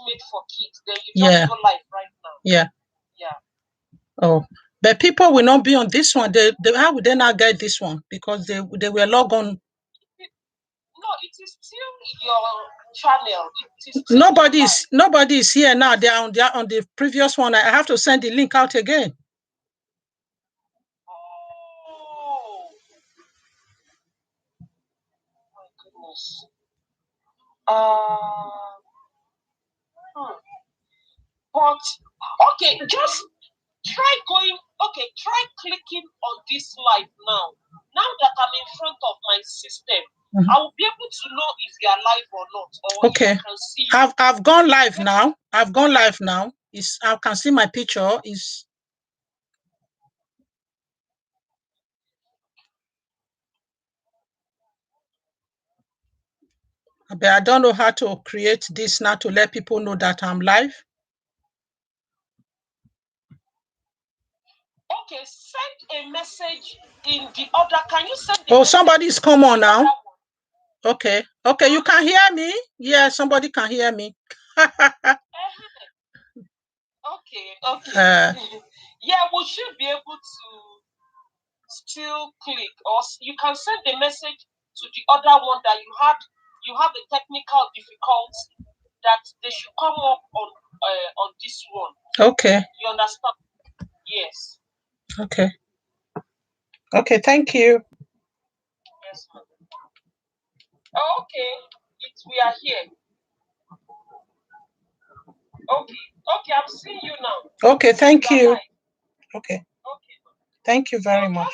made for kids, then you just go live right now. Yeah. Yeah. Oh, but people will not be on this one. How would they not get this one? Because they were logged on. No, it is still your channel. It is Nobody is here now. They are on the previous one. I have to send the link out again. Oh my goodness. But okay, just try going. Okay, try clicking on this live now. Now that I'm in front of my system, I will be able to know if you are live or not. Or okay. If I can see I've gone live now. I've gone live now. I can see my picture. But I don't know how to create this now to let people know that I'm live. Okay, send a message in the other. Can you send? Somebody's come on now. Okay, you can hear me? Yeah, somebody can hear me. Okay. Yeah, we should be able to still click, or you can send a message to the other one that you have a technical difficulty, that they should come up on this one. Okay. You understand? Yes. Okay. Okay, thank you. Yes, ma'am. Okay, we are here. Okay, I'm seeing you now. Okay, thank you. Okay. Thank you very much. If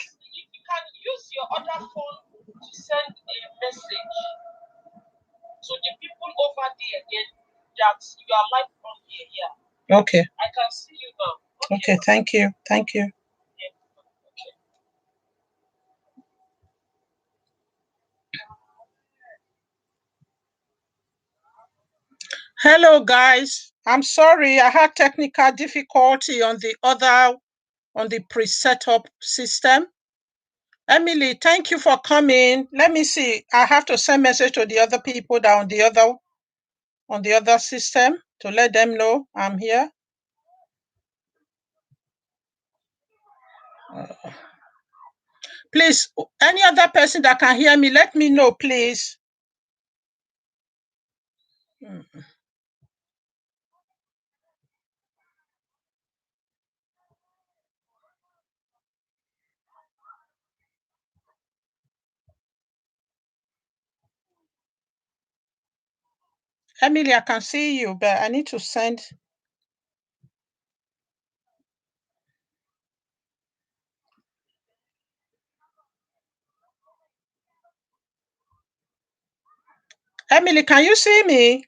you can use your other phone to send a message to the people over there again that you are live from here. Yeah. Okay. I can see you now. Okay, thank you. Thank you. Yeah. Hello, guys. I'm sorry, I had technical difficulty on the pre-set up system. Emily, thank you for coming. Let me see. I have to send message to the other people that on the other system to let them know I'm here. Please, any other person that can hear me, let me know, please. Emily, I can see you, but I need to send. Emily, can you see me?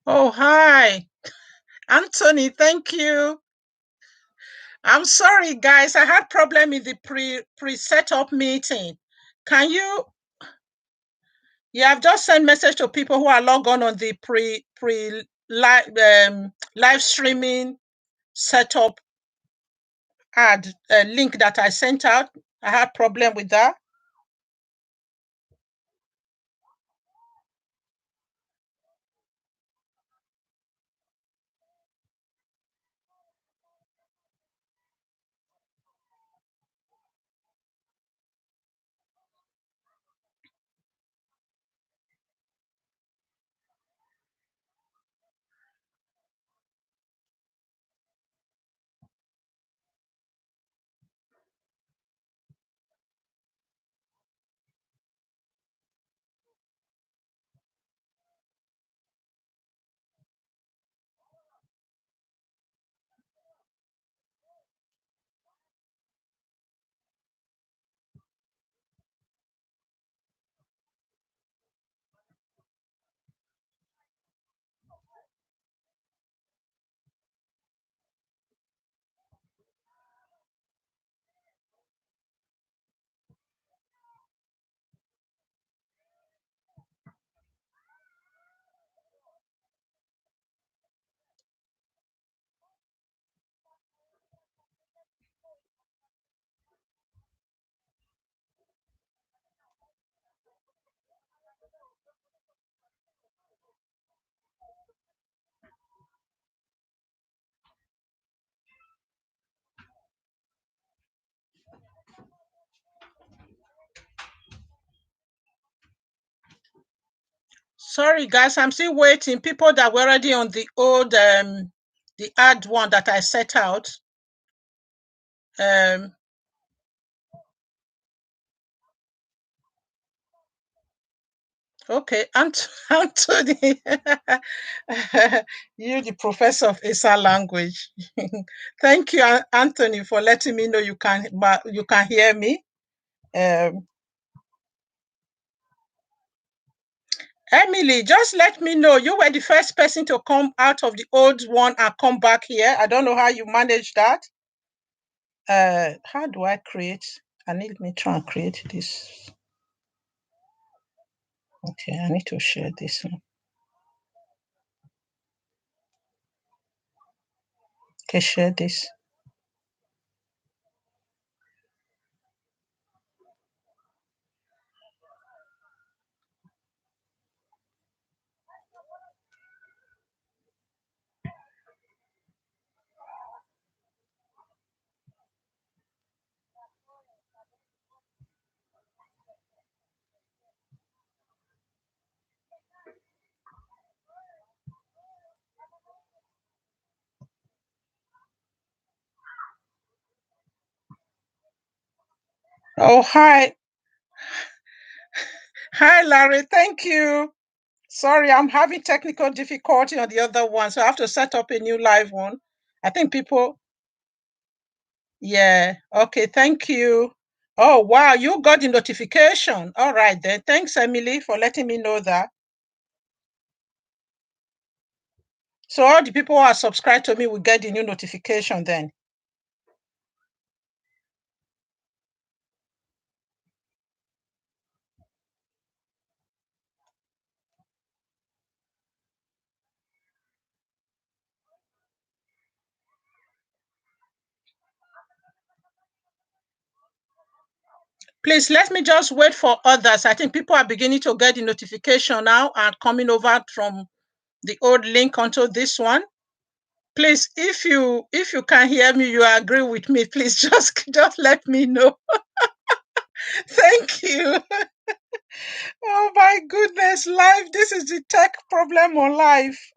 Oh, hi. Anthony, thank you. I'm sorry, guys. I had problem in the pre-setup meeting. Can you? Yeah, I've just sent message to people who are logged on the pre live streaming setup ad link that I sent out. I had problem with that. Sorry, guys, I'm still waiting. People that were already on the old, the ad one that I set out. Okay, Anthony, you the professor of ASA language. Thank you, Anthony, for letting me know you can hear me. Um, Emily, just let me know. You were the first person to come out of the old one and come back here. I don't know how you manage that. How do I create? I need me try and create this. Okay, I need to share this one. Okay, share this. Oh, hi. Hi, Larry. Thank you. Sorry, I'm having technical difficulty on the other one, so I have to set up a new live one. I think people, yeah. Okay, thank you. Oh, wow, you got the notification. All right then. Thanks, Emily, for letting me know that. So all the people who are subscribed to me will get the new notification then. Please let me just wait for others. I think people are beginning to get the notification now and coming over from the old link onto this one. Please, if you can hear me, you agree with me, please just let me know. Thank you. Oh my goodness, life. This is the tech problem on life.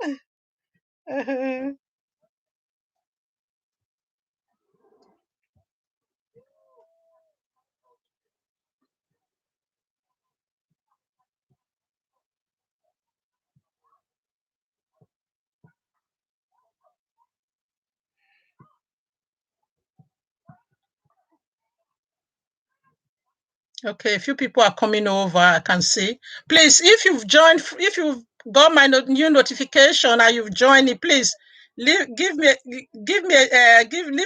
Okay, a few people are coming over, I can see. Please, if you've got my new notification and you've joined it, please leave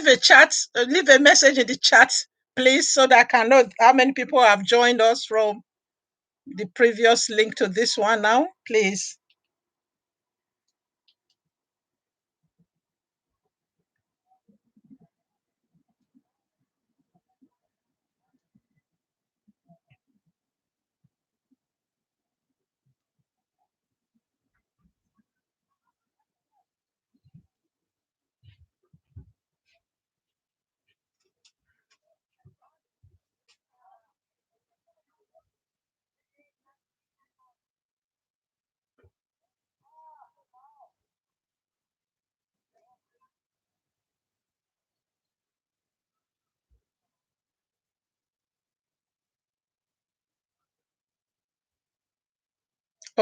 a chat, leave a message in the chat, please, so that I can know how many people have joined us from the previous link to this one now, please.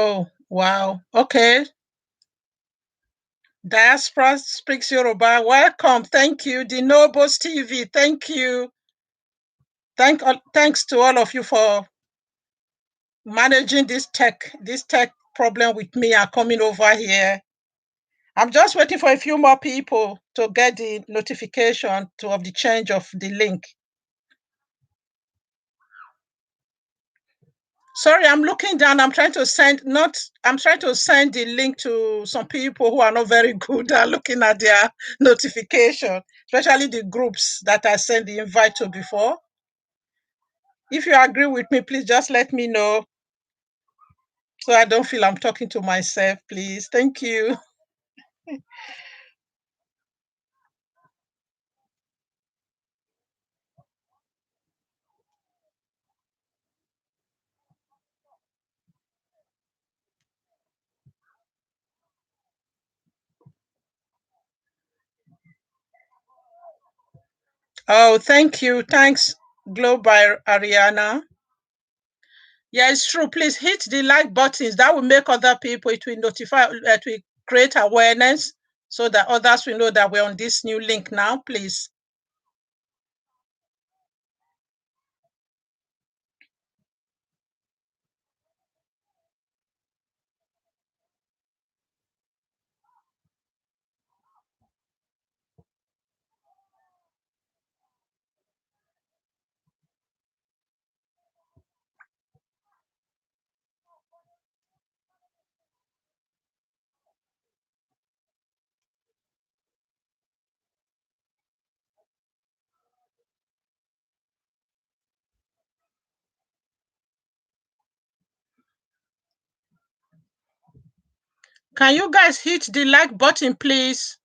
Oh, wow. Okay. Diaspora Speaks Yoruba. Welcome. Thank you. The Nobles TV. Thank you. Thanks to all of you for managing this tech problem with me and coming over here. I'm just waiting for a few more people to get the notification of the change of the link. Sorry, I'm looking down. I'm trying to send the link to some people who are not very good at looking at their notification, especially the groups that I sent the invite to before. If you agree with me, please just let me know so I don't feel I'm talking to myself, please. Thank you. Oh, thank you. Thanks, Global Ariana. Yeah, it's true. Please hit the like buttons. That will make other people, it will notify, it will create awareness so that others will know that we're on this new link now, please. Can you guys hit the like button, please?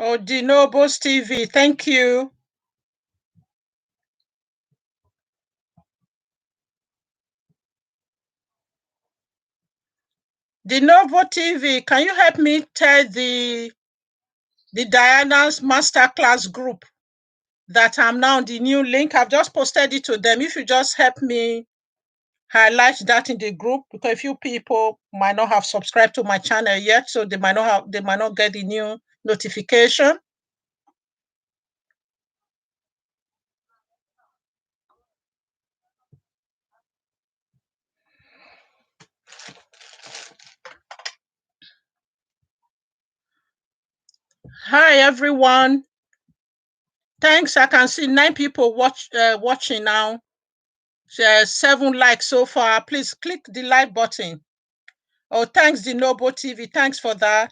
Oh, the Nobles TV, thank you. The Noble TV, can you help me tell the Diana's Masterclass group that I'm now on the new link? I've just posted it to them. If you just help me highlight that in the group, because a few people might not have subscribed to my channel yet, so they might not get the new notification. Hi everyone. Thanks. I can see 9 people watching now. 7 likes so far. Please click the like button. Oh, thanks, the Noble TV. Thanks for that.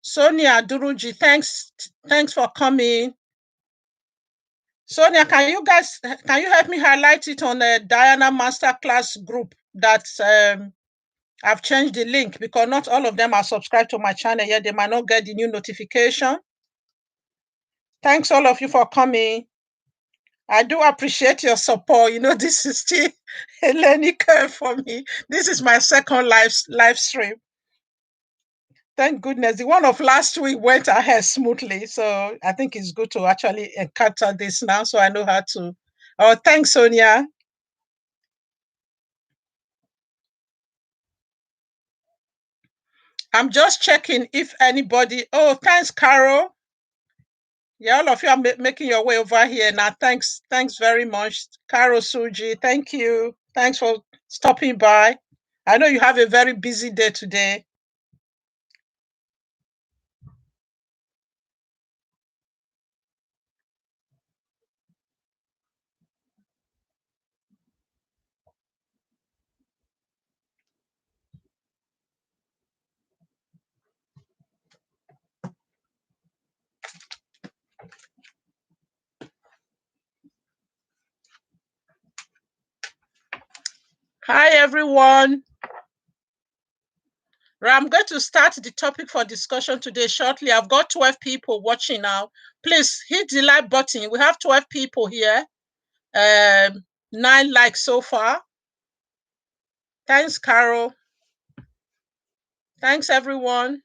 Sonia Duruji, thanks for coming. Sonia, can you help me highlight it on the Diana Masterclass group that I've changed the link because not all of them are subscribed to my channel yet. They might not get the new notification. Thanks all of you for coming. I do appreciate your support. This is still a learning curve for me. This is my second live stream. Thank goodness. The one of last week went ahead smoothly. So I think it's good to actually encounter this now so I know how to. Oh, thanks, Sonia. I'm just checking if anybody. Oh, thanks, Carol. Yeah, all of you are making your way over here now. Thanks very much, Carol Suji. Thank you. Thanks for stopping by. I know you have a very busy day today. Hi, everyone. I'm going to start the topic for discussion today shortly. I've got 12 people watching now. Please hit the like button. We have 12 people here. 9 likes so far. Thanks, Carol. Thanks, everyone.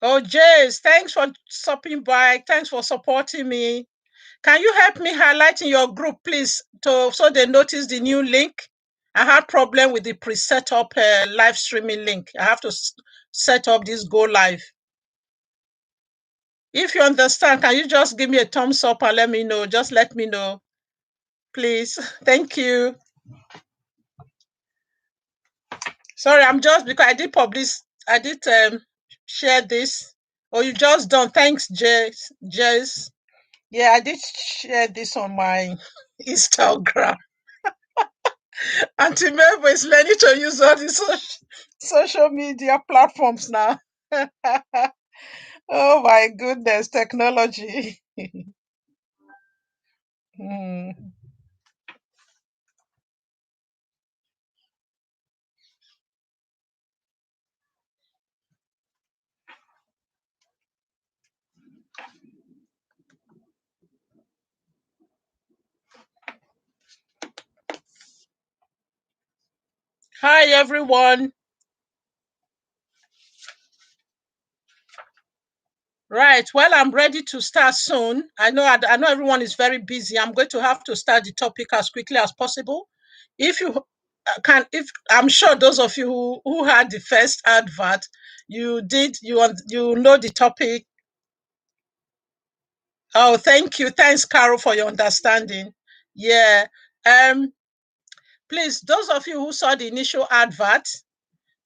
Oh, Jace, thanks for stopping by. Thanks for supporting me. Can you help me highlight in your group, please, so they notice the new link? I had problem with the pre-set up live streaming link. I have to set up this go live. If you understand, can you just give me a thumbs up and let me know? Just let me know, please. Thank you. Sorry, I'm just because I did share this. Oh, you just done. Thanks, Jess. Yeah, I did share this on my Instagram. Auntie Mabel is learning to use all the social media platforms now. Oh my goodness, technology. Hmm. Hi, everyone. Right. Well, I'm ready to start soon. I know everyone is very busy. I'm going to have to start the topic as quickly as possible. If you if I'm sure those of you who had the first advert, you know the topic. Oh, thank you. Thanks, Carol, for your understanding. Yeah. Um, please, those of you who saw the initial advert,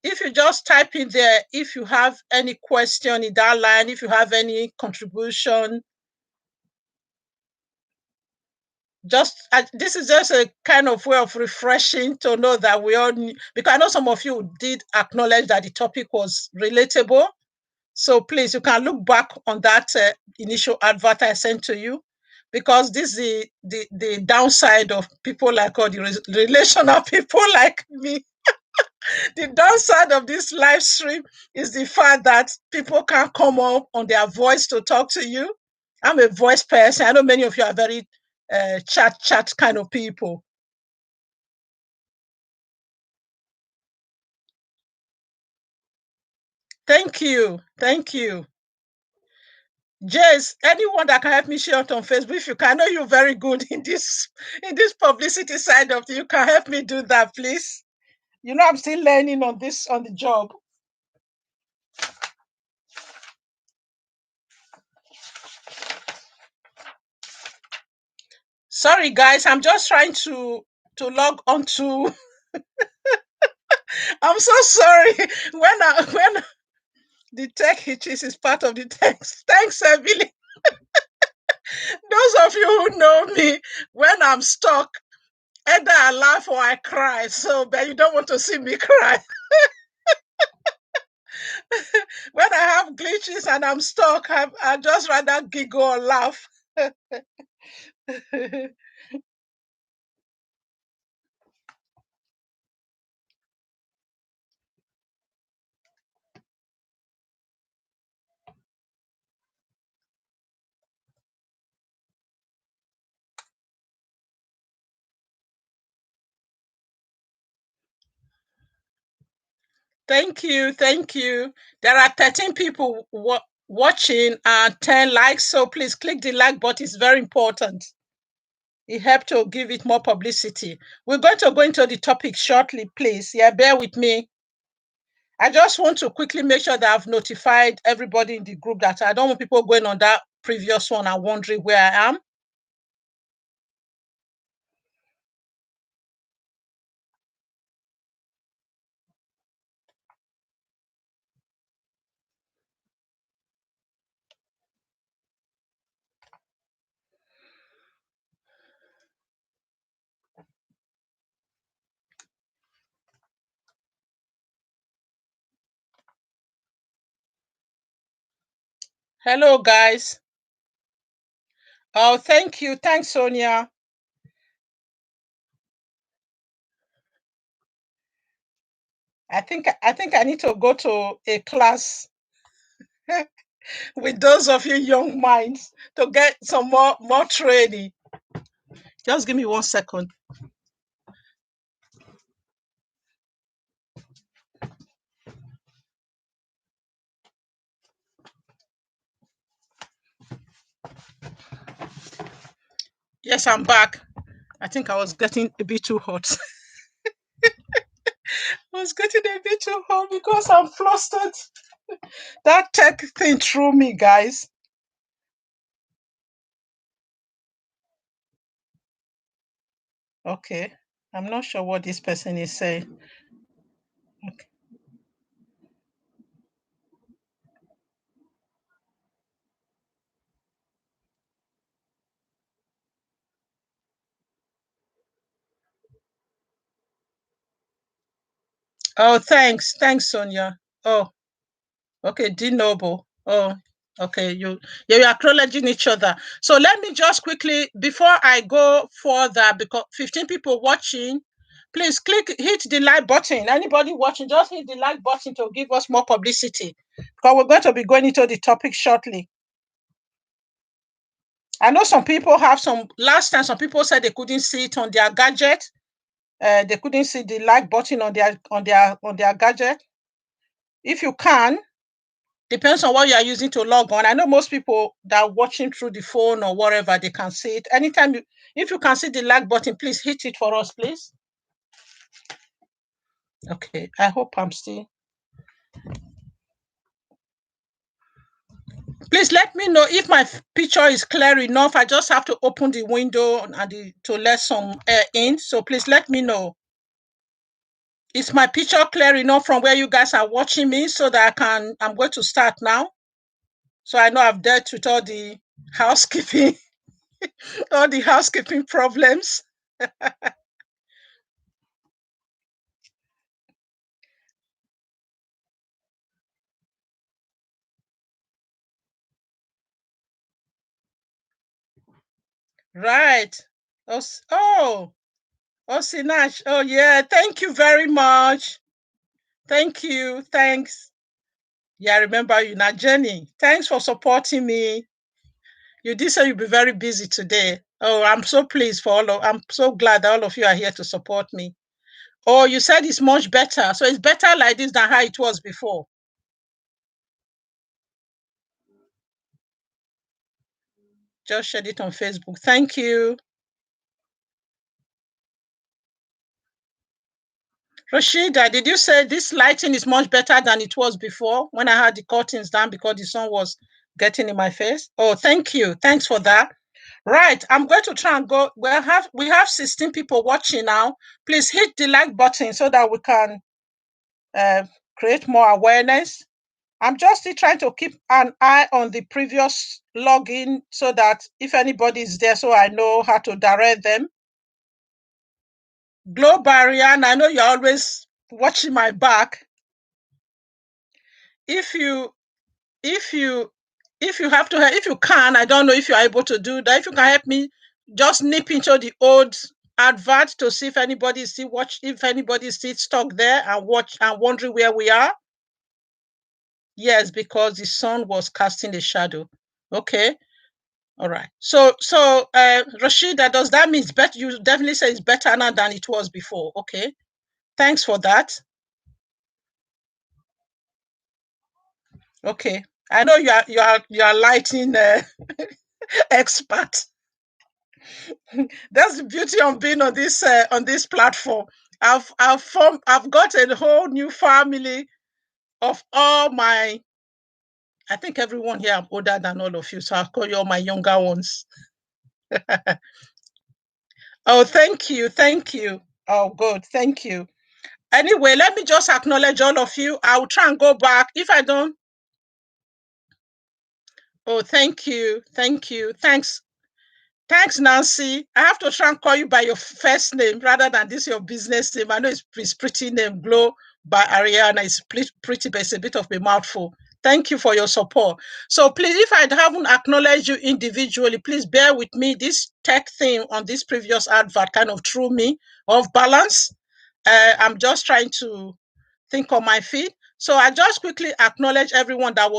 if you just type in there, if you have any question in that line, if you have any contribution, this is just a kind of way of refreshing to know that we all knew, because I know some of you did acknowledge that the topic was relatable. So please, you can look back on that initial advert I sent to you, because this is the downside of people like all the relational people like me. The downside of this live stream is the fact that people can't come up on their voice to talk to you. I'm a voice person. I know many of you are very chat kind of people. Thank you. Thank you. Jace, anyone that can help me share it on Facebook, if you can, I know you're very good in this publicity side of it. You can help me do that, please. I'm still learning on the job. Sorry, guys, I'm just trying to log on to. I'm so sorry. When the tech hitches is part of the text. Thanks, Emily. Those of you who know me, when I'm stuck, either I laugh or I cry. So, but you don't want to see me cry. When I have glitches and I'm stuck, I just rather giggle or laugh. Thank you. Thank you. There are 13 people watching and 10 likes. So please click the like button. It's very important. It helps to give it more publicity. We're going to go into the topic shortly, please. Yeah, bear with me. I just want to quickly make sure that I've notified everybody in the group that I don't want people going on that previous one and wondering where I am. Hello, guys. Oh, thank you. Thanks, Sonia. I think I need to go to a class with those of you young minds to get some more training. Just give me 1 second. Yes, I'm back. I think I was getting a bit too hot. I was getting a bit too hot because I'm flustered. That tech thing threw me, guys. Okay. I'm not sure what this person is saying. Okay. Oh, thanks. Thanks, Sonia. Oh, okay. D Noble. Oh, okay. You're acknowledging each other. So let me just quickly, before I go further, because 15 people watching, please hit the like button. Anybody watching, just hit the like button to give us more publicity. Because we're going to be going into the topic shortly. I know some people last time some people said they couldn't see it on their gadget. They couldn't see the like button on their gadget. If you can, depends on what you are using to log on. I know most people that are watching through the phone or whatever, they can see it. If you can see the like button, please hit it for us, please. Okay, I hope I'm still. Please let me know if my picture is clear enough. I just have to open the window to let some air in. So please let me know. Is my picture clear enough from where you guys are watching me so that I'm going to start now? So I know I've dealt with housekeeping, all the housekeeping problems. Right. Oh, Sinach. Oh, yeah. Thank you very much. Thank you. Thanks. Yeah, I remember you now, Jenny. Thanks for supporting me. You did say you'll be very busy today. Oh, I'm so pleased I'm so glad that all of you are here to support me. Oh, you said it's much better. So it's better like this than how it was before. Just shared it on Facebook. Thank you. Rashida, did you say this lighting is much better than it was before when I had the curtains down because the sun was getting in my face? Oh, thank you. Thanks for that. Right, I'm going to try and go. We have 16 people watching now. Please hit the like button so that we can uh, create more awareness. I'm just still trying to keep an eye on the previous login so that if anybody is there, so I know how to direct them. Globarian, I know you're always watching my back. If you if you if you have to, if you can, I don't know if you're able to do that. If you can help me, just nip into the old advert to see if anybody is still if anybody is still stuck there and watch and wondering where we are. Yes, because the sun was casting a shadow. Okay. All right. So Rashida, does that mean it's better? You definitely say it's better now than it was before. Okay. Thanks for that. Okay. I know you are lighting expert. That's the beauty of being on this platform. I've got a whole new family of all my. I think everyone here I'm older than all of you, so I'll call you all my younger ones. Oh, thank you, thank you. Oh, good, thank you. Anyway, let me just acknowledge all of you. I will try and go back. If I don't, oh, thank you, thank you, thanks. Thanks, Nancy. I have to try and call you by your first name rather than this your business name. I know it's pretty name, Glow by Ariana. It's pretty, but it's a bit of a mouthful. Thank you for your support. So please, if I haven't acknowledged you individually, please bear with me. This tech thing on this previous advert kind of threw me off balance. I'm just trying to think on my feet. So I just quickly acknowledge everyone that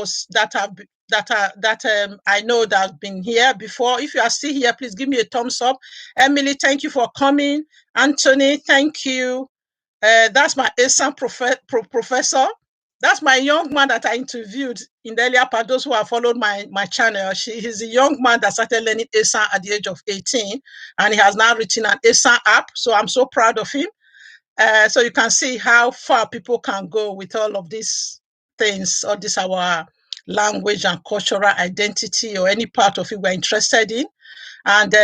I know that have been here before. If you are still here, please give me a thumbs up. Emily, thank you for coming. Anthony, thank you. That's my ASAM professor. That's my young man that I interviewed in the earlier part. Those who have followed my channel, he's a young man that started learning ASAM at the age of 18, and he has now written an ASAM app. So I'm so proud of him. So you can see how far people can go with all of these things, all this our language and cultural identity or any part of it we're interested in. And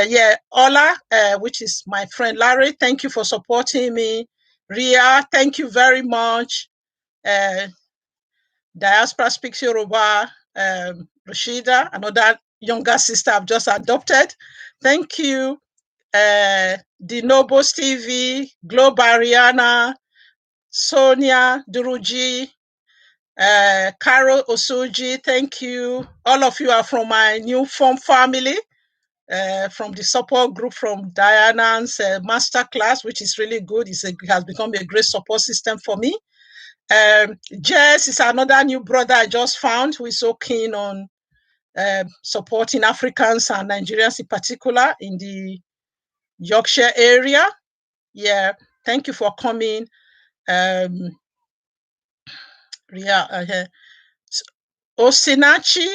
Ola, which is my friend Larry, thank you for supporting me. Ria, thank you very much. Diaspora Speaks Yoruba, Rashida, another younger sister I've just adopted. Thank you. The Nobos TV, Globe Ariana, Sonia Duruji, Carol Osuji, thank you. All of you are from my new form family, from the support group from Diana's masterclass, which is really good. It has become a great support system for me. Jess is another new brother I just found who is so keen on supporting Africans and Nigerians in particular in the Yorkshire area. Yeah, thank you for coming. Osinachi,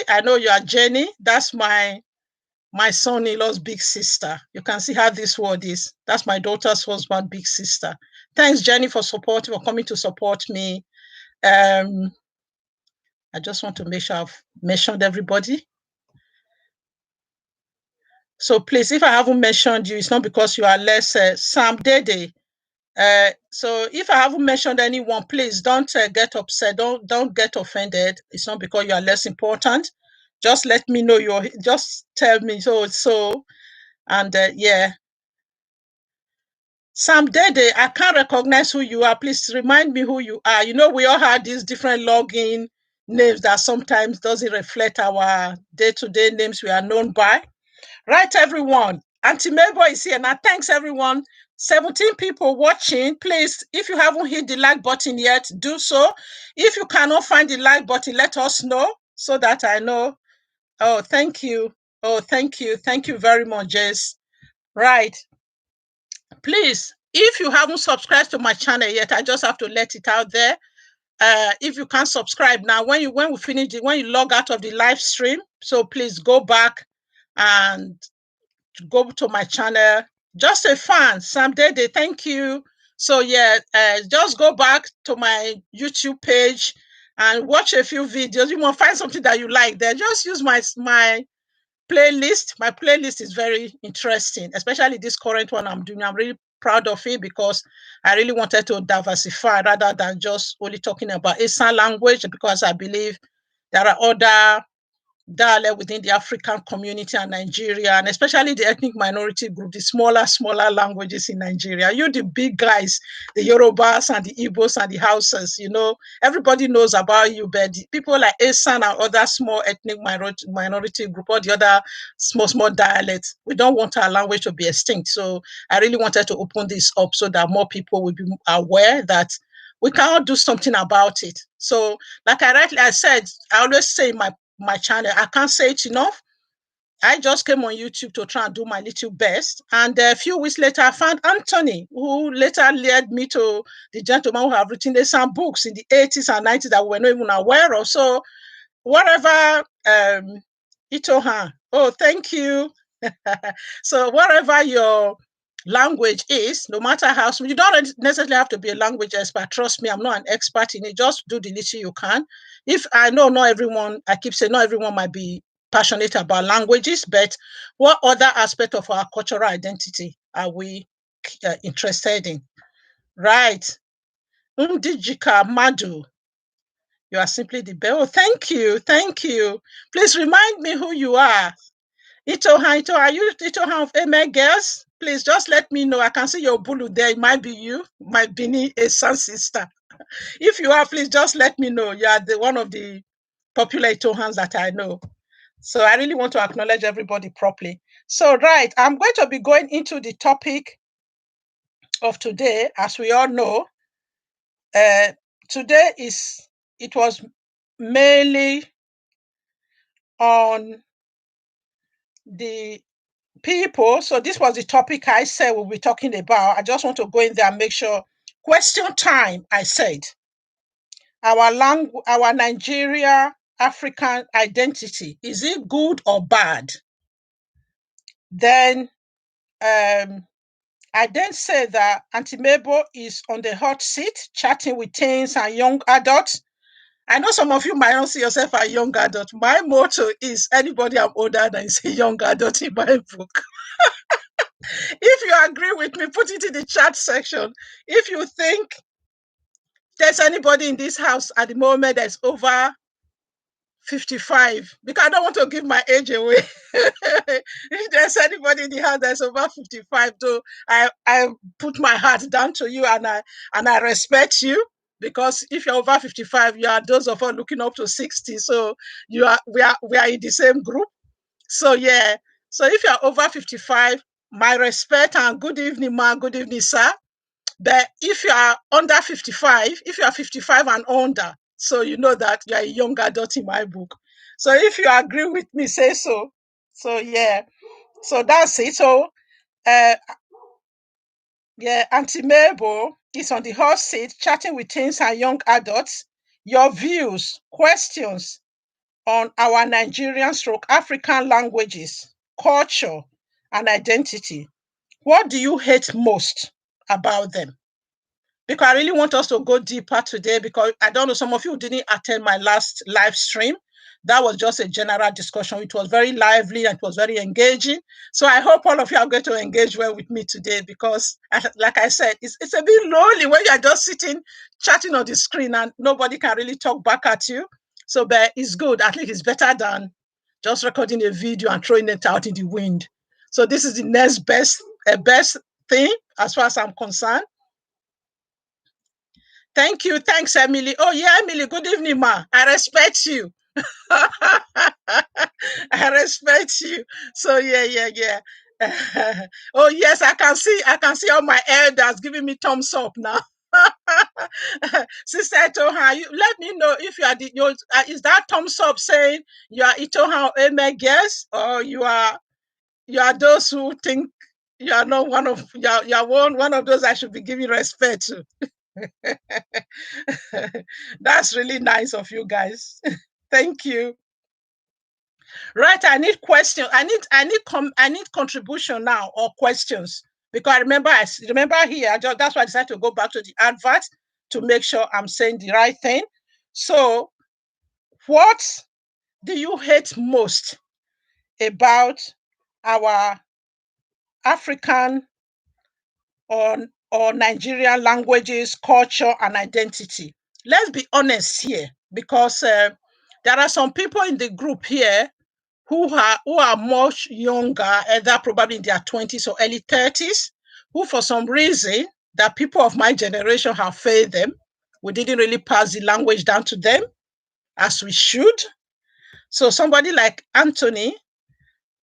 I know you are Jenny. That's my son-in-law's big sister. You can see how this word is. That's my daughter's husband, big sister. Thanks, Jenny, for coming to support me. I just want to make sure I've mentioned everybody. So please, if I haven't mentioned you, it's not because you are less. Sam Dede. So if I haven't mentioned anyone, please don't get upset. Don't get offended. It's not because you are less important. Just let me know just tell me so. And Sam Dede, I can't recognize who you are. Please remind me who you are. You know, we all have these different login names that sometimes doesn't reflect our day-to-day names we are known by. Right, everyone. Auntie Mabel is here. Now, thanks, everyone. 17 people watching. Please, if you haven't hit the like button yet, do so. If you cannot find the like button, let us know so that I know. Oh, thank you. Oh, thank you. Thank you very much, Jess. Right. Please, if you haven't subscribed to my channel yet, I just have to let it out there. If you can't subscribe now, when we finish when you log out of the live stream, so please go back and go to my channel. Just a fan, Sam Dede, thank you. So just go back to my YouTube page and watch a few videos. You will find something that you like there. Just use my playlist. My playlist is very interesting, especially this current one I'm doing. I'm really proud of it because I really wanted to diversify rather than just only talking about Esan language, because I believe there are other dialect within the African community and Nigeria, and especially the ethnic minority group, the smaller languages in Nigeria. You, the big guys, the Yorubas and the Igbos and the Hausas, everybody knows about you, but people like Esan and other small ethnic minority group, or the other small dialects, we don't want our language to be extinct. So I really wanted to open this up so that more people will be aware that we cannot do something about it. So, like I said, I always say in my channel, I can't say it enough. I just came on YouTube to try and do my little best. And a few weeks later, I found Anthony, who later led me to the gentleman who have written some books in the 80s and 90s that we were not even aware of. So whatever, Itohan, oh, thank you. So whatever your language is, no matter how small, you don't necessarily have to be a language expert. Trust me, I'm not an expert in it. Just do the little you can. If I know not everyone, I keep saying not everyone might be passionate about languages, but what other aspect of our cultural identity are we interested in? Right. Ndijika Madu, you are simply the best. Oh, thank you. Thank you. Please remind me who you are. Itohan, are you Itohan of Amen Girls? Please just let me know. I can see your bulu there. It might be you, might be a son sister. If you are, please just let me know. You are one of the popular Itohans that I know. So I really want to acknowledge everybody properly. So, right, I'm going to be going into the topic of today. As we all know, today it was mainly on the people. So this was the topic I said we'll be talking about. I just want to go in there and make sure. Question time, I said. Our Nigeria African identity, is it good or bad? Then I then say that Auntie Mabel is on the hot seat, chatting with teens and young adults. I know some of you might not see yourself as a young adult. My motto is anybody I'm older than is a young adult in my book. If you agree with me, put it in the chat section. If you think there's anybody in this house at the moment that's over 55, because I don't want to give my age away. If there's anybody in the house that's over 55, though, I put my heart down to you, and I respect you, because if you're over 55, you are those of us looking up to 60. So we are in the same group. So yeah. So if you're over 55, my respect and good evening, ma, good evening, sir. But if you are under 55, if you are 55 and under, so you know that you are a young adult in my book. So if you agree with me, say so. So yeah. So that's it. So uh yeah, Auntie Mabel is on the hot seat chatting with teens and young adults. Your views, questions on our Nigerian stroke African languages, culture, and identity. What do you hate most about them? Because I really want us to go deeper today, because I don't know, some of you didn't attend my last live stream. That was just a general discussion. It was very lively and it was very engaging. So I hope all of you are going to engage well with me today, because, like I said, it's a bit lonely when you're just sitting, chatting on the screen and nobody can really talk back at you. So, but it's good. At least it's better than just recording a video and throwing it out in the wind. So this is the next best thing as far as I'm concerned. Thank you. Thanks, Emily. Oh, yeah, Emily. Good evening, ma. I respect you. I respect you. So yeah. Oh yes, I can see all my elders giving me thumbs up now. Sister Itoha, let me know if you are is that thumbs up saying you are Itoha Amen guest, or you are those who think you are not one of you are one of those I should be giving respect to. That's really nice of you guys. Thank you. Right, I need questions. I need contribution now, or questions, because I remember here. That's why I decided to go back to the advert to make sure I'm saying the right thing. So, what do you hate most about our African or Nigerian languages, culture, and identity? Let's be honest here, because There are some people in the group here who are much younger, either probably in their 20s or early 30s, who for some reason that people of my generation have failed them. We didn't really pass the language down to them as we should. So somebody like Anthony,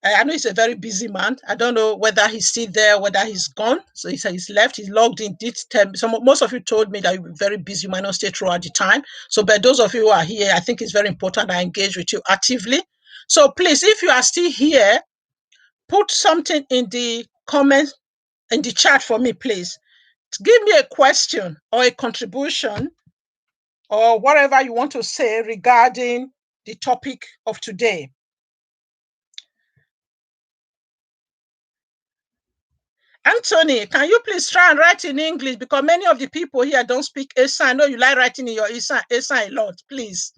I know he's a very busy man. I don't know whether he's still there, whether he's gone. So he said he's left. He's logged in. Did tell me, most of you told me that you'll be very busy. You might not stay throughout the time. So, but those of you who are here, I think it's very important I engage with you actively. So please, if you are still here, put something in the comments, in the chat for me, please. Give me a question or a contribution or whatever you want to say regarding the topic of today. Anthony, can you please try and write in English? Because many of the people here don't speak Esan. I know you like writing in your Esan a lot, please.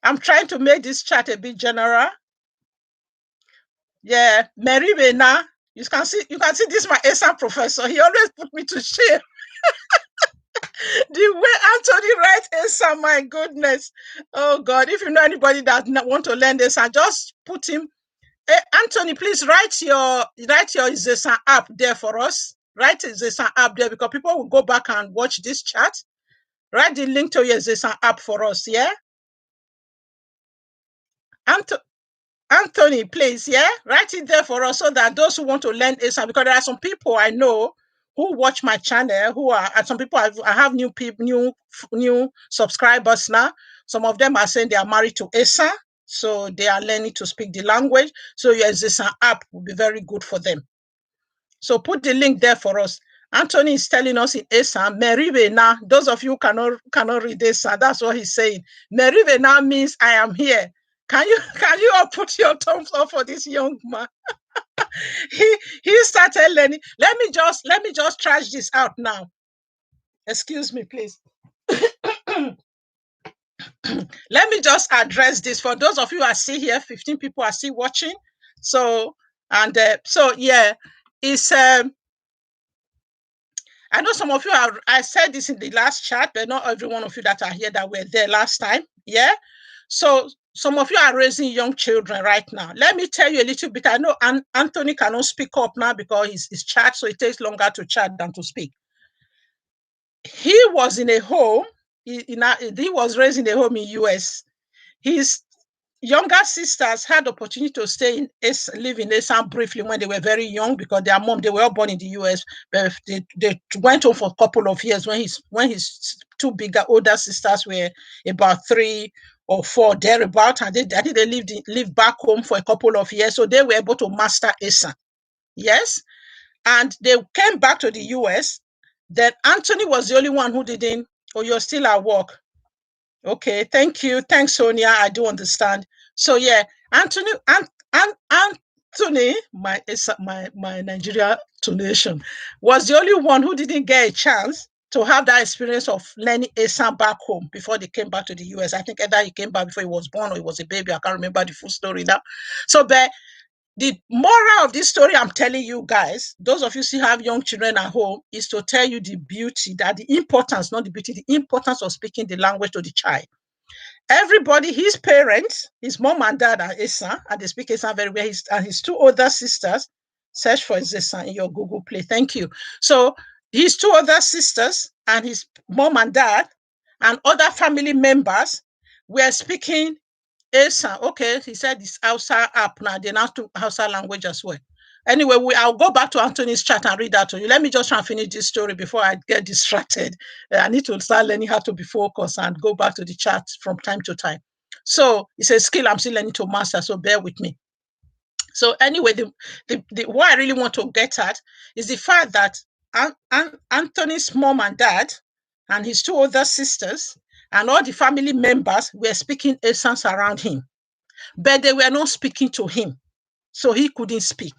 I'm trying to make this chat a bit general. Yeah, Mary Bena. You can see this is my Esan professor. He always put me to shame. The way Anthony writes Esan, my goodness. Oh God, if you know anybody that want to learn Esan, just put him. Hey, Anthony, please write your Zesan app there for us. Write Zesan app there because people will go back and watch this chat. Write the link to your Zesan app for us, yeah? Anthony, please, yeah? Write it there for us so that those who want to learn Zesan, because there are some people I know who watch my channel, who are, and some people I have new people, new subscribers now. Some of them are saying they are married to Zesan, so they are learning to speak the language. So your Zesan app will be very good for them. So put the link there for us. Anthony is telling us in Esan, Merive na. Those of you cannot read Esan, that's what he's saying. Merive na means I am here. Can you all put your thumbs up for this young man? he started learning. Let me just trash this out now. Excuse me, please. Let me just address this for those of you who are still here. 15 people are still watching. So yeah, it's I know some of you are, I said this in the last chat, but not every one of you that are here that were there last time. Yeah. So some of you are raising young children right now. Let me tell you a little bit. I know Anthony cannot speak up now because he's chat, so it takes longer to chat than to speak. He was in a home. He was raised in a home in US. His younger sisters had the opportunity to live in Esan briefly when they were very young because their mom, they were all born in the US, but they went home for a couple of years when his two bigger older sisters were about 3 or 4 thereabout, and I think they lived back home for a couple of years, so they were able to master Esan. Yes, and they came back to the US. Then Anthony was the only one who didn't. Oh, you're still at work. Okay, thank you. Thanks, Sonia. I do understand. So yeah, Anthony, my Nigeria tonation was the only one who didn't get a chance to have that experience of learning Esan back home before they came back to the US. I think either he came back before he was born or he was a baby. I can't remember the full story now. So, but the moral of this story I'm telling you guys, those of you who have young children at home, is to tell you the beauty, that the importance, not the beauty, the importance of speaking the language to the child. Everybody, his parents, his mom and dad are Esan, and they speak Esan very well. And his two older sisters, search for Esan in your Google Play. Thank you. So his two older sisters and his mom and dad and other family members were speaking Esan. Okay, he said it's Hausa app now. They now do Hausa language as well. Anyway, I'll go back to Anthony's chat and read that to you. Let me just try and finish this story before I get distracted. I need to start learning how to be focused and go back to the chat from time to time. So it's a skill I'm still learning to master, so bear with me. So anyway, what I really want to get at is the fact that Anthony's mom and dad and his two older sisters and all the family members were speaking Essence around him, but they were not speaking to him, so he couldn't speak.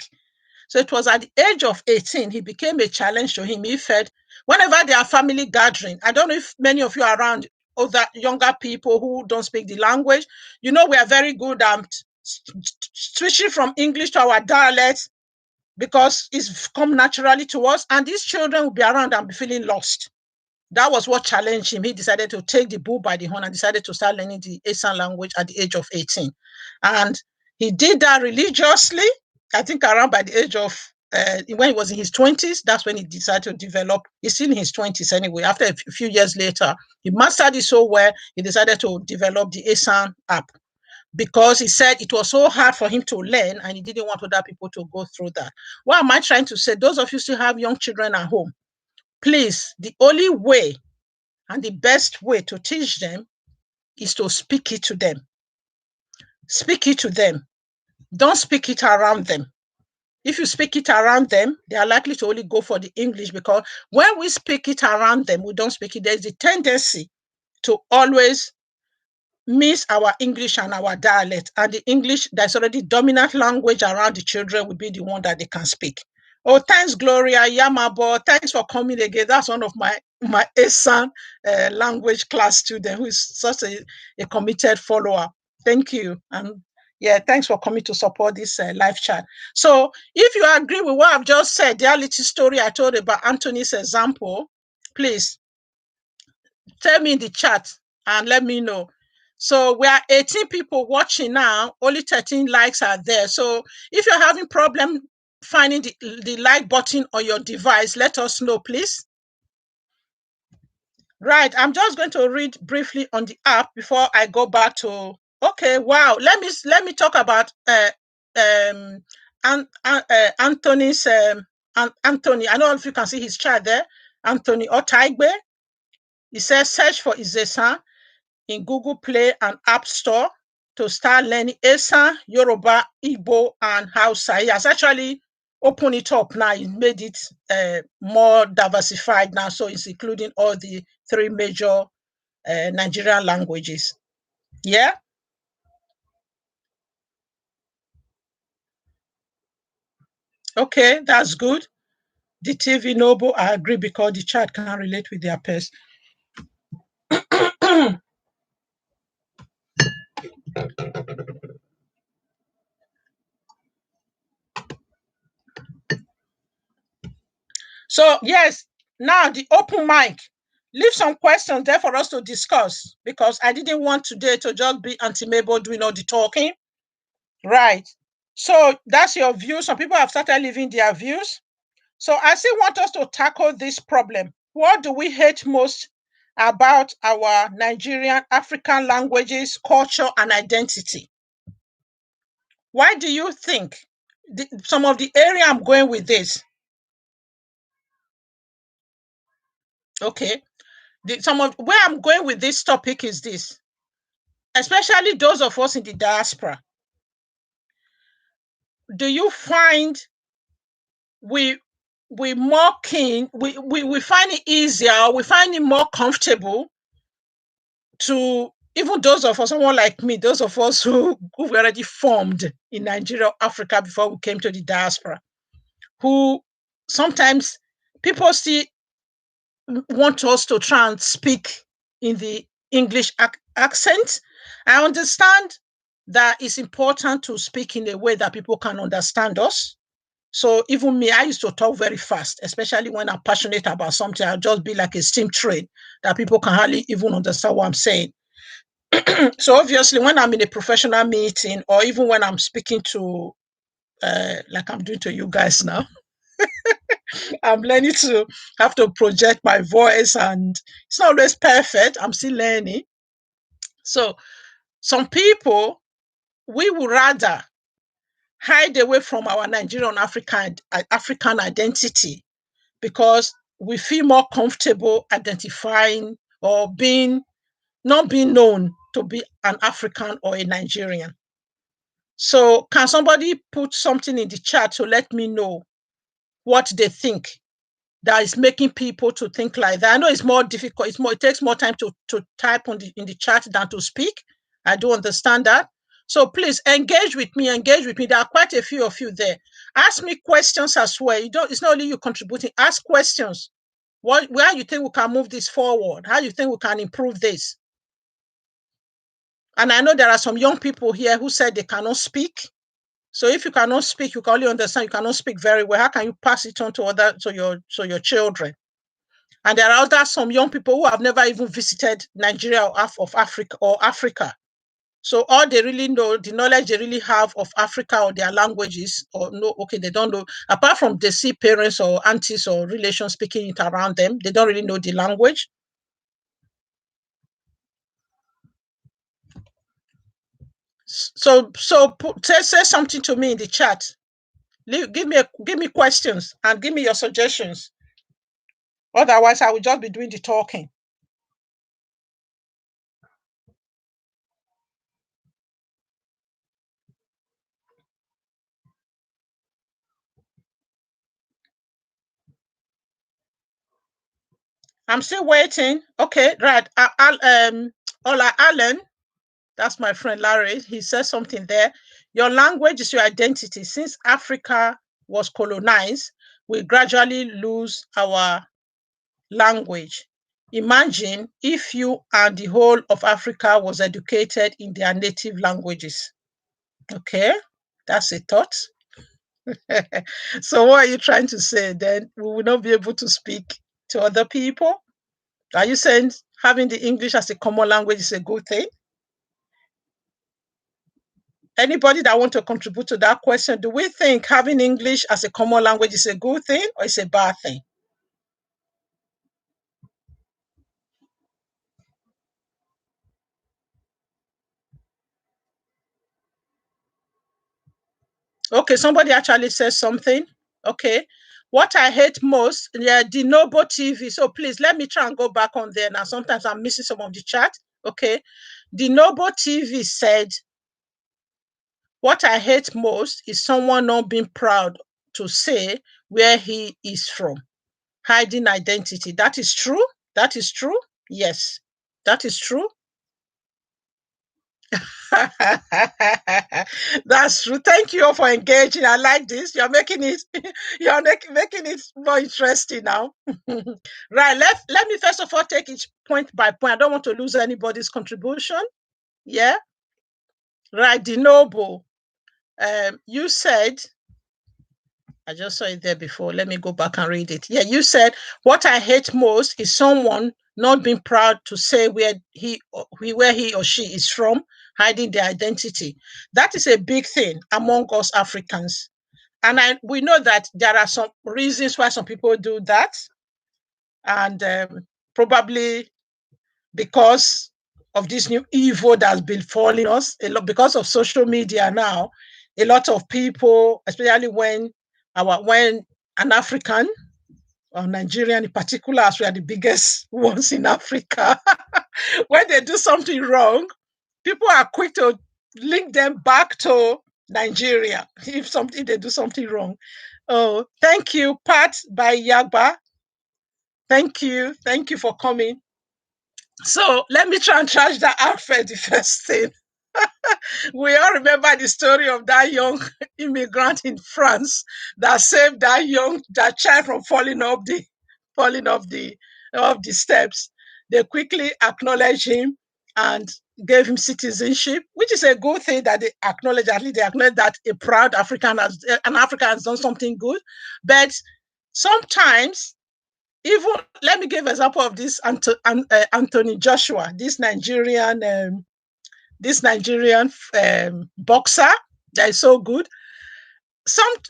So it was at the age of 18, he became a challenge to him. He felt whenever there are family gathering, I don't know if many of you are around other younger people who don't speak the language. You know, we are very good at switching from English to our dialects because it's come naturally to us. And these children will be around and be feeling lost. That was what challenged him. He decided to take the bull by the horn and decided to start learning the Esan language at the age of 18. And he did that religiously, I think around by the age of, when he was in his 20s, that's when he decided to develop. He's still in his 20s anyway. After a few years later, he mastered it so well, he decided to develop the Esan app because he said it was so hard for him to learn and he didn't want other people to go through that. What am I trying to say? Those of you still have young children at home, please, the only way and the best way to teach them is to speak it to them. Speak it to them. Don't speak it around them. If you speak it around them, they are likely to only go for the English, because when we speak it around them, we don't speak it. There's a tendency to always miss our English and our dialect. And the English that's already dominant language around the children will be the one that they can speak. Oh, thanks, Gloria Yamabo. Thanks for coming again. That's one of my Esan language class student who is such a committed follower. Thank you. And yeah, thanks for coming to support this live chat. So if you agree with what I've just said, the little story I told about Anthony's example, please tell me in the chat and let me know. So we are 18 people watching now, only 13 likes are there. So if you're having problem finding the like button on your device, let us know, please. Right, I'm just going to read briefly on the app before I go back to, okay, wow. Let me talk about Anthony's Anthony. I don't know if you can see his chat there. Anthony Otaigbe. He says search for Izesan in Google Play and App Store to start learning Esan, Yoruba, Igbo, and Hausa. He has actually opened it up now. He made it more diversified now, so it's including all the three major Nigerian languages. Yeah? Okay, that's good. The TV Noble, I agree, because the chat can relate with their peers. So, yes, now the open mic. Leave some questions there for us to discuss, because I didn't want today to just be Auntie Mabel doing all the talking. Right. So that's your view. Some people have started leaving their views. So I still want us to tackle this problem. What do we hate most about our Nigerian African languages, culture, and identity? Why do you think some of the area I'm going with this? Okay. Some of where I'm going with this topic is this, especially those of us in the diaspora. Do you find we more keen, we find it easier, we find it more comfortable to, even those of us, someone like me, those of us who already formed in Nigeria, Africa before we came to the diaspora, who sometimes people still want us to try and speak in the English accent. I understand that it's important to speak in a way that people can understand us. So even me, I used to talk very fast, especially when I'm passionate about something. I'll just be like a steam train that people can hardly even understand what I'm saying. So obviously, when I'm in a professional meeting, or even when I'm speaking to, like I'm doing to you guys now, I'm learning to have to project my voice, and it's not always perfect. I'm still learning. So some people, we would rather hide away from our Nigerian African identity, because we feel more comfortable identifying or not being known to be an African or a Nigerian. So can somebody put something in the chat to let me know what they think that is making people to think like that? I know it's more difficult. It takes more time to type in the chat than to speak. I do understand that. So please engage with me. There are quite a few of you there. Ask me questions as well. It's not only you contributing. Ask questions. Where you think we can move this forward? How you think we can improve this? And I know there are some young people here who said they cannot speak. So if you cannot speak, you can only understand, you cannot speak very well. How can you pass it on to your children? And there are other some young people who have never even visited Nigeria or half of Africa or Africa. So all they really know, the knowledge they really have of Africa or their languages, or no, okay, they don't know. Apart from they see parents or aunties or relations speaking it around them, they don't really know the language. So say something to me in the chat. Give me questions and give me your suggestions. Otherwise, I will just be doing the talking. I'm still waiting. Okay, right. Ola Allen, that's my friend Larry. He says something there. Your language is your identity. Since Africa was colonized, we gradually lose our language. Imagine if you and the whole of Africa was educated in their native languages. Okay, that's a thought. So what are you trying to say? Then we will not be able to speak to other people? Are you saying having the English as a common language is a good thing? Anybody that want to contribute to that question, do we think having English as a common language is a good thing or is a bad thing? Okay, somebody actually says something. Okay. What I hate most, yeah, the Noble TV. So please let me try and go back on there now. Sometimes I'm missing some of the chat. Okay. The Noble TV said, what I hate most is someone not being proud to say where he is from, hiding identity. That is true. That is true. Yes, that is true. That's true. Thank you all for engaging. I like this. You're making it making it more interesting now. Right. Let me first of all take each point by point. I don't want to lose anybody's contribution. Yeah. Right. The noble. You said I just saw it there before. Let me go back and read it. Yeah, you said what I hate most is someone not being proud to say where he or she is from, hiding their identity. That is a big thing among us Africans. And we know that there are some reasons why some people do that. And probably because of this new evil that's been falling us, a lot because of social media now, a lot of people, especially when an African or Nigerian in particular, as we are the biggest ones in Africa, when they do something wrong, people are quick to link them back to Nigeria if they do something wrong. Oh, thank you, Pat by Yagba. Thank you for coming. So let me try and trash that out for the first thing. We all remember the story of that young immigrant in France that saved that child from falling off the steps. They quickly acknowledged him and gave him citizenship, which is a good thing that they acknowledge. At least they acknowledge that an African has done something good. But sometimes, even let me give an example of this Anthony Joshua, this Nigerian boxer that is so good.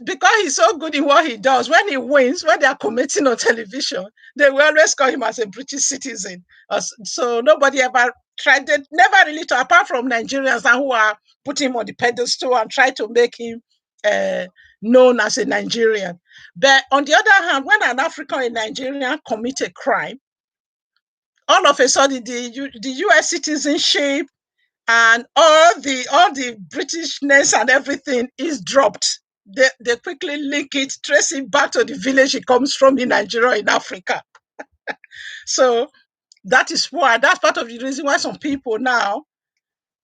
Because he's so good in what he does, when he wins, when they are competing on television, they will always call him as a British citizen. So nobody ever tried. They never really, apart from Nigerians who are putting him on the pedestal and try to make him uh, known as a Nigerian. But on the other hand, when an African and Nigerian commit a crime, all of a sudden the U.S. citizenship and all the Britishness and everything is dropped. They quickly link it, trace it back to the village he comes from in Nigeria, in Africa. So that's part of the reason why some people now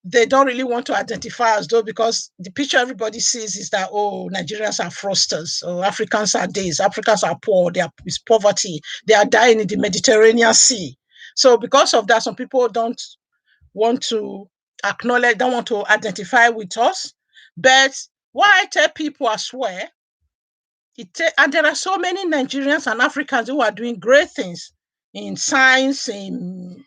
they don't really want to identify as though, because the picture everybody sees is that, oh, Nigerians are fraudsters, or Africans are this, Africans are poor, it's poverty, they are dying in the Mediterranean Sea. So because of that, some people don't want to acknowledge, don't want to identify with us. But what I tell people as well, and there are so many Nigerians and Africans who are doing great things. in science, in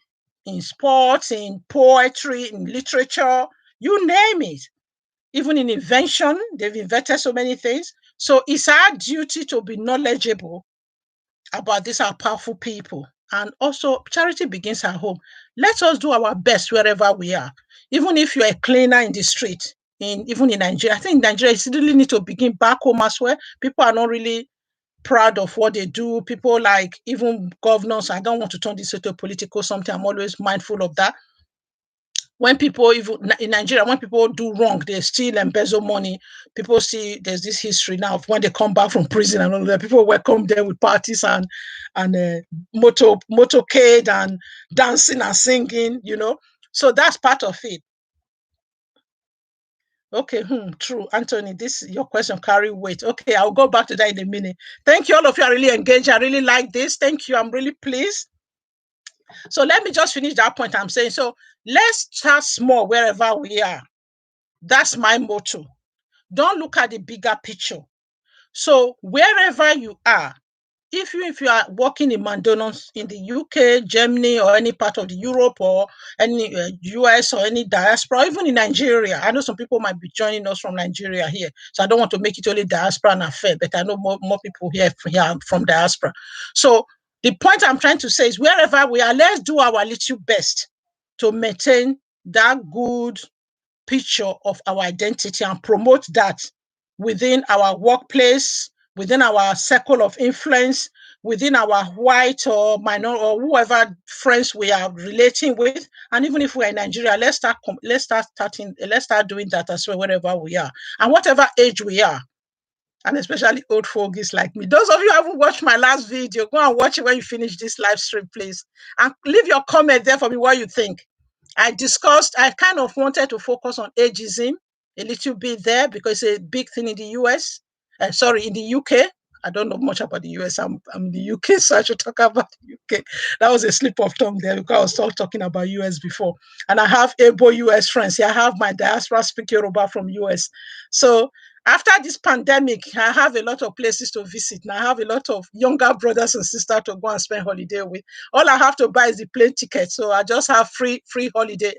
sports, in poetry, in literature, you name it. Even in invention, they've invented so many things. So it's our duty to be knowledgeable about these are powerful people. And also, charity begins at home. Let us do our best wherever we are. Even if you're a cleaner in the street, even in Nigeria, I think in Nigeria, you really need to begin back home as well. People are not really proud of what they do. People like even governors, I don't want to turn this into political something. I'm always mindful of that. When people, even in Nigeria, when people do wrong, they steal, embezzle money. People see there's this history now of when they come back from prison and all that. People welcome them with parties and motorcade and dancing and singing. So that's part of it. Okay, true, Anthony. This your question carry weight. Okay, I'll go back to that in a minute. Thank you, all of you are really engaged. I really like this. Thank you. I'm really pleased. So let me just finish that point I'm saying. So let's start small wherever we are. That's my motto. Don't look at the bigger picture. So wherever you are, if you are working in McDonald's in the UK, Germany, or any part of the Europe or any US or any diaspora, even in Nigeria, I know some people might be joining us from Nigeria here. So I don't want to make it only diaspora and affair, but I know more people here from diaspora. So the point I'm trying to say is wherever we are, let's do our little best to maintain that good picture of our identity and promote that within our workplace, within our circle of influence, within our white or minor or whoever friends we are relating with, and even if we're in Nigeria, let's start doing that as well wherever we are, and whatever age we are, and especially old fogies like me. Those of you who haven't watched my last video, go and watch it when you finish this live stream, please, and leave your comment there for me what you think. I kind of wanted to focus on ageism a little bit there because it's a big thing in the US. In the UK. I don't know much about the US. I'm in the UK, so I should talk about the UK. That was a slip of tongue there because I was talking about US before. And I have able US friends. Yeah, I have my diaspora speak Yoruba from US. So after this pandemic, I have a lot of places to visit. And I have a lot of younger brothers and sisters to go and spend holiday with. All I have to buy is the plane ticket. So I just have free holiday,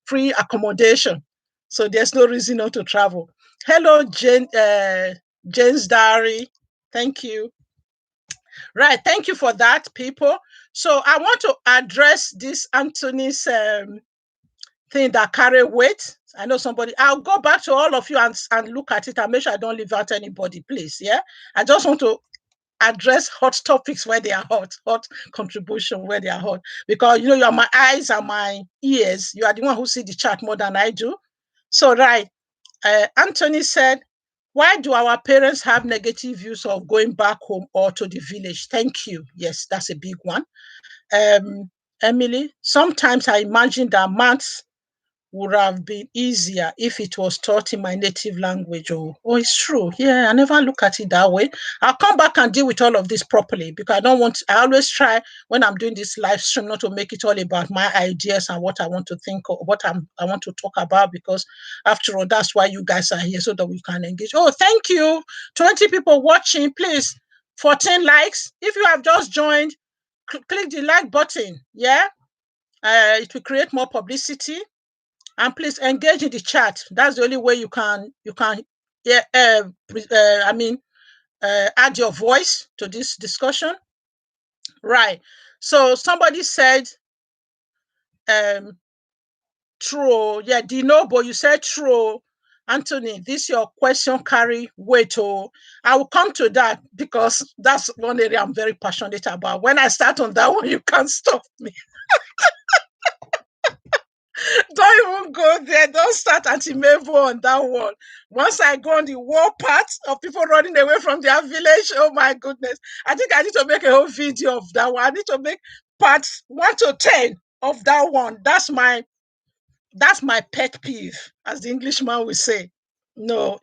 free accommodation. So there's no reason not to travel. Hello, Jane's Diary. Thank you. Right. Thank you for that, people. So I want to address this Anthony's thing that carry weight. I know somebody. I'll go back to all of you and look at it and make sure I don't leave out anybody, please. Yeah. I just want to address hot topics where they are hot contribution where they are hot. Because you are my eyes and my ears. You are the one who see the chat more than I do. So right. Anthony said, why do our parents have negative views of going back home or to the village? Thank you. Yes, that's a big one. Emily, sometimes I imagine that maths would have been easier if it was taught in my native language. It's true. Yeah, I never look at it that way. I'll come back and deal with all of this properly because I always try when I'm doing this live stream not to make it all about my ideas and what I want to think or I want to talk about, because after all, that's why you guys are here, so that we can engage. Oh, thank you. 20 people watching, please. 14 likes. If you have just joined, click the like button. Yeah. It will create more publicity. And please engage in the chat. That's the only way you can add your voice to this discussion. Right. So somebody said true. Yeah, Dino, but you said true. Anthony, this your question carry weight. I will come to that because that's one area I'm very passionate about. When I start on that one, you can't stop me. Don't even go there. Don't start Auntie Mabel on that one. Once I go on the war part of people running away from their village, oh my goodness. I think I need to make a whole video of that one. I need to make parts 1 to 10 of that one. That's my pet peeve, as the Englishman will say. No,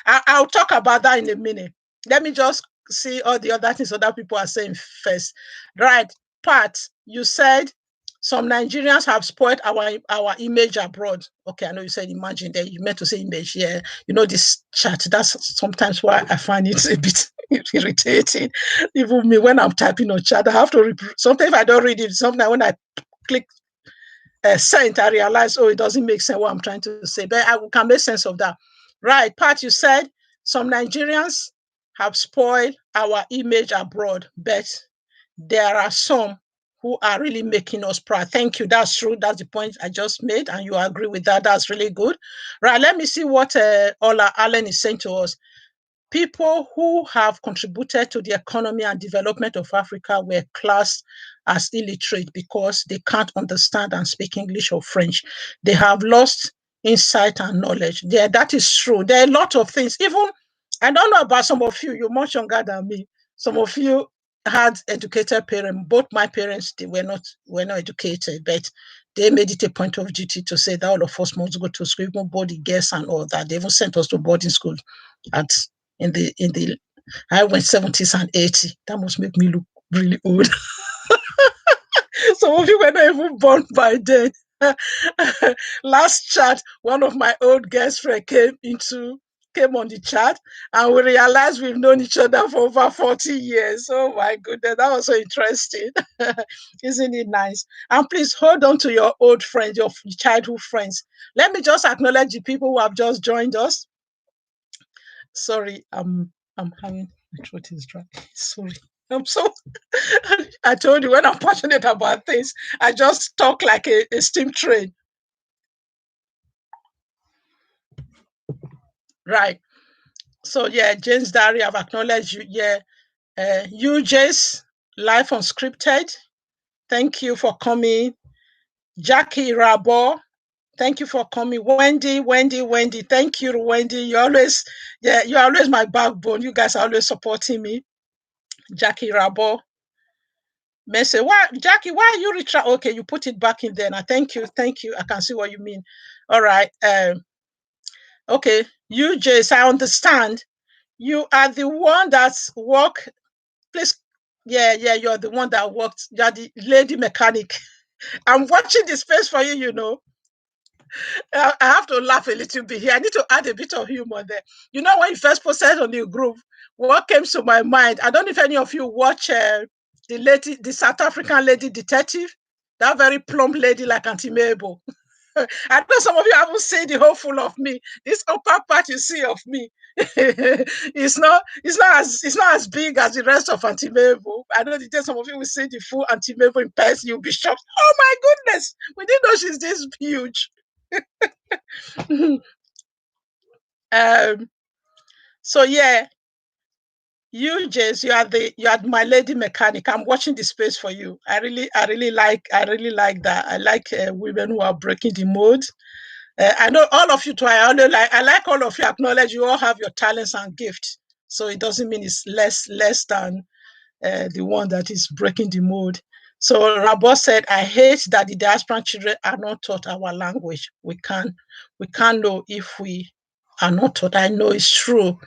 I'll talk about that in a minute. Let me just see all the other things other people are saying first. Right, Pat, you said some Nigerians have spoiled our image abroad. Okay, I know you said imagine there. You meant to say image. Yeah, this chat. That's sometimes why I find it a bit irritating. Even me, when I'm typing on chat, I have to, sometimes if I don't read it, sometimes when I click sent, I realize, oh, it doesn't make sense what I'm trying to say. But I can make sense of that. Right, Pat, you said some Nigerians have spoiled our image abroad, but there are some who are really making us proud. Thank you. That's true. That's the point I just made, and you agree with that. That's really good. Right, let me see what Ola Allen is saying to us. People who have contributed to the economy and development of Africa were classed as illiterate because they can't understand and speak English or French. They have lost insight and knowledge. Yeah, that is true. There are a lot of things. Even, I don't know about some of you, you're much younger than me. Some of you had educated parents. Both my parents, they were not educated, but they made it a point of duty to say that all of us must go to school, even boarding girls and all that. They even sent us to boarding school at in the I went 70s and 80s. That must make me look really old. Some of you were not even born by then. Last chat, one of my old guest friends came on the chat, and we realized we've known each other for over 40 years. Oh my goodness, that was so interesting. Isn't it nice? And please hold on to your old friends, your childhood friends. Let me just acknowledge the people who have just joined us. Sorry, I'm having, my throat is dry. Sorry. I'm so I told you when I'm passionate about things, I just talk like a steam train. Right. So yeah, James Diary, I've acknowledged you. Yeah. You Jace, life unscripted. Thank you for coming. Jackie Rabo, thank you for coming. Wendy. Thank you, Wendy. You're always my backbone. You guys are always supporting me. Jackie Rabo. May say, why, Jackie, why are you okay, you put it back in there. Now, thank you. I can see what you mean. All right. Okay. You, Jace, I understand. You are the one that's work. Please, yeah, you're the one that worked. You're the lady mechanic. I'm watching the space for you, you know. I have to laugh a little bit here. I need to add a bit of humor there. You know, when you first posted on the group, what came to my mind? I don't know if any of you watch the South African lady detective, that very plump lady like Auntie Mabel. I know some of you haven't seen the whole full of me. This upper part you see of me, it's not as big as the rest of Auntie Mabel. I know that some of you will see the full Auntie Mabel in person. You'll be shocked. Oh my goodness, we didn't know she's this huge. um, so yeah, you Jace, you are my lady mechanic. I'm watching the space for you. I really like that. I like women who are breaking the mold. I know all of you too. I like all of you. Acknowledge you all have your talents and gifts. So it doesn't mean it's less than the one that is breaking the mold. So Rabo said, I hate that the diaspora children are not taught our language. We can't know if we are not taught. I know it's true.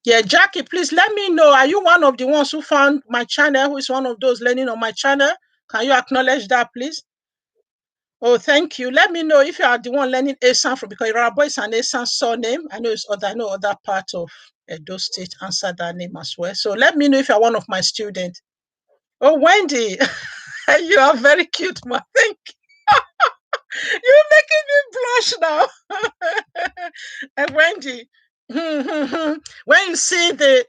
Yeah, Jackie, please let me know. Are you one of the ones who found my channel? Who is one of those learning on my channel? Can you acknowledge that, please? Oh, thank you. Let me know if you are the one learning Asan from, because Rabo is an Asan surname. I know other part of Edo State answer that name as well. So let me know if you're one of my students. Oh, Wendy, you are very cute, ma. Thank you. You're making me blush now. And Wendy, when you see the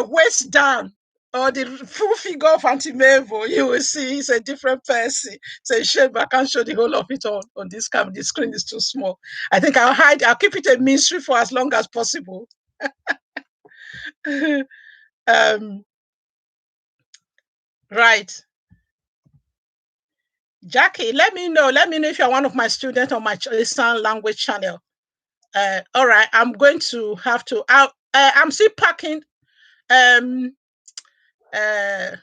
waist down or the full figure of Auntie Mabel, you will see it's a different person. It's a shame I can't show the whole of it on this camera. The screen is too small. I think I'll keep it a mystery for as long as possible. um, right. Jackie, let me know. Let me know if you're one of my students on my Eastern language channel. All right, I'm going to have to. I'm still packing. Um, uh,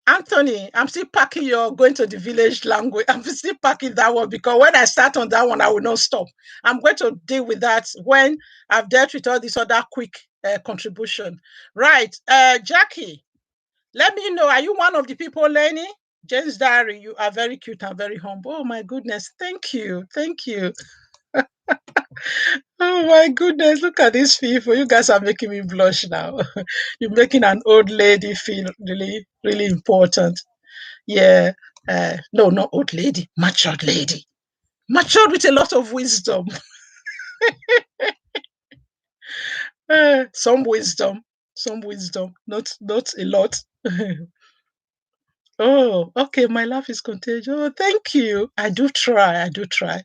Anthony, I'm still packing your going to the village language. I'm still packing that one because when I start on that one, I will not stop. I'm going to deal with that when I've dealt with all this other quick contribution. Right, Jackie, let me know. Are you one of the people learning? James Diary, you are very cute and very humble. Oh my goodness, thank you. Oh my goodness, look at these people. You guys are making me blush now. You're making an old lady feel really, really important. Yeah. No, not old lady, matured lady. Matured with a lot of wisdom. Some wisdom. Some wisdom. Not a lot. Oh, okay. My laugh is contagious. Oh, thank you. I do try. I do try.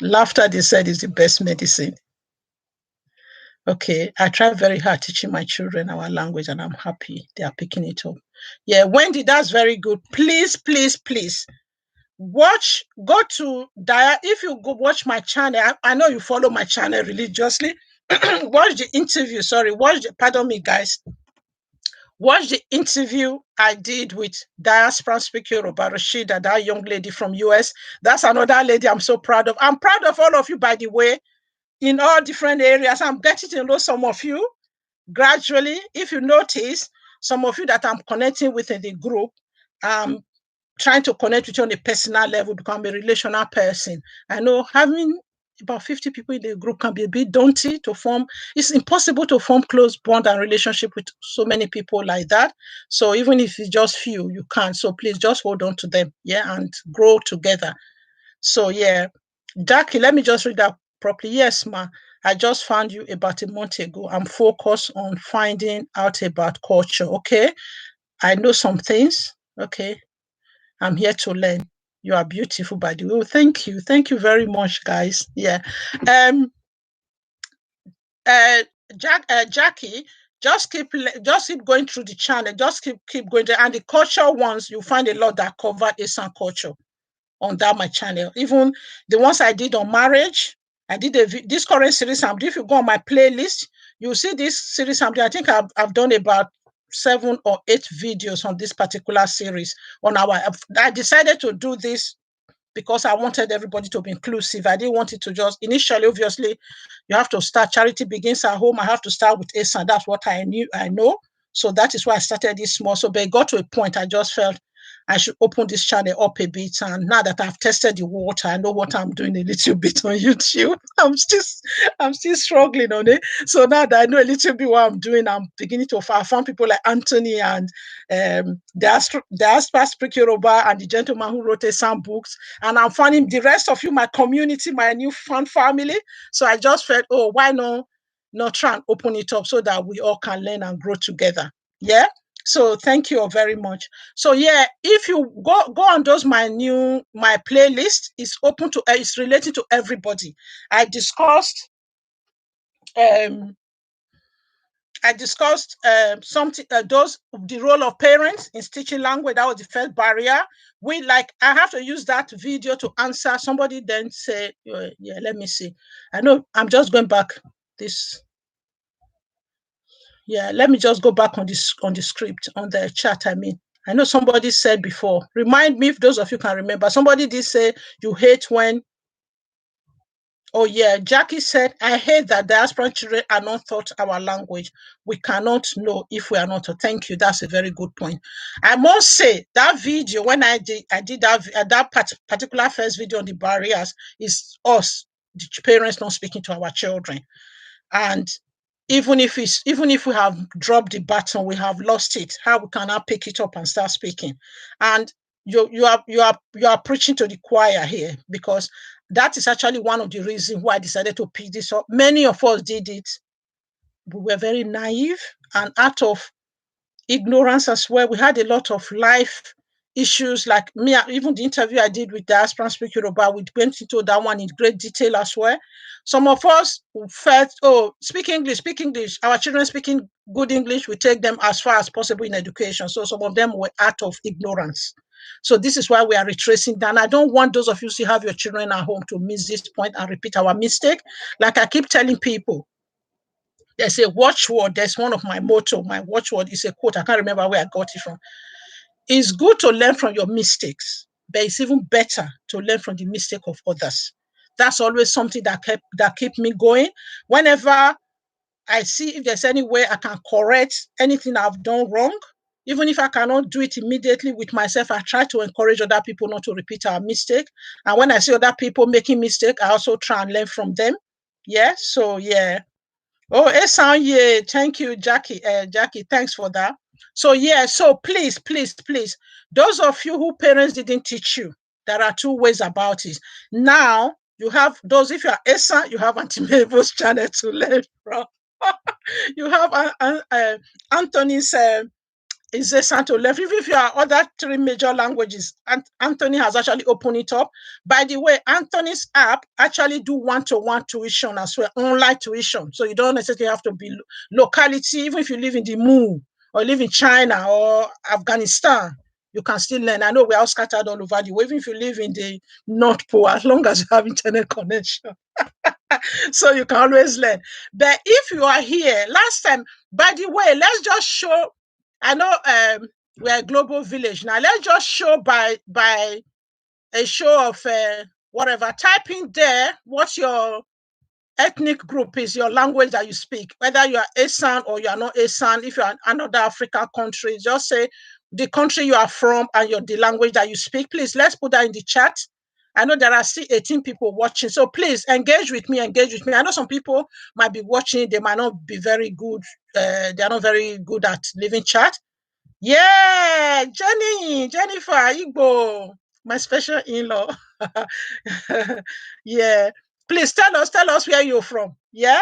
Laughter, they said, is the best medicine. Okay, I try very hard teaching my children our language, and I'm happy they are picking it up. Yeah, Wendy, that's very good. Please, please, please go to Dia. If you go watch my channel, I know you follow my channel religiously. Watch the interview. Sorry, pardon me, guys. Watch the interview I did with Diaspora Speaker Yoruba Rashida, that young lady from US. That's another lady I'm so proud of. I'm proud of all of you, by the way, in all different areas. I'm getting to know some of you gradually. If you notice, some of you that I'm connecting with in the group, trying to connect with you on a personal level, become a relational person. I know having about 50 people in the group can be a bit daunting to form. It's impossible to form close bond and relationship with so many people like that. So even if it's just few, you can. So please just hold on to them, yeah, and grow together. So yeah, Jackie, let me just read that properly. Yes, ma. I just found you about a month ago. I'm focused on finding out about culture. Okay. I know some things. Okay. I'm here to learn. You are beautiful, by the way. Oh, thank you. Thank you very much, guys. Yeah. Um uh Jackie, just keep going through the channel. Just keep going there. And the culture ones, you find a lot that cover Asian culture on that my channel. Even the ones I did on marriage, I did this current series. If you go on my playlist, you'll see this series. I think I've done about 7 or 8 videos on this particular series on our. I decided to do this because I wanted everybody to be inclusive. I didn't want it to just initially, obviously, you have to start. Charity begins at home. I have to start with ASA. That's what I know. So that is why I started this small. So, but it got to a point I just felt I should open this channel up a bit. And now that I've tested the water, I know what I'm doing a little bit on YouTube. I'm still struggling on it. So now that I know a little bit what I'm doing, I'm beginning to find people like Anthony and Diaspora Speak Yoruba and the gentleman who wrote some books. And I'm finding the rest of you, my community, my new fan family. So I just felt, oh, why not try and open it up so that we all can learn and grow together. Yeah. So thank you all very much. So yeah, if you go on those my playlist is open to it's related to everybody. I discussed um something those the role of parents in teaching language. That was the first barrier. I have to use that video to answer somebody. Then say yeah, let me see. I know I'm just going back this. Yeah, let me just go back on the script on the chat. I mean, I know somebody said before. Remind me if those of you can remember. Somebody did say you hate when. Oh yeah, Jackie said, I hate that diaspora children are not taught our language. We cannot know if we are not. Thank you. That's a very good point. I must say that video when I did that particular first video on the barriers is us, the parents not speaking to our children. And even if we have dropped the baton, we have lost it. How we can now pick it up and start speaking? And you are preaching to the choir here, because that is actually one of the reasons why I decided to pick this up. Many of us did it. We were very naive, and out of ignorance as well. We had a lot of life issues, like me, even the interview I did with Diaspora Speak Yoruba, we went into that one in great detail as well. Some of us felt, oh, speak English, speak English. Our children speaking good English, we take them as far as possible in education. So some of them were out of ignorance. So this is why we are retracing down. I don't want those of you who have your children at home to miss this point and repeat our mistake. Like I keep telling people, there's a watchword. There's one of my motto. My watchword is a quote. I can't remember where I got it from. It's good to learn from your mistakes, but it's even better to learn from the mistake of others. That's always something that keep me going. Whenever I see if there's any way I can correct anything I've done wrong, Even if I cannot do it immediately with myself, I try to encourage other people not to repeat our mistake. And when I see other people making mistake, I also try and learn from them. Yeah. So yeah. Oh, Esan, yeah. Thank you, Jackie. Jackie, thanks for that. So yeah. So please, please, please, those of you who parents didn't teach you, there are two ways about it. Now you have those. If you are Esan, you have Auntie Mabel's channel to learn from. You have Anthony's is a Santo left. Even if you are other three major languages, and Anthony has actually opened it up. By the way, Anthony's app actually do one-to-one tuition as well, online tuition. So you don't necessarily have to be locality, even if you live in the moon or live in China or Afghanistan, you can still learn. I know we're all scattered all over the world, even if you live in the North Pole, as long as you have internet connection. So you can always learn. But if you are here, last time, by the way, let's just show. I know we're a global village now. Let's just show by a show of whatever. Type in there what your ethnic group is, your language that you speak, whether you are Asan or you are not Asan. If you are in another African country, just say the country you are from and the language that you speak. Please, let's put that in the chat. I know there are still 18 people watching, so please engage with me. Engage with me. I know some people might be watching; they might not be very good. They are not very good at leaving chat. Yeah, Jennifer Igbo, my special in-law. Yeah, please tell us where you're from. Yeah,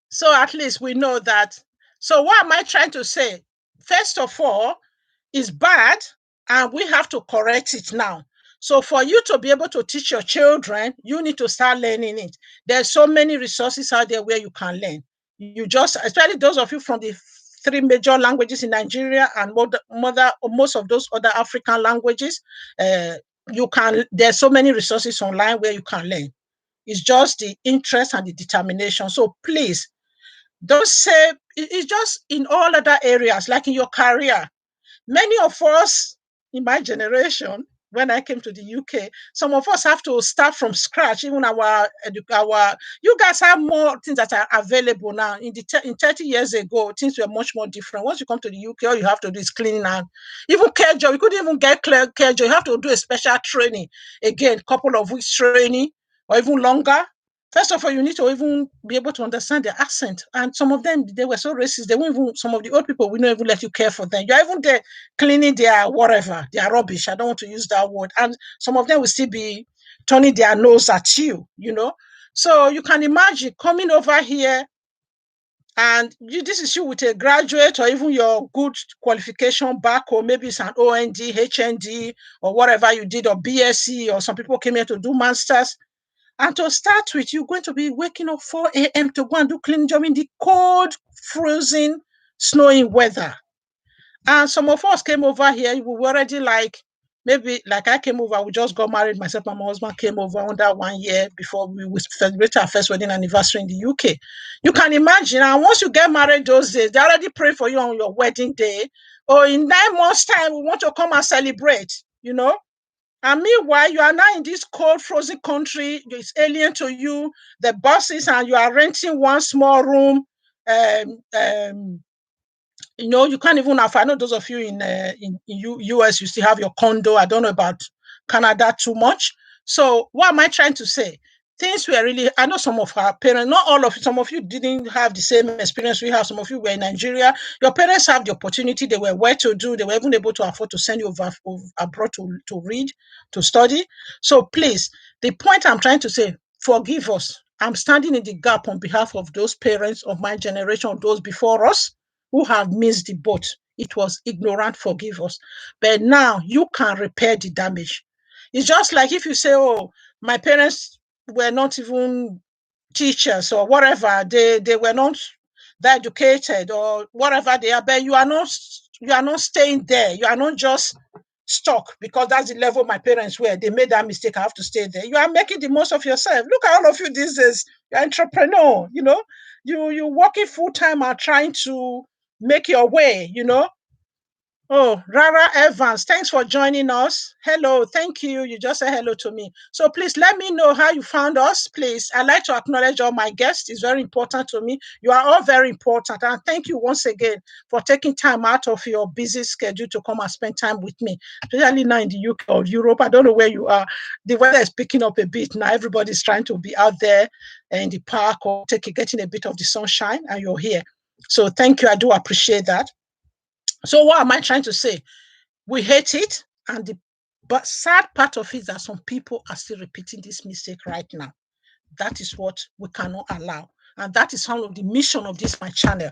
so at least we know that. So what am I trying to say? First of all, it's bad, and we have to correct it now. So for you to be able to teach your children, you need to start learning it. There's so many resources out there where you can learn. You just, especially those of you from the three major languages in Nigeria and most of those other African languages, uh, there's so many resources online where you can learn. It's just the interest and the determination. So please don't say it's just in all other areas, like in your career. Many of us in my generation, when I came to the UK, some of us have to start from scratch. Even you guys have more things that are available now. In 30 years ago, things were much more different. Once you come to the UK, all you have to do is cleaning and even care job. You couldn't even get care job. You have to do a special training again, couple of weeks training or even longer. First of all, you need to even be able to understand their accent. And some of them, they were so racist. They won't even, some of the old people will not even let you care for them. You're even there cleaning their whatever, their rubbish. I don't want to use that word. And some of them will still be turning their nose at you, you know. So you can imagine coming over here and this is you with a graduate or even your good qualification back, or maybe it's an OND, HND, or whatever you did, or BSc, or some people came here to do masters. And to start with, you're going to be waking up 4 a.m. to go and do cleaning job in the cold, frozen, snowing weather. And some of us came over here, we were already like, maybe like I came over, we just got married, myself and my husband came over under 1 year before we celebrated our first wedding anniversary in the UK. You can imagine, and once you get married those days, they already pray for you on your wedding day, or in 9 months' time, we want to come and celebrate, you know. And meanwhile, you are now in this cold, frozen country. It's alien to you. The buses, and you are renting one small room. Um, um, you know, you can't even afford. I know those of you in US, you still have your condo. I don't know about Canada too much. So what am I trying to say? Things were really, I know some of our parents, not all of you, some of you didn't have the same experience we have. Some of you were in Nigeria. Your parents have the opportunity. They were well to do. They were even able to afford to send you abroad to read, to study. So please, the point I'm trying to say, forgive us. I'm standing in the gap on behalf of those parents of my generation, those before us, who have missed the boat. It was ignorant, forgive us. But now you can repair the damage. It's just like if you say, oh, my parents were not even teachers or whatever, they were not that educated or whatever they are, but you are not staying there. You are not just stuck because that's the level my parents were. They made that mistake. I have to stay there. You are making the most of yourself. Look at all of you these days. You're entrepreneur, you know. You're working full time and trying to make your way, you know. Oh, Rara Evans, thanks for joining us. Hello, thank you. You just said hello to me. So please let me know how you found us, please. I'd like to acknowledge all my guests. It's very important to me. You are all very important. And thank you once again for taking time out of your busy schedule to come and spend time with me, especially now in the UK or Europe. I don't know where you are. The weather is picking up a bit now. Everybody's trying to be out there in the park or getting a bit of the sunshine, and you're here. So thank you. I do appreciate that. So what am I trying to say? We hate it, and but sad part of it is that some people are still repeating this mistake right now. That is what we cannot allow. And that is some of the mission of this my channel.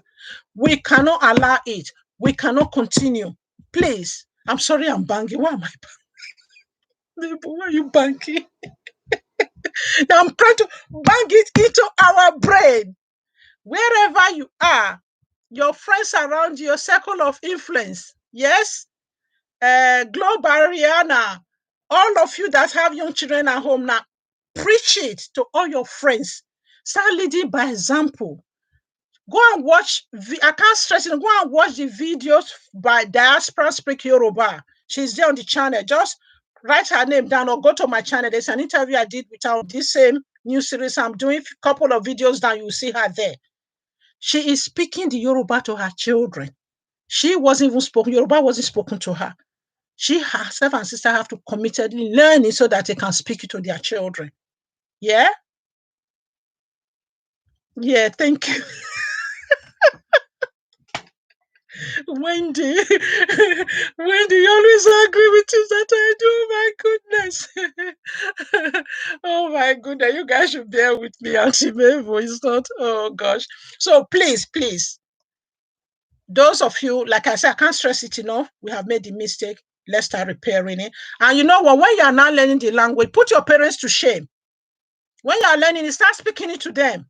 We cannot allow it. We cannot continue. Please. I'm sorry I'm banging. Why am I banging? Why are you banging? I'm trying to bang it into our brain. Wherever you are, your friends around you, your circle of influence. Yes, Global Ariana, all of you that have young children at home now, preach it to all your friends. Start leading by example. Go and watch, I can't stress it, go and watch the videos by Diaspora Speak Yoruba. She's there on the channel. Just write her name down or go to my channel. There's an interview I did with her on this same new series. I'm doing a couple of videos down. You'll see her there. She is speaking the Yoruba to her children. She wasn't even spoken, Yoruba wasn't spoken to her. She herself and sister have to committedly learn it so that they can speak it to their children. Yeah? Yeah, thank you. Wendy, Wendy, you always agree with things that I do. Oh my goodness. Oh my goodness. You guys should bear with me, Auntie Mabel. It's not, oh gosh. So please, please, those of you, like I said, I can't stress it enough. We have made the mistake. Let's start repairing it. And you know what? When you are not learning the language, put your parents to shame. When you are learning it, start speaking it to them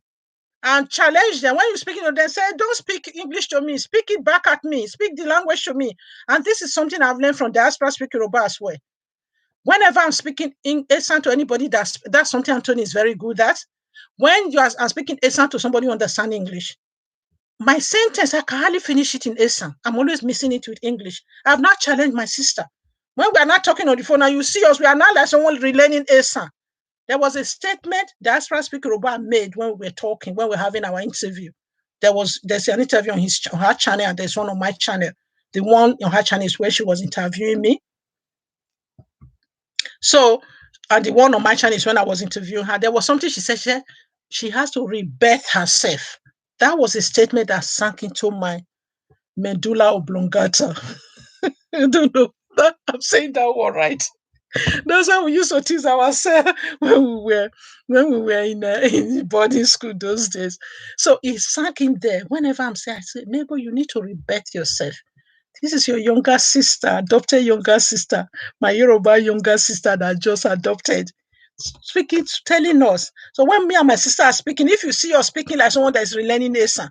and challenge them. When you're speaking to them, say, don't speak English to me. Speak it back at me. Speak the language to me. And this is something I've learned from Diaspora Speak Yoruba as well. Whenever I'm speaking in Esan to anybody, that's something Anthony is very good at. When you are speaking Esan to somebody who understands English, my sentence, I can hardly finish it in Esan. I'm always missing it with English. I've not challenged my sister. When we are not talking on the phone, now you see us, we are not like someone relearning Esan. There was a statement Diaspora Speak Yoruba made when we were talking, when we were having our interview. There's an interview on her channel, and there's one on my channel. The one on her channel is where she was interviewing me. So, and the one on my channel is when I was interviewing her. There was something she said she has to rebirth herself. That was a statement that sank into my medulla oblongata. I don't know. I'm saying that one right. That's how we used to tease ourselves when we were in boarding school those days. So it sank in there. Whenever I'm saying, I say, Mabel, you need to rebirth yourself. This is your younger sister, adopted younger sister, my Yoruba younger sister that just adopted. Speaking, telling us. So when me and my sister are speaking, if you see us speaking like someone that is relearning Asa,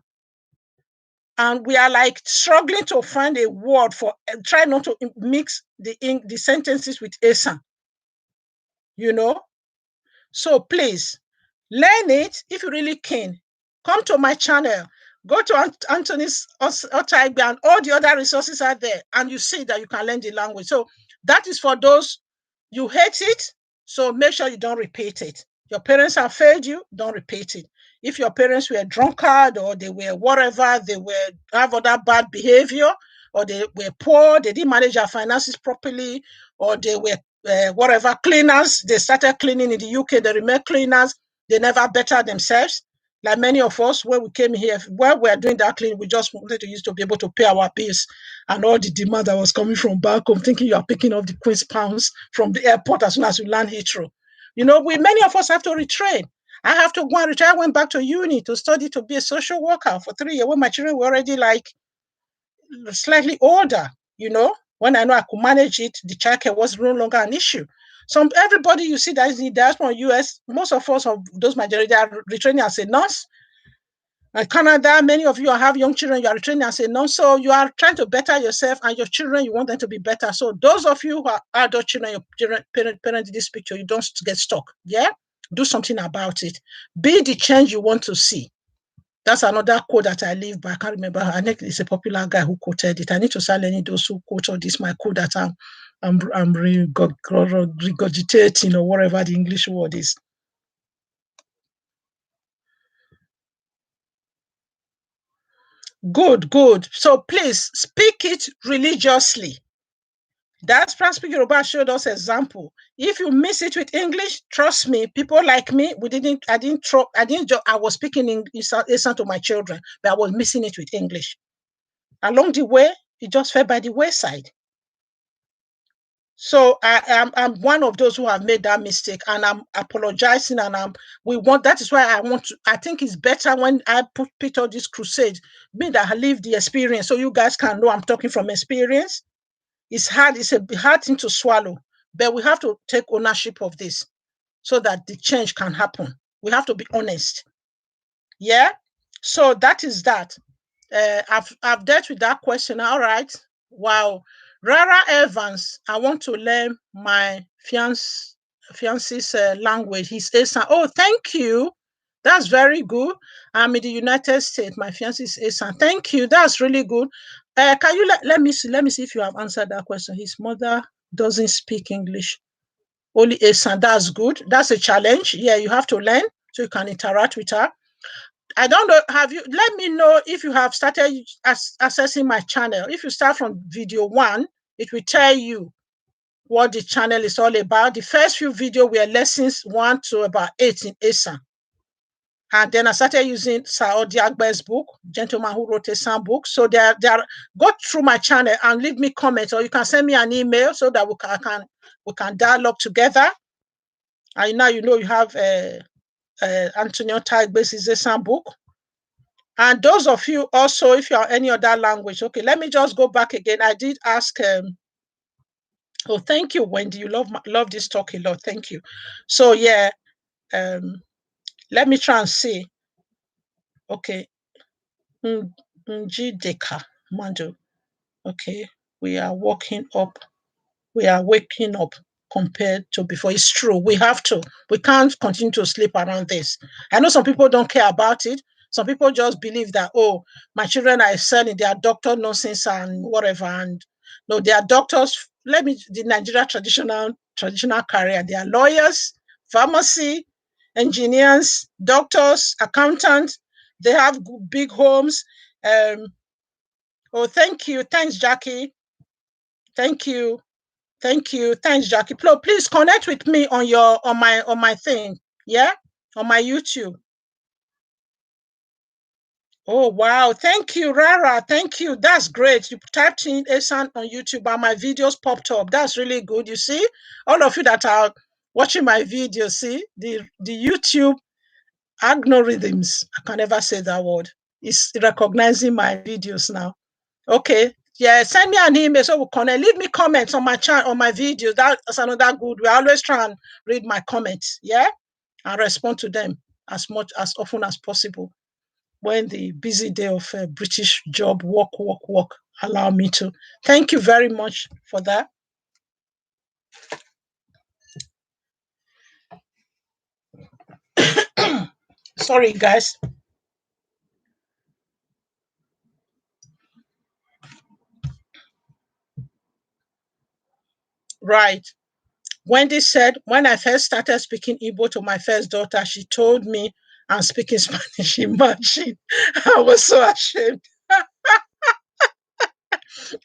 and we are like struggling to find a word for, try not to mix the sentences with Asa, you know. So please learn it if you really can. Come to my channel. Go to Anthony's Otaibe and all the other resources are there, and you see that you can learn the language. So that is for those you hate it. So make sure you don't repeat it. Your parents have failed you, don't repeat it. If your parents were drunkard or they were whatever, they were have other bad behavior, or they were poor, they didn't manage their finances properly, or they were whatever cleaners, they started cleaning in the UK, they remain cleaners, they never better themselves. Like many of us, when we came here, while we were doing that cleaning, we just wanted to use to be able to pay our bills and all the demand that was coming from back home, thinking you are picking up the Queen's pounds from the airport as soon as you land Heathrow. You know, many of us have to retrain. I have to go and retrain. I went back to uni to study to be a social worker for 3 years when my children were already like slightly older, you know. When I know I could manage it, the childcare was no longer an issue. Everybody you see that is in the diaspora US, most of us of those majority are retraining as a nurse. In Canada, many of you have young children, you are retraining as a nurse, so you are trying to better yourself and your children, you want them to be better. So those of you who are adult children, your parent in this picture, you don't get stuck. Yeah? Do something about it. Be the change you want to see. That's another quote that I live by. I can't remember. I think it's a popular guy who quoted it. I need to start learning those who quote all this. My quote that I'm regurgitating or whatever the English word is. Good, good. So please speak it religiously. That's Speak Yoruba showed us example. If you miss it with English, trust me, people like me, I was speaking English to my children, but I was missing it with English. Along the way, it just fell by the wayside. So I'm one of those who have made that mistake, and I'm apologizing, and that is why I think it's better when I put on this crusade, me that I live the experience, so you guys can know I'm talking from experience. It's hard, it's a hard thing to swallow, but we have to take ownership of this so that the change can happen. We have to be honest. Yeah. So that is that. I've dealt with that question. All right. Wow. Rara Evans, I want to learn my fiance's language. He's Asan. Oh, thank you. That's very good. I'm in the United States. My fiance is Asan. Thank you. That's really good. Can you let me see if you have answered that question. His mother doesn't speak English. Only Asan. That's good. That's a challenge. Yeah, you have to learn so you can interact with her. I don't know. Let me know if you have started accessing my channel. If you start from video 1, it will tell you what the channel is all about. The first few videos were lessons 1 to about 8 in Asan. And then I started using Saudi Agbe's book, Gentleman Who Wrote a Sound Book. So they are go through my channel and leave me comments, or you can send me an email so that we can dialogue together. And now you know you have Antonio Taigbe's Sound book. And those of you also, if you are any other language, okay, let me just go back again. I did ask. Oh, thank you, Wendy. You love this talk a lot. Thank you. So yeah, let me try and see. Okay, Njideka Mando. Okay, we are waking up. We are waking up compared to before. It's true. We have to. We can't continue to sleep around this. I know some people don't care about it. Some people just believe that, oh, my children are excelling, they are doctor nonsense and whatever. And no, they are doctors. The Nigeria traditional career. They are lawyers, pharmacy, engineers, doctors, accountants. They have big homes. Oh, thank you. Thanks, Jackie. Thank you. Thank you. Thanks, Jackie. Please connect with me on my thing. Yeah? On my YouTube. Oh, wow. Thank you, Rara. Thank you. That's great. You typed in Asan on YouTube and my videos popped up. That's really good. You see? All of you that are watching my videos, see? The YouTube algorithms, I can never say that word, is recognizing my videos now. Okay. Yeah, send me an email so we'll connect. Leave me comments on my channel, on my videos. That's another good. We always try and read my comments, yeah, and respond to them as often as possible. When the busy day of British job, work, allow me to. Thank you very much for that. Sorry, guys. Right. Wendy said, when I first started speaking Igbo to my first daughter, she told me I'm speaking Spanish. Imagine. I was so ashamed.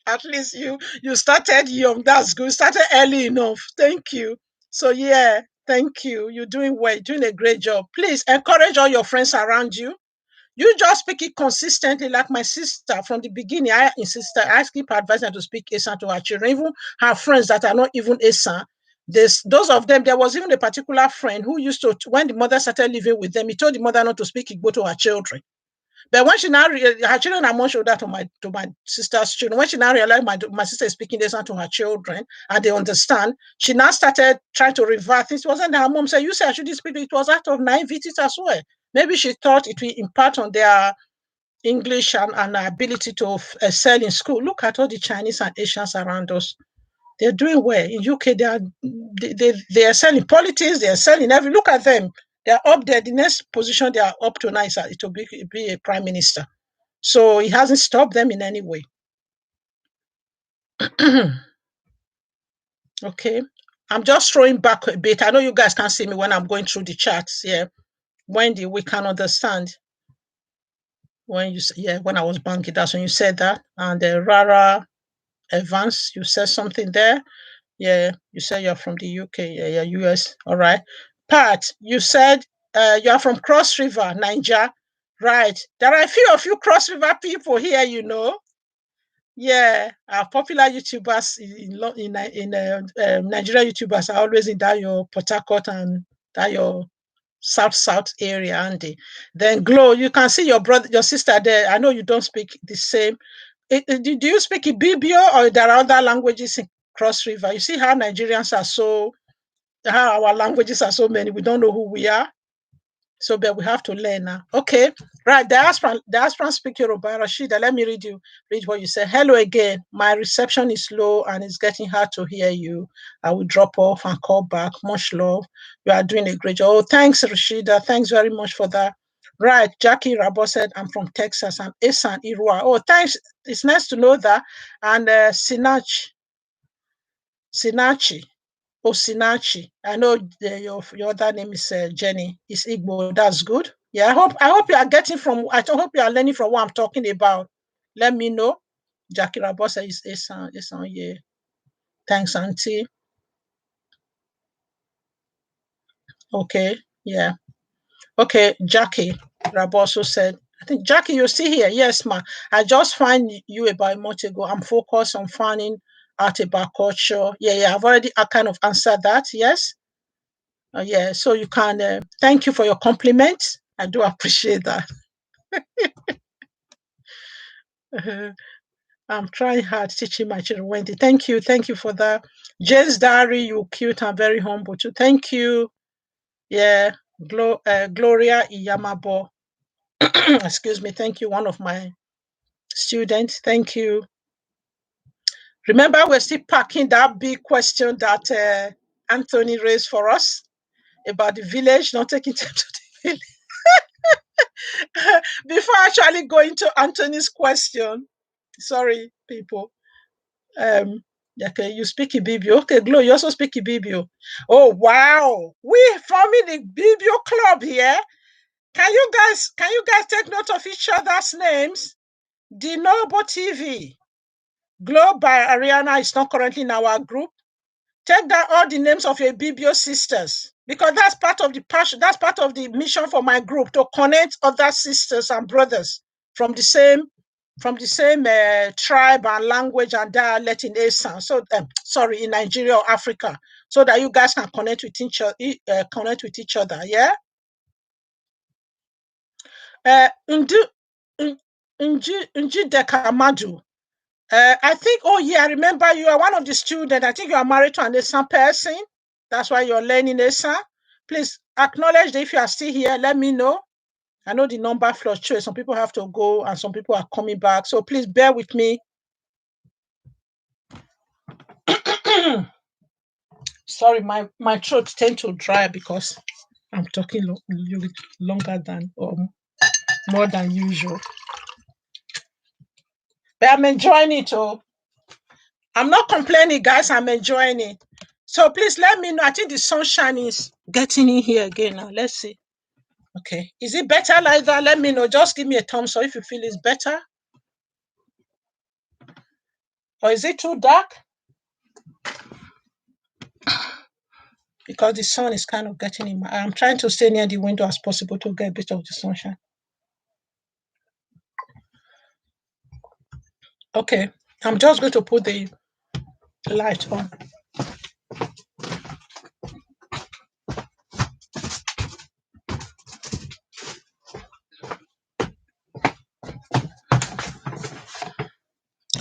At least you started young. That's good. Started early enough. Thank you. So yeah, thank you. You're doing well. You're doing a great job. Please encourage all your friends around you. You just speak it consistently, like my sister from the beginning. I keep advising her to speak Esan to her children, even her friends that are not even Esan. Those of them, there was even a particular friend who used to, when the mother started living with them, he told the mother not to speak Igbo to her children. But when she now, her children are much older to my sister's children. When she now realized my sister is speaking this to her children and they understand, she now started trying to revert it. It wasn't that her mom said, you said I shouldn't speak. It was out of naivety as well. Maybe she thought it will impart on their English and ability to excel in school. Look at all the Chinese and Asians around us. They're doing well. In UK, they excel in politics, they excel in every, look at them. They are up there. The next position they are up to now is it will be a prime minister. So it hasn't stopped them in any way. Okay. I'm just throwing back a bit. I know you guys can see me when I'm going through the charts. Yeah. Wendy, we can understand. When I was banking, that's when you said that. And Rara Evans, you said something there. Yeah, you said you're from the UK. Yeah, US. All right. Pat, you said you are from Cross River, Niger. Right. There are a few of you Cross River people here, you know. Yeah, our popular YouTubers in Nigeria YouTubers are always in that your Port Harcourt and that your south area, Andy. Then Glow, you can see your brother, your sister there. I know you don't speak the same. Do you speak Ibibio or there are other languages in Cross River? You see how Nigerians are how our languages are so many. We don't know who we are. So, but we have to learn now. Okay, right. The aspirant speak Yoruba. Rashida, let me read what you said. Hello again. My reception is low and it's getting hard to hear you. I will drop off and call back. Much love. You are doing a great job. Oh, thanks, Rashida. Thanks very much for that. Right, Jackie Rabo said, I'm from Texas. I'm Esan Irua. Oh, thanks. It's nice to know that. And Sinachi. Osinachi. I know your other name is Jenny. It's Igbo. That's good. Yeah, I hope you are getting from. Hope you are learning from what I'm talking about. Let me know. Jackie Rabosa is on. Yeah. Thanks, Auntie. Okay. Yeah. Okay. Jackie Raboso said, I think Jackie, you see here. Yes, ma. I just find you about a month ago. I'm focused on finding out about culture. Yeah. I've already kind of answered that. Yes. Yeah, so you can thank you for your compliment. I do appreciate that. I'm trying hard teaching my children. Wendy, thank you for that. Jane's diary, you cute and very humble too. Thank you. Yeah, Gloria Iyamabo. Excuse me. Thank you, one of my students. Thank you. Remember, we're still packing that big question that Anthony raised for us about the village, not taking time to the village. Before actually going to Anthony's question, sorry, people. Okay, you speak Ibibio. Okay, Glo, you also speak Ibibio. Oh wow, we forming the Ibibio club here. Can you guys take note of each other's names? Dinobo TV. Glo by Ariana is not currently in our group. Take down all the names of your Ibibio sisters because that's part of the passion. That's part of the mission for my group to connect other sisters and brothers from the same tribe and language and dialect in ASAN. So sorry, in Nigeria or Africa, so that you guys can connect with each other. Yeah. Nji Dekamadu. I think, oh yeah, I remember you are one of the students. I think you are married to an ASAN person. That's why you're learning ASAN. Please acknowledge that if you are still here, let me know. I know the number fluctuates. Some people have to go and some people are coming back. So please bear with me. Sorry, my throat tends to dry because I'm talking longer than or more than usual. But I'm enjoying it. Oh, I'm not complaining, guys. I'm enjoying it. So please let me know. I think the sunshine is getting in here again now. Let's see. Okay. Is it better like that? Let me know. Just give me a thumbs up if you feel it's better. Or is it too dark? Because the sun is kind of getting in I'm trying to stay near the window as possible to get a bit of the sunshine. Okay. I'm just going to put the light on.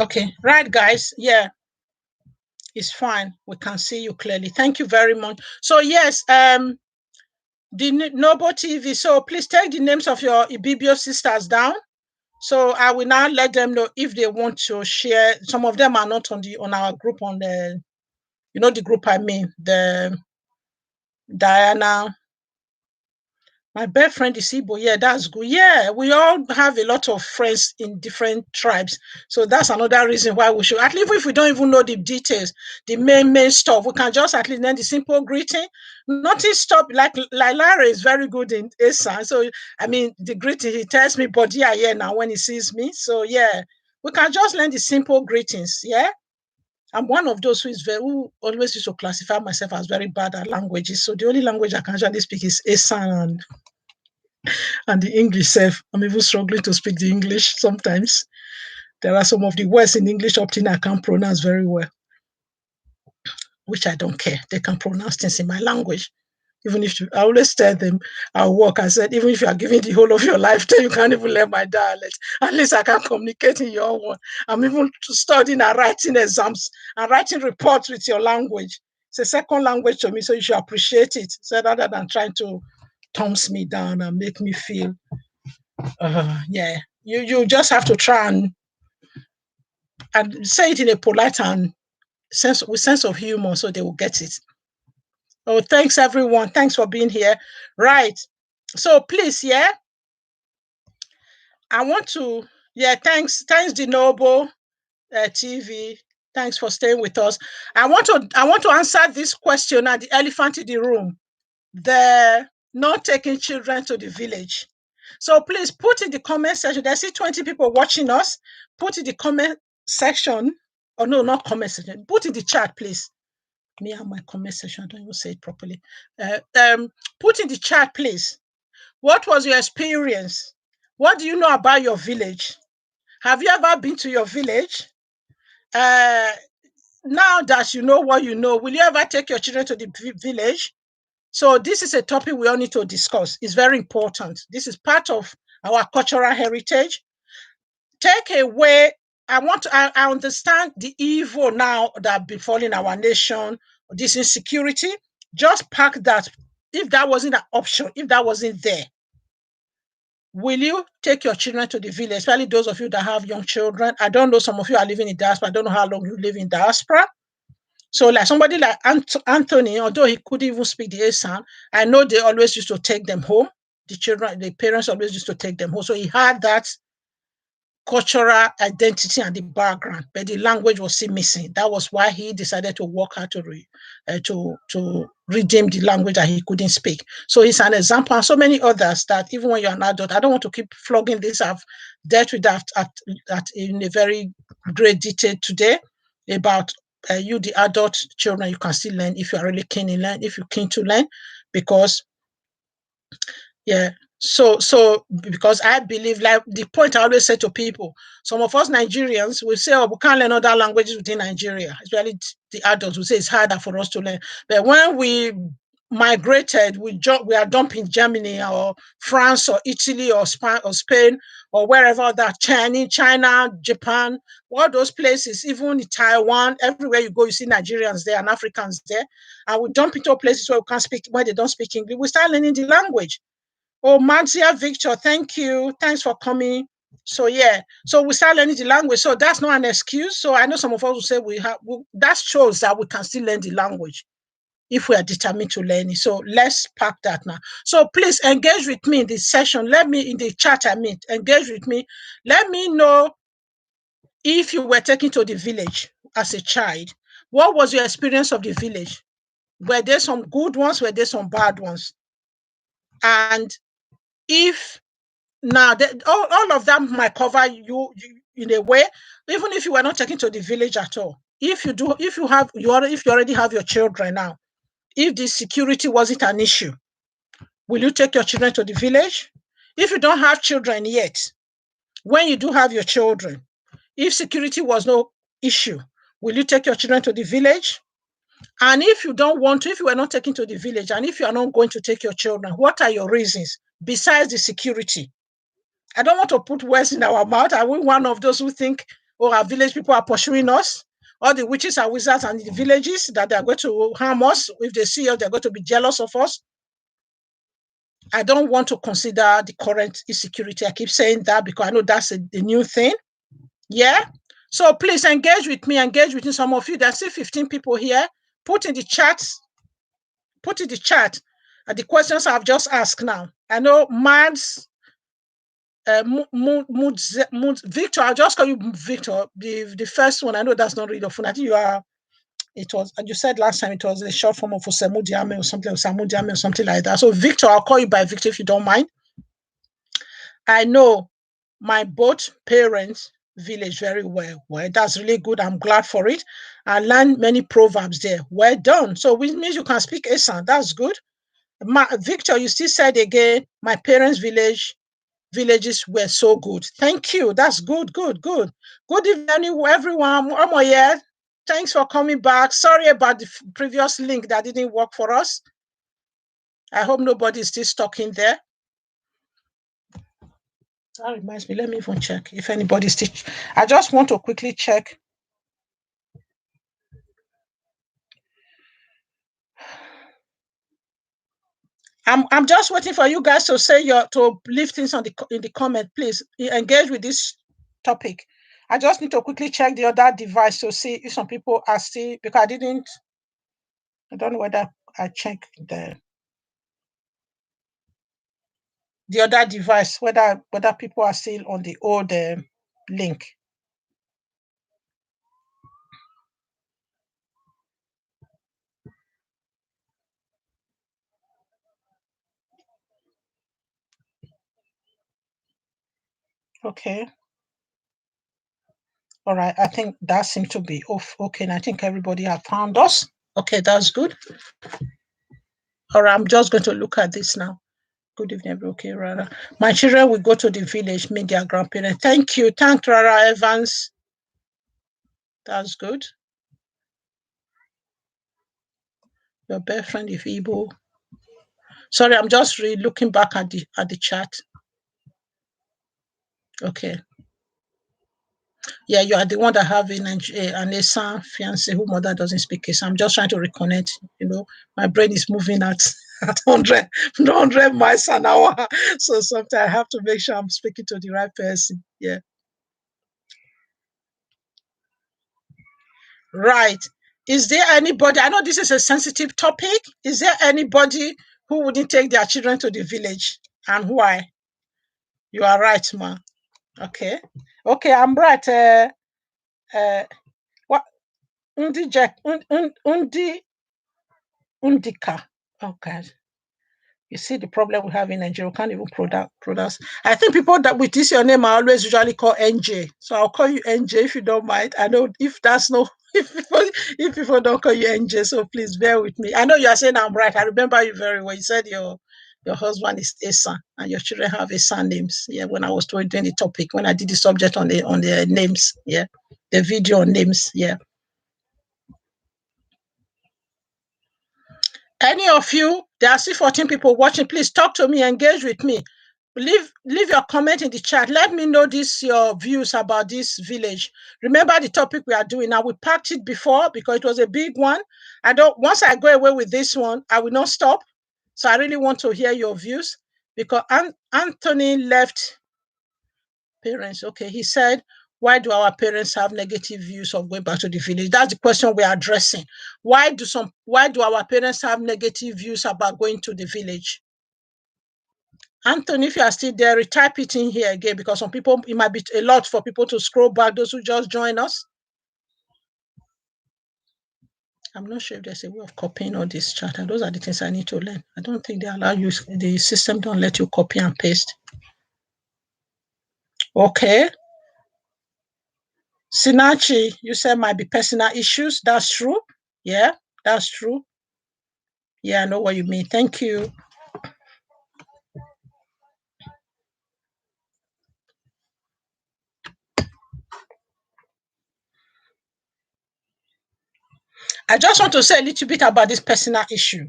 Okay, right, guys. Yeah, it's fine. We can see you clearly. Thank you very much. So yes, the Noble TV. So please take the names of your Ibibio sisters down. So I will now let them know if they want to share. Some of them are not on our group on the, the group I mean, the Diana. My best friend is Igbo. Yeah, that's good. Yeah, we all have a lot of friends in different tribes. So that's another reason why we should, at least if we don't even know the details, the main stuff, we can just at least learn the simple greeting. Nothing stop, like Larry is very good in Esa. So, I mean, the greeting, he tells me, but yeah, now when he sees me. So, yeah, we can just learn the simple greetings. Yeah. I'm one of those who always used to classify myself as very bad at languages. So the only language I can actually speak is Esan and the English self. I'm even struggling to speak the English sometimes. There are some of the words in English up till I can't pronounce very well, which I don't care. They can pronounce things in my language. Even if I always tell them, I'll work. I said, even if you are giving the whole of your life, then you can't even learn my dialect. At least I can communicate in your one. I'm even studying and writing exams and writing reports with your language. It's a second language to me, so you should appreciate it. So rather than trying to thumbs me down and make me feel, yeah, you just have to try and say it in a polite and sense of humor, so they will get it. Oh, thanks everyone. Thanks for being here. Right. So please, yeah, I want to, yeah, thanks, the Noble TV. Thanks for staying with us. I want to answer this question at the elephant in the room. The not taking children to the village. So please put in the comment section. I see 20 people watching us. Put in the comment section. Oh no, not comment section. Put in the chat, please. Me and my comment section. I don't even say it properly. Put in the chat, please. What was your experience? What do you know about your village? Have you ever been to your village? Now that you know what you know, will you ever take your children to the village? So this is a topic we all need to discuss. It's very important. This is part of our cultural heritage. Take away, I understand the evil now that befalling our nation, this insecurity. Just pack that. If that wasn't an option, if that wasn't there, will you take your children to the village, especially those of you that have young children? I don't know, some of you are living in diaspora. I don't know how long you live in diaspora. So like somebody like Anthony, although he couldn't even speak the Asan, I know they always used to take them home. The parents always used to take them home. So he had that cultural identity and the background, but the language was still missing. That was why he decided to work hard to redeem the language that he couldn't speak. So it's an example, and so many others that even when you're an adult, I don't want to keep flogging this. I've dealt with that at in a very great detail today about you, the adult children. You can still learn if you are really keen in learn, if you're keen to learn, because yeah. So because I believe, like the point I always say to people, some of us Nigerians will say, oh, we can't learn other languages within Nigeria. Especially the adults will say it's harder for us to learn. But when we migrated, we are dumping Germany or France or Italy or Spain or wherever that China, Japan, all those places, even Taiwan, everywhere you go, you see Nigerians there and Africans there. And we dump into places where they don't speak English. We start learning the language. Oh, Mantia Victor, thank you. Thanks for coming. So yeah, so we start learning the language. So that's not an excuse. So I know some of us will say that shows that we can still learn the language if we are determined to learn it. So let's pack that now. So please engage with me in this session. Let me in the chat. Engage with me. Let me know if you were taken to the village as a child. What was your experience of the village? Were there some good ones? Were there some bad ones? And if now all of them might cover you in a way, even if you were not taken to the village at all. If you already have your children now, if the security wasn't an issue, will you take your children to the village? If you don't have children yet, when you do have your children, if security was no issue, will you take your children to the village? And if you don't want to, if you are not taken to the village, and if you are not going to take your children, what are your reasons besides the security? I don't want to put words in our mouth. Are we one of those who think, oh, our village people are pursuing us? All the witches and wizards and the villages that they are going to harm us. If they see us, they're going to be jealous of us. I don't want to consider the current insecurity. I keep saying that because I know that's a new thing. Yeah. So please engage with me. Engage with me. Some of you, there's still 15 people here. Put in the chat the questions I've just asked now. I know Mads, Victor. I'll just call you Victor. The first one. I know that's not really often. I think you are. It was. You said last time it was a short form of Osemudiame or something, or Samudiame or something like that. So Victor, I'll call you by Victor if you don't mind. I know my both parents village very well. Well, that's really good. I'm glad for it. I learned many proverbs there. Well done. So which means you can speak Esan. That's good. Victor, you still said again, my parents' villages were so good. Thank you. That's good, good, good. Good evening, everyone. Omoye, thanks for coming back. Sorry about the previous link that didn't work for us. I hope nobody is still stuck in there. That reminds me, let me even check if anybody's still. I just want to quickly check. I'm just waiting for you guys to say to leave things in the comment. Please engage with this topic. I just need to quickly check the other device to see if some people are still, because I don't know whether I checked the other device, whether people are still on the old link. Okay. All right. I think that seems to be off. Okay. And I think everybody have found us. Okay. That's good. All right. I'm just going to look at this now. Good evening, okay, Rara. My children will go to the village, meet their grandparents. Thank you. Thank Rara Evans. That's good. Your best friend is Igbo. Sorry, I'm just looking back at the chat. Okay. Yeah, you are the one that have an Esa fiance who mother doesn't speak Esa. I'm just trying to reconnect. My brain is moving at 100 miles an hour. So sometimes I have to make sure I'm speaking to the right person. Yeah. Right. Is there anybody? I know this is a sensitive topic. Is there anybody who wouldn't take their children to the village, and why? You are right, ma. Okay. Okay, I'm right. What? Undika. Oh God. You see the problem we have in Nigeria. We can't even produce. I think people that with this your name I always usually call NJ. So I'll call you NJ if you don't mind. I know if that's no if people don't call you NJ, so please bear with me. I know you are saying I'm right. I remember you very well. You said your husband is Asa and your children have Asa names. Yeah, when I was doing the topic, when I did the subject on the names, yeah, the video on names, yeah. Any of you, there are still 14 people watching. Please talk to me, engage with me. Leave your comment in the chat. Let me know your views about this village. Remember the topic we are doing now. We packed it before because it was a big one. Once I go away with this one, I will not stop. So I really want to hear your views because Anthony left parents. Okay, he said, why do our parents have negative views of going back to the village? That's the question we are addressing. Why do our parents have negative views about going to the village? Anthony, if you are still there, type it in here again because some people, it might be a lot for people to scroll back, those who just join us. I'm not sure if there's a way of copying all this chat. And those are the things I need to learn. I don't think they allow you, the system don't let you copy and paste. Okay. Sinachi, you said might be personal issues. That's true. Yeah, that's true. Yeah, I know what you mean. Thank you. I just want to say a little bit about this personal issue.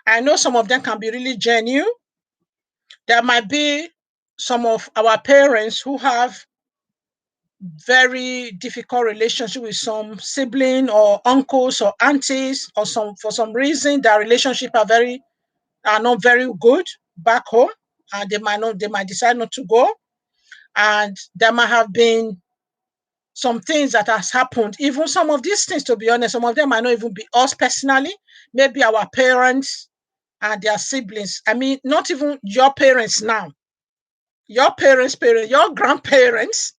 I know some of them can be really genuine. There might be some of our parents who have very difficult relationship with some sibling or uncles or aunties, or for some reason their relationship are not very good back home, and they might decide not to go, and there might have been some things that has happened. Even some of these things, to be honest, some of them might not even be us personally, maybe our parents and their siblings. I mean, not even your parents now. Your parents, your grandparents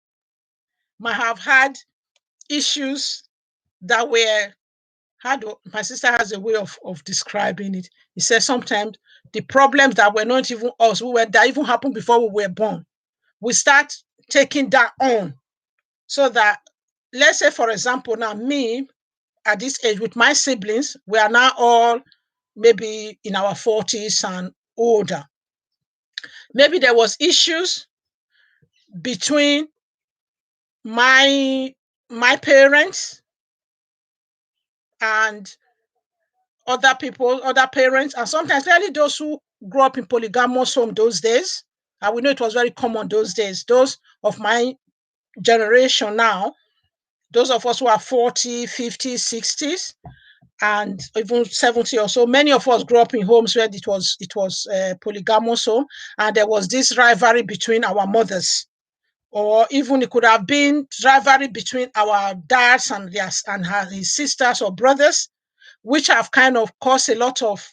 might have had issues that were my sister has a way of describing it. He says sometimes the problems that were not even us, that even happened before we were born, we start taking that on. So that, let's say, for example, now me at this age with my siblings, we are now all maybe in our 40s and older. Maybe there was issues between my parents and other people, other parents, and sometimes really those who grew up in polygamous home those days. And we know it was very common those days. Those of my generation now, those of us who are 40, 50, 60s, and even 70 or so, many of us grew up in homes where it was polygamous home, and there was this rivalry between our mothers, or even it could have been rivalry between our dads and his sisters or brothers, which have kind of caused a lot of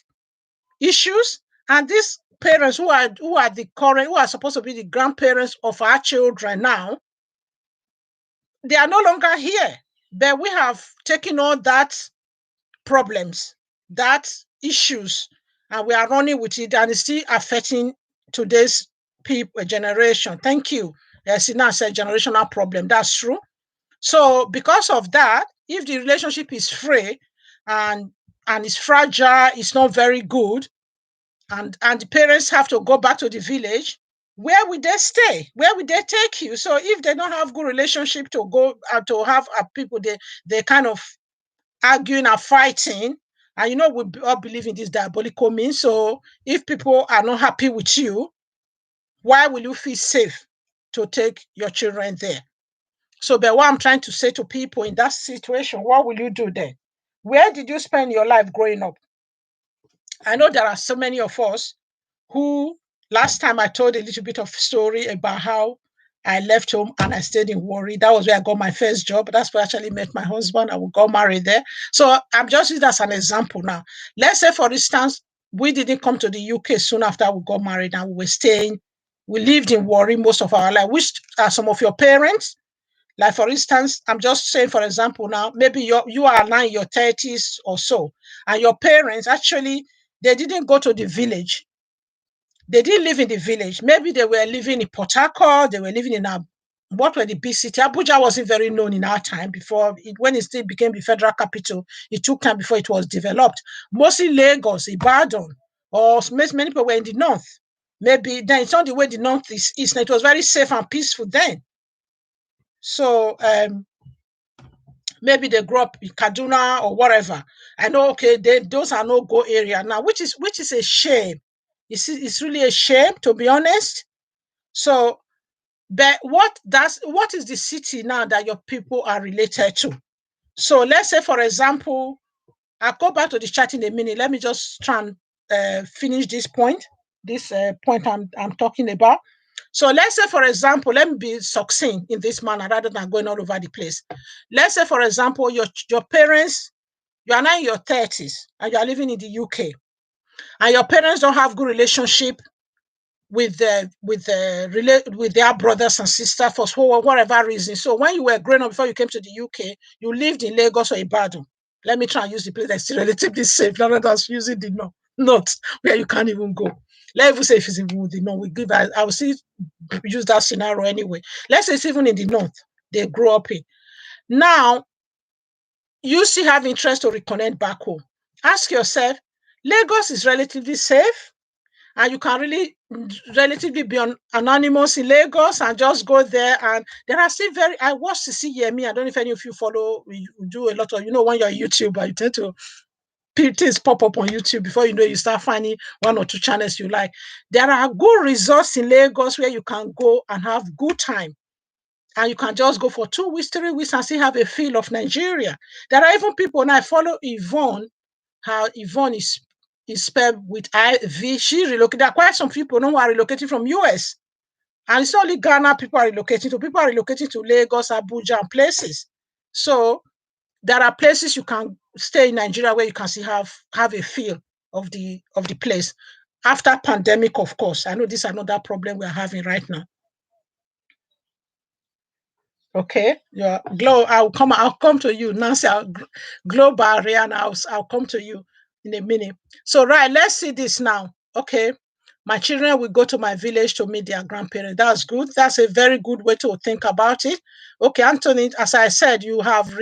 issues. And these parents who are the current, who are supposed to be the grandparents of our children now, they are no longer here. But we have taken all that problems, that issues, and we are running with it, and it's still affecting today's people generation. Thank you. Yes, now said generational problem. That's true. So because of that, if the relationship is free and it's fragile, it's not very good, and the parents have to go back to the village, where would they stay? Where would they take you? So if they don't have good relationship to go to have people, they kind of arguing and fighting. And you know, we all believe in this diabolical means. So if people are not happy with you, why will you feel safe to take your children there? So, but what I'm trying to say to people in that situation, what will you do then? Where did you spend your life growing up? I know there are so many of us who, last time I told a little bit of story about how I left home and I stayed in Warri. That was where I got my first job. That's where I actually met my husband. I got married there. So I'm just using that as an example now. Let's say, for instance, we didn't come to the UK soon after we got married, and we lived in Warri most of our life, which are some of your parents. Like, for instance, I'm just saying, for example, now, maybe you are now in your 30s or so, and your parents actually, they didn't go to the village. They didn't live in the village. Maybe they were living in Port Harcourt. They were living in what were the big city. Abuja wasn't very known in our time before. When it still became the federal capital, it took time before it was developed. Mostly Lagos, Ibadan, or many people were in the north. Maybe then it's not the way the north is. It was very safe and peaceful then. So maybe they grew up in Kaduna or whatever. I know, okay, those are no go area now, which is a shame. It's really a shame, to be honest. So, but what is the city now that your people are related to? So let's say, for example, I'll go back to the chat in a minute. Let me just try and finish this point I'm talking about. So let's say, for example, let me be succinct in this manner rather than going all over the place. Let's say, for example, your parents, you are now in your 30s and you are living in the UK, and your parents don't have good relationship with their brothers and sisters for whatever reason. So when you were growing up, before you came to the UK, you lived in Lagos or Ibadan. Let me try and use the place that's relatively safe, rather than using the north where you can't even go. Let's even say if it's even the north, I will still use that scenario anyway. Let's say it's even in the north they grew up in. Now, you still have interest to reconnect back home. Ask yourself, Lagos is relatively safe, and you can really relatively be anonymous in Lagos and just go there. And there are still I watched to see Yemi. I don't know if any of you follow, you do a lot of, when you're a YouTuber, you tend to things pop up on YouTube. Before you know, you start finding one or two channels you like. There are good resorts in Lagos where you can go and have good time. And you can just go for 2 weeks, 3 weeks and still have a feel of Nigeria. There are even people, and I follow Yvonne, how Yvonne is spelled with IV. She relocated. There are quite some people who are relocating from US. And it's not only Ghana people are relocating to. People are relocating to Lagos, Abuja, and places. So there are places you can stay in Nigeria where you can still have a feel. of the place. After pandemic, of course. I know this is another problem we're having right now. Okay, yeah, Glow. I'll come to you, Nancy. Glow Barry, and I'll come to you in a minute. So, right, let's see this now. Okay, my children will go to my village to meet their grandparents. That's good. That's a very good way to think about it. Okay, Anthony, as I said, you have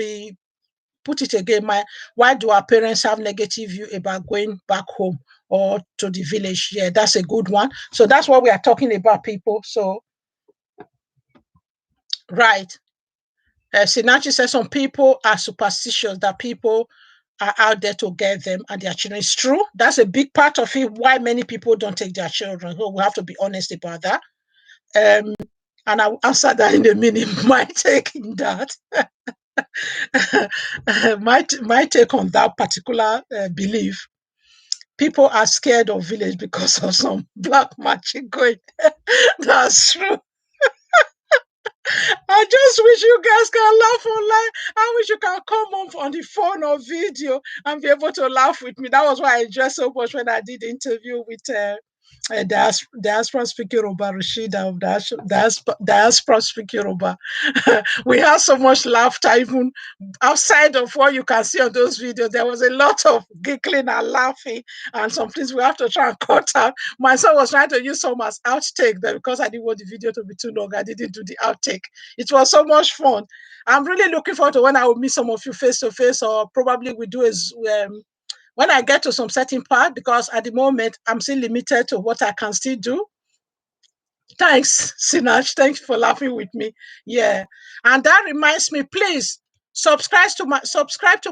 put it again. Why do our parents have negative view about going back home or to the village? Yeah, that's a good one. So that's what we are talking about, people. So, right. Sinachi says some people are superstitious that people are out there to get them and their children. It's true. That's a big part of it. Why many people don't take their children. So we have to be honest about that. And I'll answer that in a minute. My take in that, my take on that particular belief. People are scared of village because of some black magic going. That's true. I just wish you guys can laugh online. I wish you can come on the phone or video and be able to laugh with me. That was why I enjoyed so much when I did the interview with diaspora speaking Yoruba, Rashida of diaspora speaking Yoruba. We had so much laughter, even outside of what you can see on those videos. There was a lot of giggling and laughing, and some things we have to try and cut out. My son was trying to use some as outtake, but because I didn't want the video to be too long, I didn't do the outtake. It was so much fun. I'm really looking forward to when I will meet some of you face to face, or probably we do is when I get to some certain part, because at the moment I'm still limited to what I can still do. Thanks, Sinach. Thanks for laughing with me. Yeah. And that reminds me, please subscribe to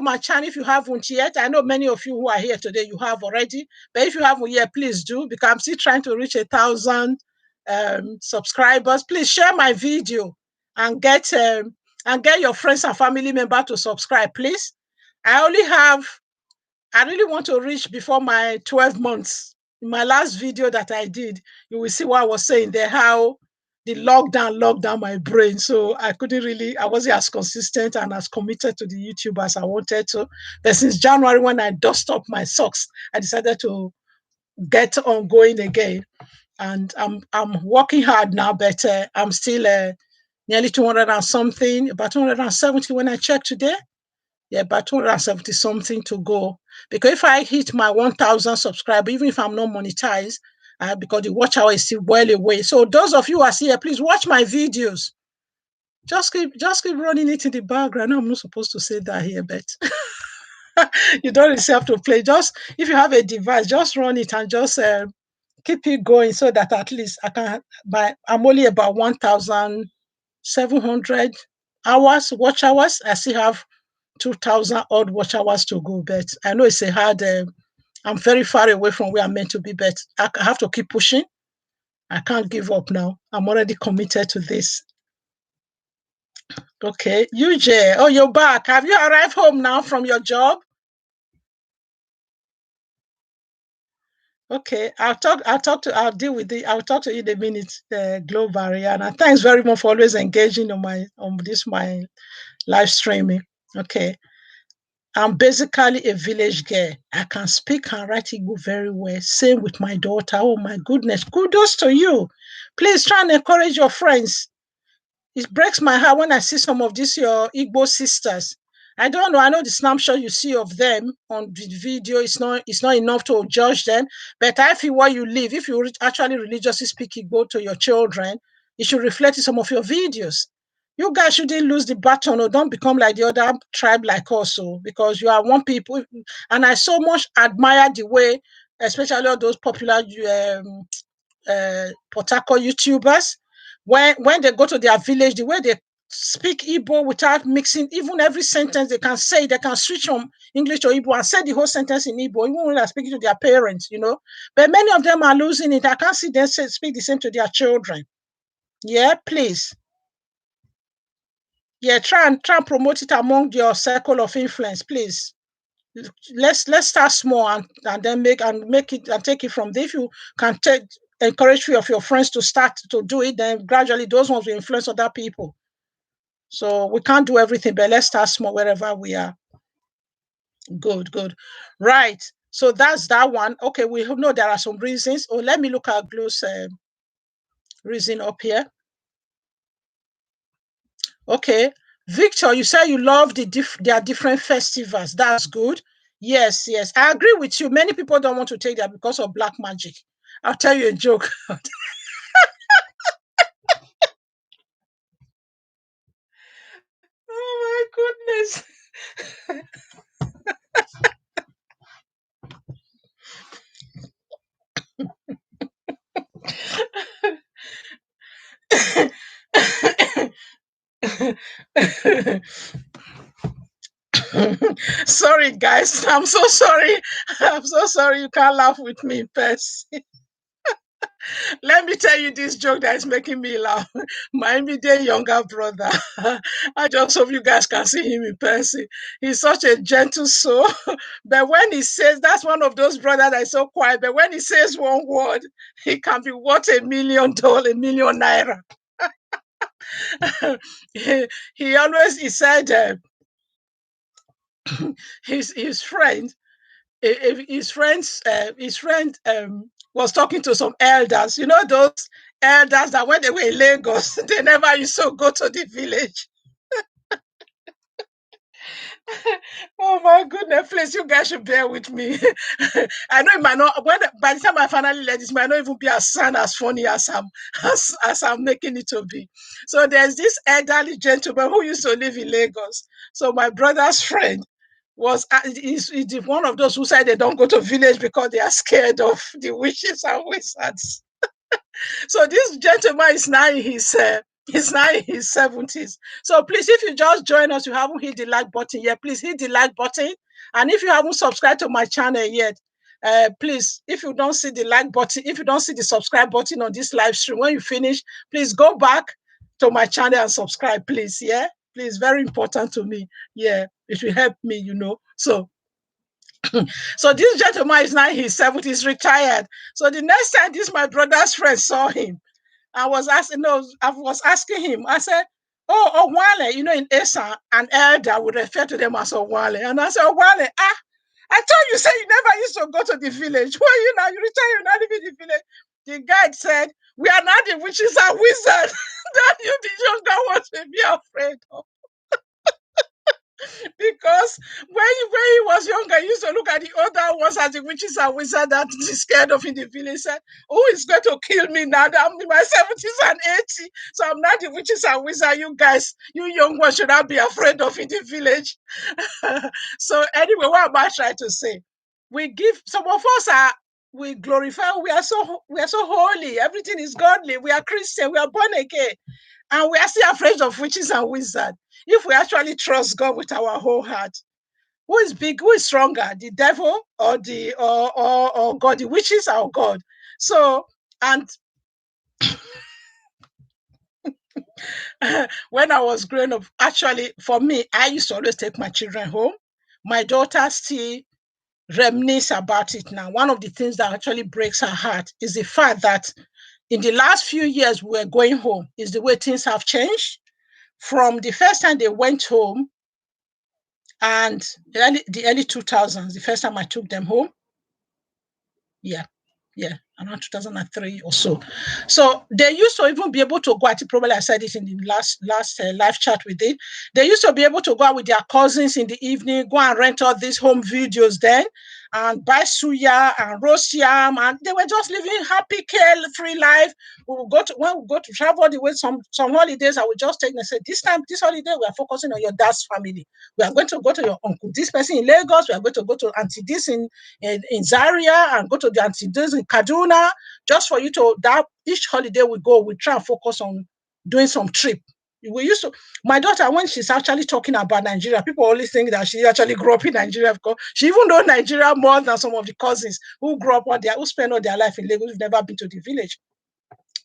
my channel if you haven't yet. I know many of you who are here today, you have already. But if you haven't yet, please do, because I'm still trying to reach 1,000 subscribers. Please share my video and get your friends and family members to subscribe, please. I really want to reach before my 12 months. In my last video that I did, you will see what I was saying there, how the lockdown locked down my brain. So I wasn't as consistent and as committed to the YouTube as I wanted to. But since January, when I dust up my socks, I decided to get on going again. And I'm working hard now, but I'm still nearly 200 and something, about 270 when I checked today. Yeah, about 270 something to go. Because if I hit my 1,000 subscribers, even if I'm not monetized, because the watch hour is still well away. So those of you who are here, please watch my videos. Just keep running it in the background. I'm not supposed to say that here, but you don't really have to play. Just if you have a device, just run it and just keep it going so that at least I can. I'm only about 1,700 hours, watch hours. I still have 2,000 odd watch hours to go, but I know it's a hard. I'm very far away from where I'm meant to be, but I have to keep pushing. I can't give up now. I'm already committed to this. Okay, UJ. Oh, you're back. Have you arrived home now from your job? Okay, I'll deal with it. I'll talk to you in a minute, Glow Variana. Thanks very much for always engaging on my live streaming. Okay. I'm basically a village girl. I can speak and write Igbo very well. Same with my daughter. Oh my goodness. Kudos to you. Please try and encourage your friends. It breaks my heart when I see some of these your Igbo sisters. I don't know. I know the snapshot you see of them on the video. It's not enough to judge them. But I feel where you live, if you actually religiously speak Igbo to your children, it should reflect in some of your videos. You guys shouldn't lose the baton or don't become like the other tribe like us, because you are one people. And I so much admire the way, especially all those popular Port Harcourt YouTubers, when they go to their village, the way they speak Igbo without mixing, even every sentence they can say, they can switch from English to Igbo and say the whole sentence in Igbo, even when they're speaking to their parents. But many of them are losing it. I can't see them speak the same to their children. Yeah, please. Yeah, try and promote it among your circle of influence, please. Let's start small and then make it and take it from there. If you can encourage few of your friends to start to do it, then gradually those ones will influence other people. So we can't do everything, but let's start small wherever we are. Good. Right. So that's that one. Okay, we know there are some reasons. Oh, let me look at Glue's reason up here. Okay. Victor, you say you love their different festivals. That's good. Yes, yes. I agree with you. Many people don't want to take that because of black magic. I'll tell you a joke. Oh my goodness. Sorry, guys. I'm so sorry. I'm so sorry. You can't laugh with me in person. Let me tell you this joke that is making me laugh. My immediate younger brother. I just hope you guys can see him in person. He's such a gentle soul. But when he says, that's one of those brothers that is so quiet. But when he says one word, he can be worth $1 million, ₦1 million. He always, he said, his friend, his friend was talking to some elders. You know those elders that when they were in Lagos, they never used to go to the village. Oh my goodness, please, you guys should bear with me. I know it might not. By the time I finally let this, might not even be as funny as I'm making it to be. So there's this elderly gentleman who used to live in Lagos. So my brother's friend is one of those who said they don't go to village because they are scared of the witches and wizards. So this gentleman is now in his 70s. So please, if you just join us, you haven't hit the like button yet, please hit the like button. And if you haven't subscribed to my channel yet, please, if you don't see the like button, if you don't see the subscribe button on this live stream, when you finish, please go back to my channel and subscribe, please. Yeah, please, very important to me. Yeah, it will help me, so this gentleman is now in his 70s, retired. So the next time this my brother's friend saw him, I was asking him, I said, oh, Owale, in Esa, an elder would refer to them as Owale. And I said, Owale, I thought you said you never used to go to the village. Why you now? You retire, you're not even in the village. The guide said, we are not the witches and wizards that you, the younger ones, will be afraid of. Because when he was younger, he used to look at the other ones as the witches and wizards that he's scared of in the village. He said, who is going to kill me now that I'm in my 70s and 80s? So I'm not the witches and wizards. You guys, you young ones should not be afraid of in the village. So anyway, what am I trying to say? Some of us we glorify, we are so holy. Everything is godly. We are Christian. We are born again. And we are still afraid of witches and wizards. If we actually trust God with our whole heart, who is big, who is stronger, the devil or God? The witches or God? So, and when I was growing up, actually, for me, I used to always take my children home. My daughter still reminisce about it now. One of the things that actually breaks her heart is the fact that in the last few years we were going home, is the way things have changed. From the first time they went home, and the early 2000s, the first time I took them home. Yeah, yeah, around 2003 or so. So they used to even be able to go. I think probably I said it in the last live chat we did. They used to be able to go out with their cousins in the evening, go and rent all these home videos then, and buy suya and roast yam, and they were just living happy, carefree life. When we go to travel the way, some holidays I would just take and say, this holiday we are focusing on your dad's family. We are going to go to your uncle this person in Lagos. We are going to go to auntie this in Zaria, and go to the auntie this in Kaduna, just for you to that each holiday we try and focus on doing some trip. We used to, my daughter, when she's actually talking about Nigeria, people always think that she actually grew up in Nigeria, because she even knows Nigeria more than some of the cousins who grew up who spend all their life in Lagos, who've never been to the village.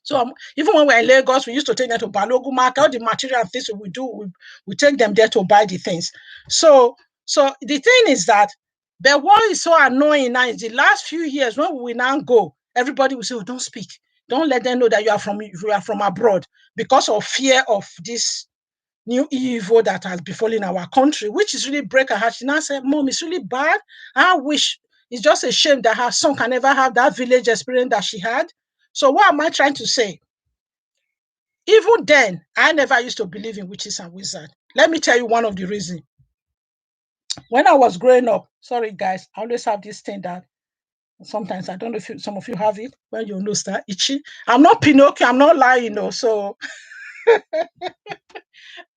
So even when we're in Lagos, we used to take them to Balogu Market, all the material and things we do, we take them there to buy the things. So the thing is that, but what is so annoying now is the last few years when we now go, everybody will say, oh, don't speak. Don't let them know that you are from abroad, because of fear of this new evil that has befallen our country, which is really break her heart. She now said, Mom, it's really bad. I wish It's just a shame that her son can never have that village experience that she had. So what am I trying to say? Even then, I never used to believe in witches and wizards. Let me tell you one of the reasons. When I was growing up, sorry guys, I always have this thing that sometimes I don't know if some of you have it when your nose start itchy. I'm not Pinocchio, I'm not lying, so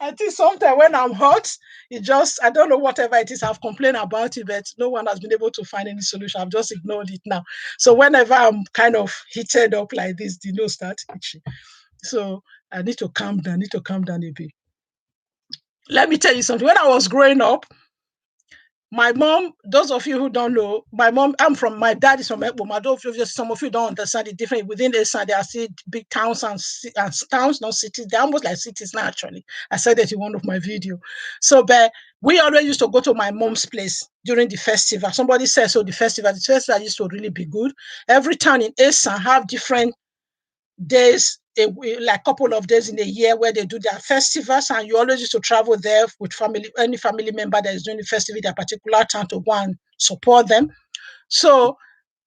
I think sometimes when I'm hot, it just, I don't know whatever it is, I've complained about it, but no one has been able to find any solution. I've just ignored it now. So whenever I'm kind of heated up like this, the nose starts itchy. So I need to calm down, a bit. Let me tell you something. When I was growing up, my mom, those of you who don't know, my dad is from Ekboma. Some of you don't understand the difference. Within the side, there are still big towns and towns, not cities. They're almost like cities now, actually. I said that in one of my videos. So, but we always used to go to my mom's place during the festival. Somebody said, so the festival used to really be good. Every town in Esan have different days, like couple of days in a year where they do their festivals, and you always used to travel there with any family member that is doing the festival in their particular town to go and support them. So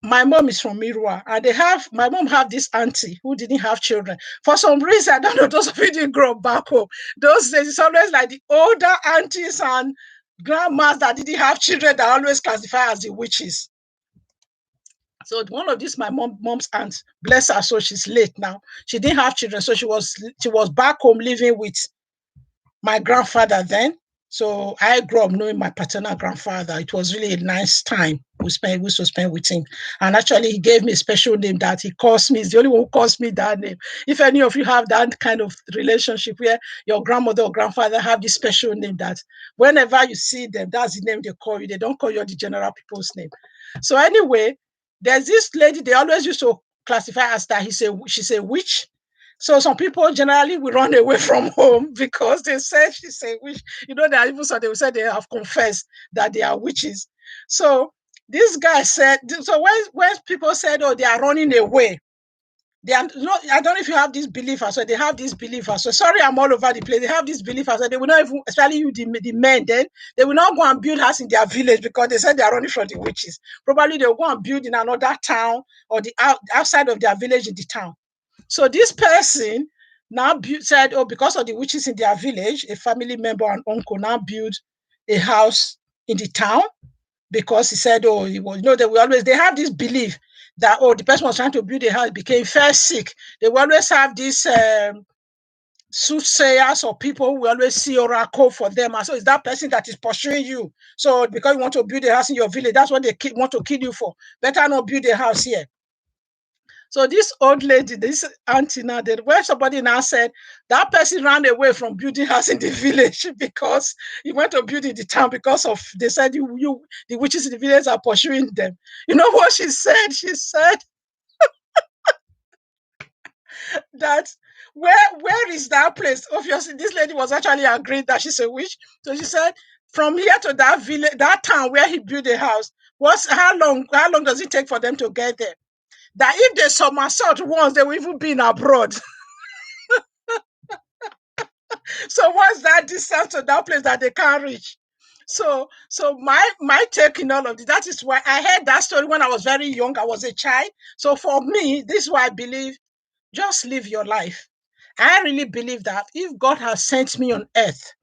my mom is from Mirua, and my mom have this auntie who didn't have children. For some reason, I don't know, those of you didn't grow up back home. Those days, it's always like the older aunties and grandmas that didn't have children that always classify as the witches. So one of these, my mom's aunt, bless her, so she's late now. She didn't have children, so she was back home living with my grandfather then. So I grew up knowing my paternal grandfather. It was really a nice time we used to spend with him. And actually, he gave me a special name that he calls me. He's the only one who calls me that name. If any of you have that kind of relationship where your grandmother or grandfather have this special name that whenever you see them, that's the name they call you. They don't call you the general people's name. So anyway, there's this lady they always used to classify as that she's a witch. So some people generally will run away from home because they said she's a witch. There are even some they will say they have confessed that they are witches. So this guy said, so when people said, oh, they are running away, they are not, I don't know if you have this belief as well. They have this belief as well. Sorry, I'm all over the place. They have this belief as well. They will not even, especially you, the men, then they will not go and build house in their village because they said they are running from the witches. Probably they'll go and build in another town or the outside of their village in the town. So this person now said, oh, because of the witches in their village, a family member and uncle now built a house in the town because he said, oh, they have this belief that, oh, the person was trying to build a house, became first sick. They will always have this soothsayers or people who will always see oracle for them. And so it's that person that is pursuing you. So because you want to build a house in your village, that's what they want to kill you for. Better not build a house here. So this old lady, this auntie now, when somebody now said that person ran away from building house in the village because he went to build in the town because of, they said the witches in the village are pursuing them. You know what she said? She said that where is that place? Obviously, this lady was actually agreeing that she's a witch. So she said, from here to that village, that town where he built a house, how long does it take for them to get there? That if they somersault once, they will even be in abroad. So what's that distance to that place that they can't reach? So my take in all of this, that is why I heard that story when I was very young. I was a child. So for me, this is why I believe, just live your life. I really believe that if God has sent me on earth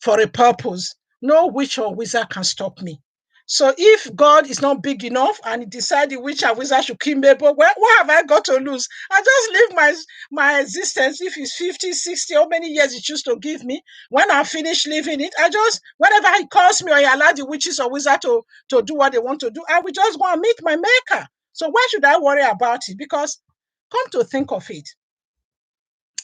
for a purpose, no witch or wizard can stop me. So if God is not big enough and he decided witch and wizard should kill Mabel, well, what have I got to lose? I just live my existence. If it's 50, 60, how many years he chooses to give me, when I finish living it, whenever he calls me or he allows the witches or wizard to do what they want to do, I will just go and meet my maker. So why should I worry about it? Because come to think of it,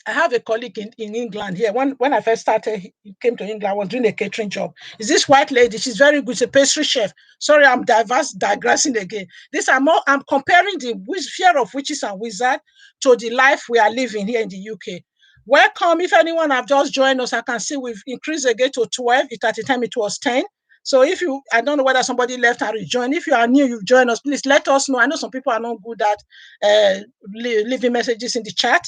I have a colleague in England here. When I first started, he came to England, I was doing a catering job. Is this white lady? She's very good. She's a pastry chef. Sorry, I'm digressing again. I'm comparing the fear of witches and wizards to the life we are living here in the UK. Welcome. If anyone have just joined us, I can see we've increased again to 12. At the time it was 10. So I don't know whether somebody left and rejoined. If you are new, you've joined us, please let us know. I know some people are not good at leaving messages in the chat.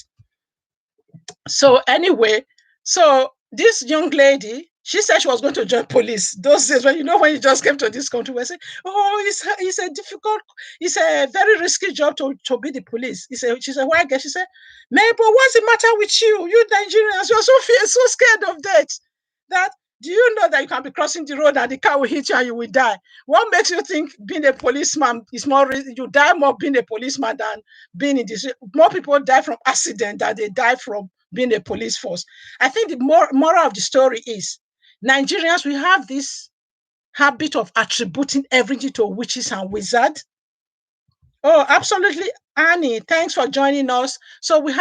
So anyway, so this young lady, She said she was going to join police. Those days when when you just came to this country, we say, oh, it's a difficult, it's a very risky job to be the police. She said, why? She said, Mabel, what's the matter with you? You Nigerians, you're so scared of death. That do you know that you can be crossing the road and the car will hit you and you will die? What makes you think being a policeman is more, you die more being a policeman than being in this? More people die from accident than they die from being a police force. I think the moral of the story is Nigerians, we have this habit of attributing everything to witches and wizards. Oh, absolutely, Annie. Thanks for joining us. So we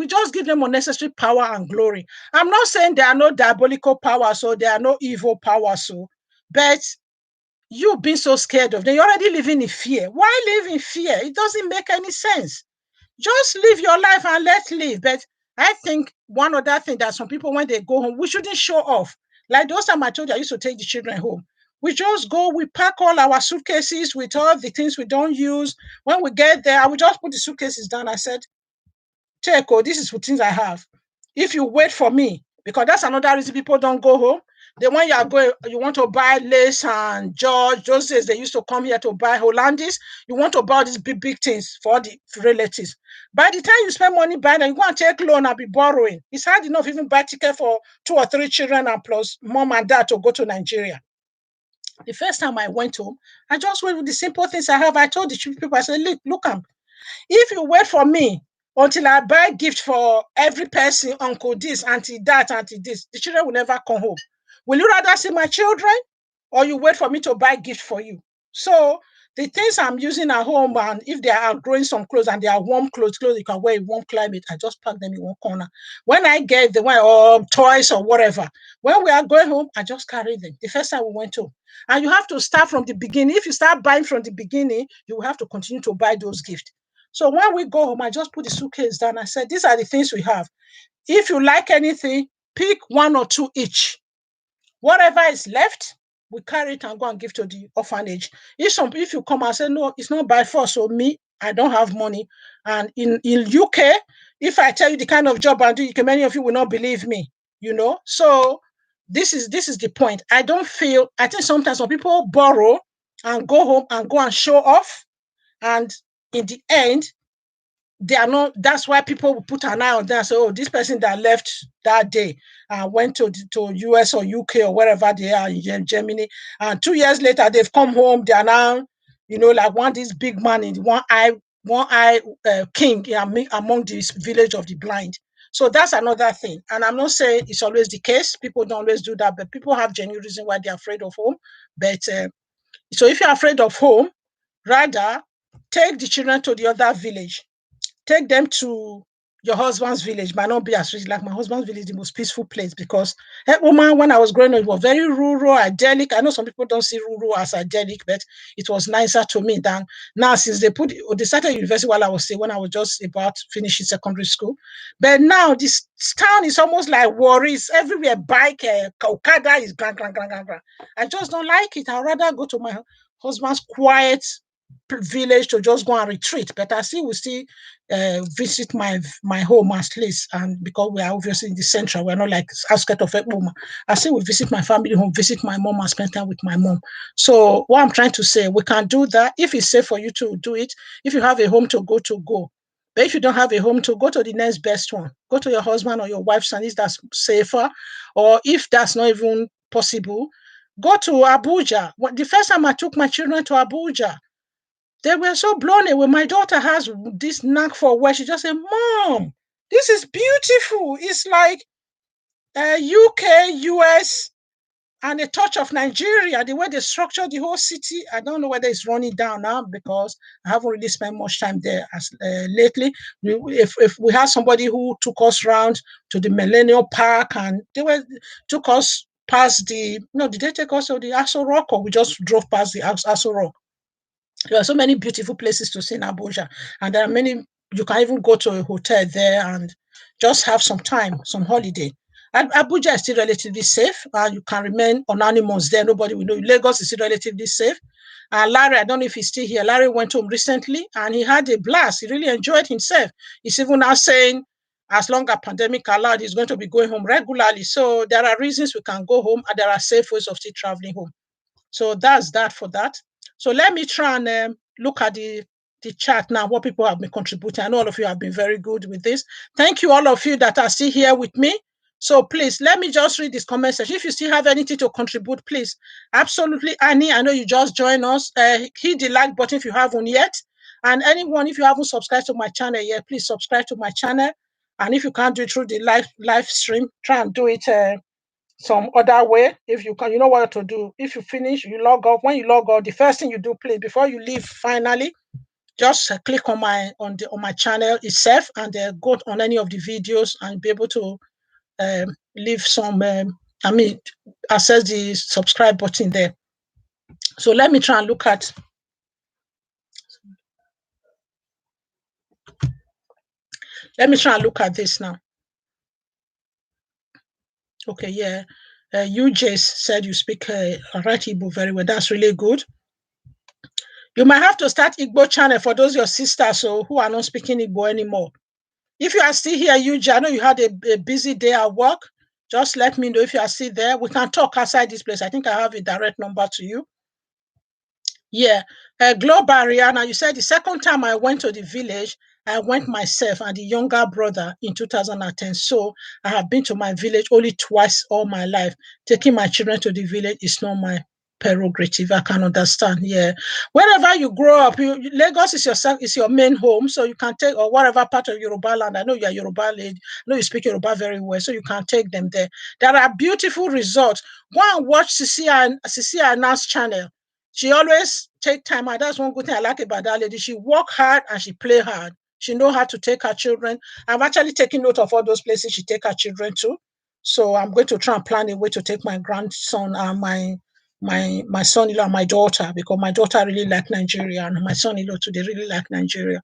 just give them unnecessary power and glory. I'm not saying there are no diabolical powers, so there are no evil powers, so, but you being so scared of them, you're already living in fear. Why live in fear? It doesn't make any sense. Just live your life and let's live. But I think one other thing that some people, when they go home, we shouldn't show off. Like those time I told you, I used to take the children home. We just go, we pack all our suitcases with all the things we don't use. When we get there, I will just put the suitcases down. I said, take, oh, this is the things I have. If you wait for me, because that's another reason people don't go home. Then when you are going, you want to buy lace and George. Those days they used to come here to buy Hollandis. You want to buy these big things for the relatives. By the time you spend money buying them, you go and take loan and be borrowing. It's hard enough even buy ticket for 2 or 3 children and plus mom and dad to go to Nigeria. The first time I went home, I just went with the simple things I have. I told the people, I said, look, if you wait for me until I buy gift for every person, uncle this, auntie that, auntie this, the children will never come home. Will you rather see my children or you wait for me to buy gift for you? So the things I'm using at home, and if they are growing some clothes and they are warm clothes you can wear in warm climate, I just pack them in one corner. When I get the one or toys or whatever, when we are going home, I just carry them. The first time we went home. And you have to start from the beginning. If you start buying from the beginning, you will have to continue to buy those gifts. So when we go home, I just put the suitcase down. I said, these are the things we have. If you like anything, pick 1 or 2 each. Whatever is left, we carry it and go and give to the orphanage. If you come and say, no, it's not by force, so me, I don't have money. And in UK, if I tell you the kind of job I do, many of you will not believe me, So this is the point. I think sometimes when people borrow and go home and go and show off, and in the end, they are not. That's why people will put an eye on them and say, oh, this person that left that day went to US or UK or wherever they are in Germany, and 2 years later they've come home. They are now, like this big man in one eye king among this village of the blind. So that's another thing. And I'm not saying it's always the case. People don't always do that, but people have genuine reason why they're afraid of home. But so if you're afraid of home, rather take the children to the other village. Take them to your husband's village. Might not be as rich. Like my husband's village, the most peaceful place, because woman, when I was growing up, it was very rural, idyllic. I know some people don't see rural as idyllic, but it was nicer to me than now, since they started university when I was just about finishing secondary school. But now this town is almost like worries everywhere. Bike, Okada is grand. I just don't like it. I'd rather go to my husband's quiet village to just go and retreat. But I still will still visit my home at least, and because we are obviously in the central, we're not like outskirts of Ekboma. I still will visit my family home, visit my mom, and spend time with my mom. So what I'm trying to say, we can do that if it's safe for you to do it. If you have a home to go. But if you don't have a home to go to the next best one, go to your husband or your wife's, and if that's safer, or if that's not even possible, go to Abuja. The first time I took my children to Abuja, they were so blown away. My daughter has this knack for where she just said, Mom, this is beautiful. It's like UK, US, and a touch of Nigeria, the way they structure the whole city. I don't know whether it's running down now because I haven't really spent much time there lately. If we had somebody who took us around to the Millennium Park, and took us past did they take us to the Aso Rock, or we just drove past the Aso Rock? There are so many beautiful places to see in Abuja, and there are many. You can even go to a hotel there and just have some time, some holiday. And Abuja is still relatively safe, and you can remain anonymous there. Nobody will know. Lagos is still relatively safe. And Larry, I don't know if he's still here. Larry went home recently, and he had a blast. He really enjoyed himself. He's even now saying as long as pandemic allowed, he's going to be going home regularly. So there are reasons we can go home, and there are safe ways of still traveling home. So that's that for that. So let me try and look at the chat now, what people have been contributing. I know all of you have been very good with this. Thank you, all of you that are still here with me. So please, let me just read this comment section. If you still have anything to contribute, please, absolutely, Annie, I know you just joined us. Hit the like button if you haven't yet. And anyone, if you haven't subscribed to my channel yet, please subscribe to my channel. And if you can't do it through the live stream, try and do it some other way. If you can, you know what to do. If you finish, you log off. When you log off, the first thing you do, please, before you leave, finally, just click on my channel itself and go on any of the videos and be able to leave some. Access the subscribe button there. So let me try and look at. Let me try and look at this now. Okay, yeah. You just said you speak right Igbo very well. That's really good. You might have to start Igbo channel for those your sisters who are not speaking Igbo anymore. If you are still here, Yuji, I know you had a busy day at work. Just let me know if you are still there. We can talk outside this place. I think I have a direct number to you. Yeah. Global Ariana, you said the second time I went to the village, I went myself and the younger brother in 2010. So I have been to my village only twice all my life. Taking my children to the village is not my prerogative. I can understand. Yeah. Wherever you grow up, Lagos is your main home. So you can take, or whatever part of Yoruba land. I know you are Yoruba lady. I know you speak Yoruba very well. So you can take them there. There are beautiful resorts. Go and watch Cecilia Anna's channel. She always take time out. That's one good thing I like about that lady. She work hard and she play hard. She know how to take her children. I'm actually taking note of all those places she take her children to. So I'm going to try and plan a way to take my grandson and my son-in-law and my daughter, because my daughter really like Nigeria and my son-in-law too, they really like Nigeria.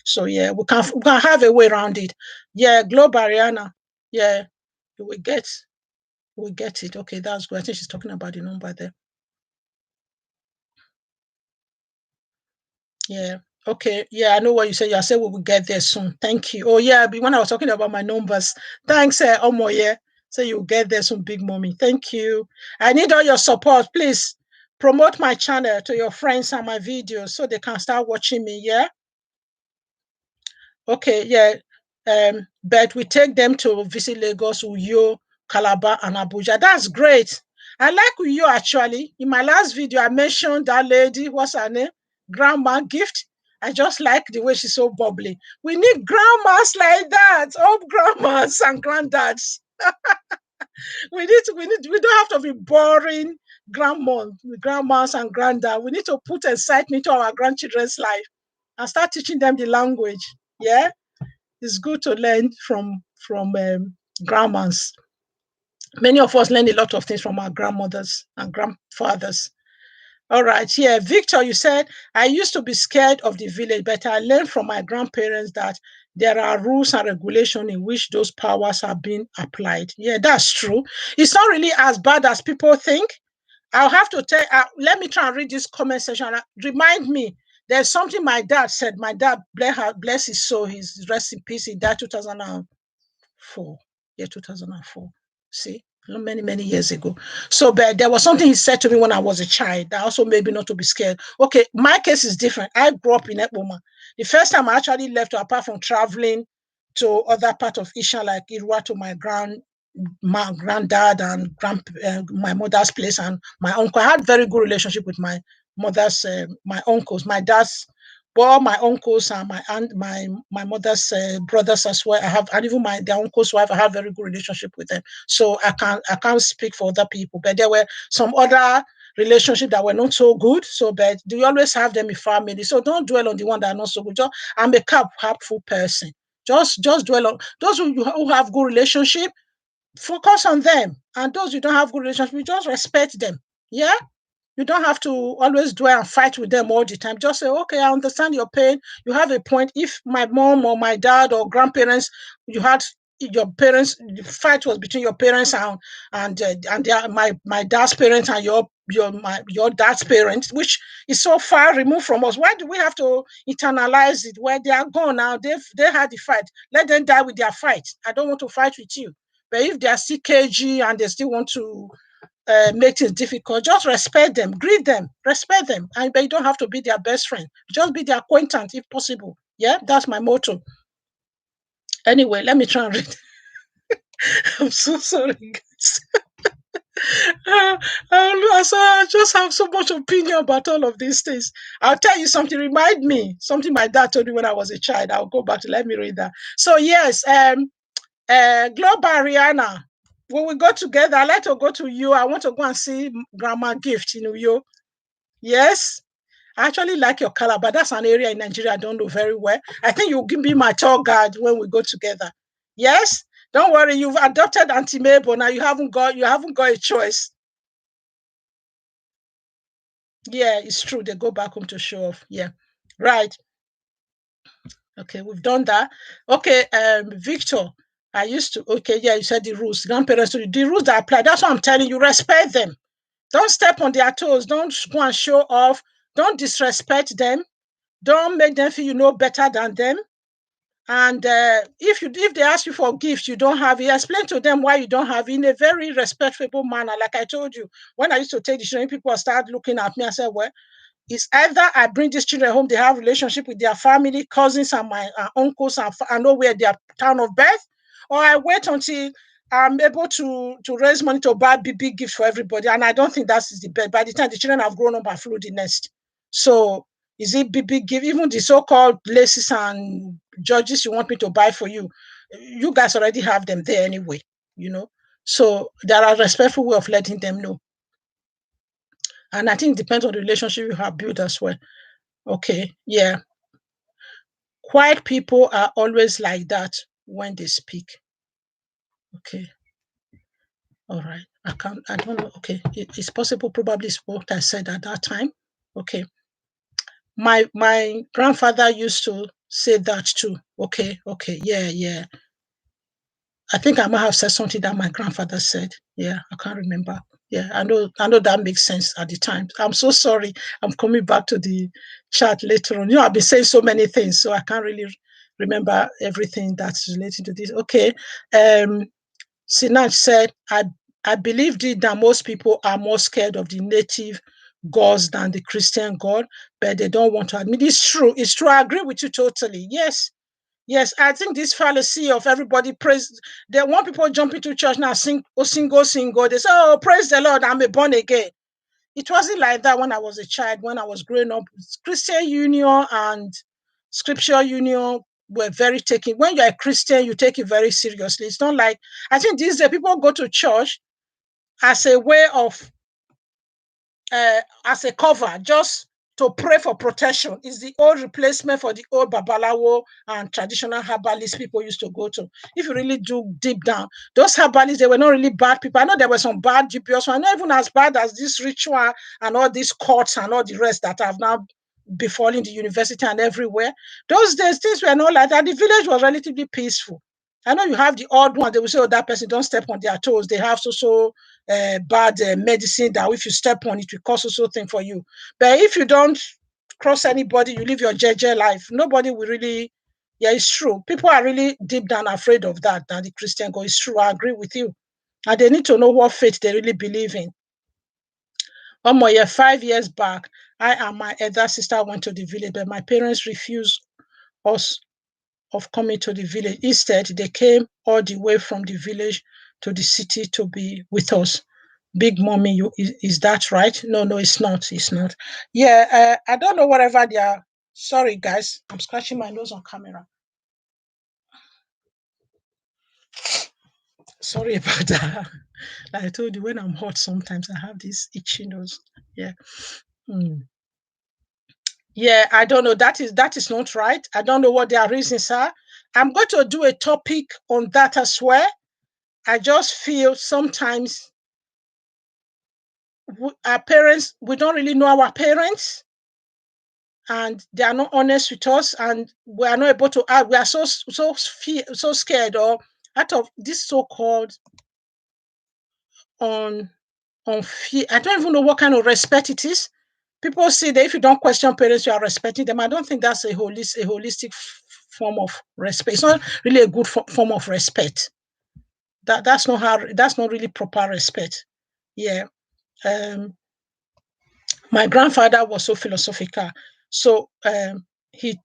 So yeah, we can have a way around it. Yeah, Globe Ariana. Yeah, we get it. Okay, that's good. I think she's talking about the number there. Yeah. Okay. Yeah, I know what you said. You said we will get there soon. Thank you. Oh yeah, when I was talking about my numbers, thanks, Omoye. So you'll get there soon, big mommy. Thank you. I need all your support. Please promote my channel to your friends and my videos so they can start watching me. Yeah. Okay. Yeah. But we take them to visit Lagos, Uyo, Calabar, and Abuja. That's great. I like Uyo actually. In my last video, I mentioned that lady. What's her name? Grandma Gift. I just like the way she's so bubbly. We need grandmas like that. All grandmas and granddads. We don't have to be boring grandmas and granddad. We need to put excitement into our grandchildren's life and start teaching them the language. Yeah, it's good to learn from grandmas. Many of us learn a lot of things from our grandmothers and grandfathers. All right. Yeah. Victor, you said, I used to be scared of the village, but I learned from my grandparents that there are rules and regulations in which those powers are being applied. Yeah, that's true. It's not really as bad as people think. I'll have to tell, let me try and read this comment section. Remind me, there's something my dad said. My dad, bless his soul, his rest in peace. He died 2004. Yeah, 2004. See? Many, many years ago. So, but there was something he said to me when I was a child that also made me not to be scared. Okay, my case is different. I grew up in Ekboma. The first time I actually left, apart from traveling to other part of Isha, like Irua, to my granddad and my mother's place and my uncle. I had very good relationship with my mother's, my uncles, my dad's, well, my uncles and my aunt, my mother's brothers as well. I have, and even their uncle's wife. I have very good relationship with them. So I can't speak for other people, but there were some other relationships that were not so good. So, but do you always have them in family? So don't dwell on the one that are not so good. I'm a helpful person. Just dwell on those who have good relationship. Focus on them, and those you don't have good relationship, you just respect them. Yeah. You don't have to always dwell and fight with them all the time. Just say, okay, I understand your pain. You have a point. If my mom or my dad or grandparents, you had your parents, the fight was between your parents my dad's parents and your dad's parents, which is so far removed from us. Why do we have to internalize it? Where they are gone now, they had the fight. Let them die with their fight. I don't want to fight with you. But if they are still cagey and they still want to make things difficult, just respect them, greet them, respect them, and but you don't have to be their best friend. Just be their acquaintance if possible. Yeah, that's my motto. Anyway, let me try and read. I'm so sorry, guys. I just have so much opinion about all of these things. I'll tell you something. Remind me something my dad told me when I was a child. I'll go back to let me read that. So yes, Global Rihanna. When we go together, I like to go to you. I want to go and see Grandma Gift in Uyo. Yes. I actually like your color, but that's an area in Nigeria I don't know very well. I think you'll be my tour guide when we go together. Yes? Don't worry, you've adopted Auntie Mabel. Now you haven't got a choice. Yeah, it's true. They go back home to show off. Yeah. Right. Okay, we've done that. Okay, Victor. You said the rules. Grandparents, the rules that apply. That's what I'm telling you. Respect them. Don't step on their toes. Don't go and show off. Don't disrespect them. Don't make them feel you know better than them. And if they ask you for gifts, you don't have it. Explain to them why you don't have it in a very respectful manner. Like I told you, when I used to take the children, people start looking at me. I said, "Well, it's either I bring these children home, they have relationship with their family, cousins, and my uncles, and I know where their town of birth, or I wait until I'm able to raise money to buy big gifts for everybody." And I don't think that is the best. By the time the children have grown up and flew the nest, so is it big gift? Even the so-called laces and judges you want me to buy for you, you guys already have them there anyway. You know, so there are respectful way of letting them know. And I think it depends on the relationship you have built as well. Okay, yeah. Quiet people are always like that when they speak. Okay, all right. I don't know. Okay, it's possible, probably it's what I said at that time. Okay. My grandfather used to say that too. Okay, yeah. I think I might have said something that my grandfather said. Yeah, I can't remember. Yeah, I know that makes sense at the time. I'm so sorry. I'm coming back to the chat later on. I've been saying so many things, so I can't really remember everything that's related to this. Okay. Sinach said, I believe that most people are more scared of the native gods than the Christian God, but they don't want to admit it's true. It's true. I agree with you totally. Yes. Yes, I think this fallacy of everybody praise. They want people jump into church now, sing, oh, single. They say, "Oh, praise the Lord, I'm a born again." It wasn't like that when I was a child. When I was growing up, Christian Union and Scripture Union were very taken. When you're a Christian, you take it very seriously. It's not like I think these days people go to church as a way of as a cover, just to pray for protection. Is the old replacement for the old babalawo and traditional herbalists people used to go to. If you really do deep down, those herbalists, they were not really bad people. I know there were some bad dubious ones, not even as bad as this ritual and all these courts and all the rest that have now befallen the university and everywhere. Those days, things were not like that. The village was relatively peaceful. I know you have the odd one. They will say, "Oh, that person don't step on their toes." They have so bad medicine that if you step on it, will cause also thing for you. But if you don't cross anybody, you live your JJ life. Nobody will really. Yeah, it's true. People are really deep down afraid of that than the Christian God. It's true. I agree with you. And they need to know what faith they really believe in. One more year, 5 years back, I and my elder sister went to the village, but my parents refused us of coming to the village. Instead, they came all the way from the village to the city to be with us. Big mommy, is that right? No, it's not. It's not. Yeah, I don't know whatever they are. Sorry, guys. I'm scratching my nose on camera. Sorry about that. Like I told you, when I'm hot, sometimes I have this itchy nose. Yeah. Mm. Yeah, I don't know. That is not right. I don't know what their reasons are. I'm going to do a topic on that as well. I just feel sometimes our parents, we don't really know our parents, and they are not honest with us, and we are not able to act. We are so scared, or out of this so-called on fear. I don't even know what kind of respect it is. People say that if you don't question parents, you are respecting them. I don't think that's a holistic form of respect. It's not really a good form of respect. That's not really proper respect. Yeah. My grandfather was so philosophical. So he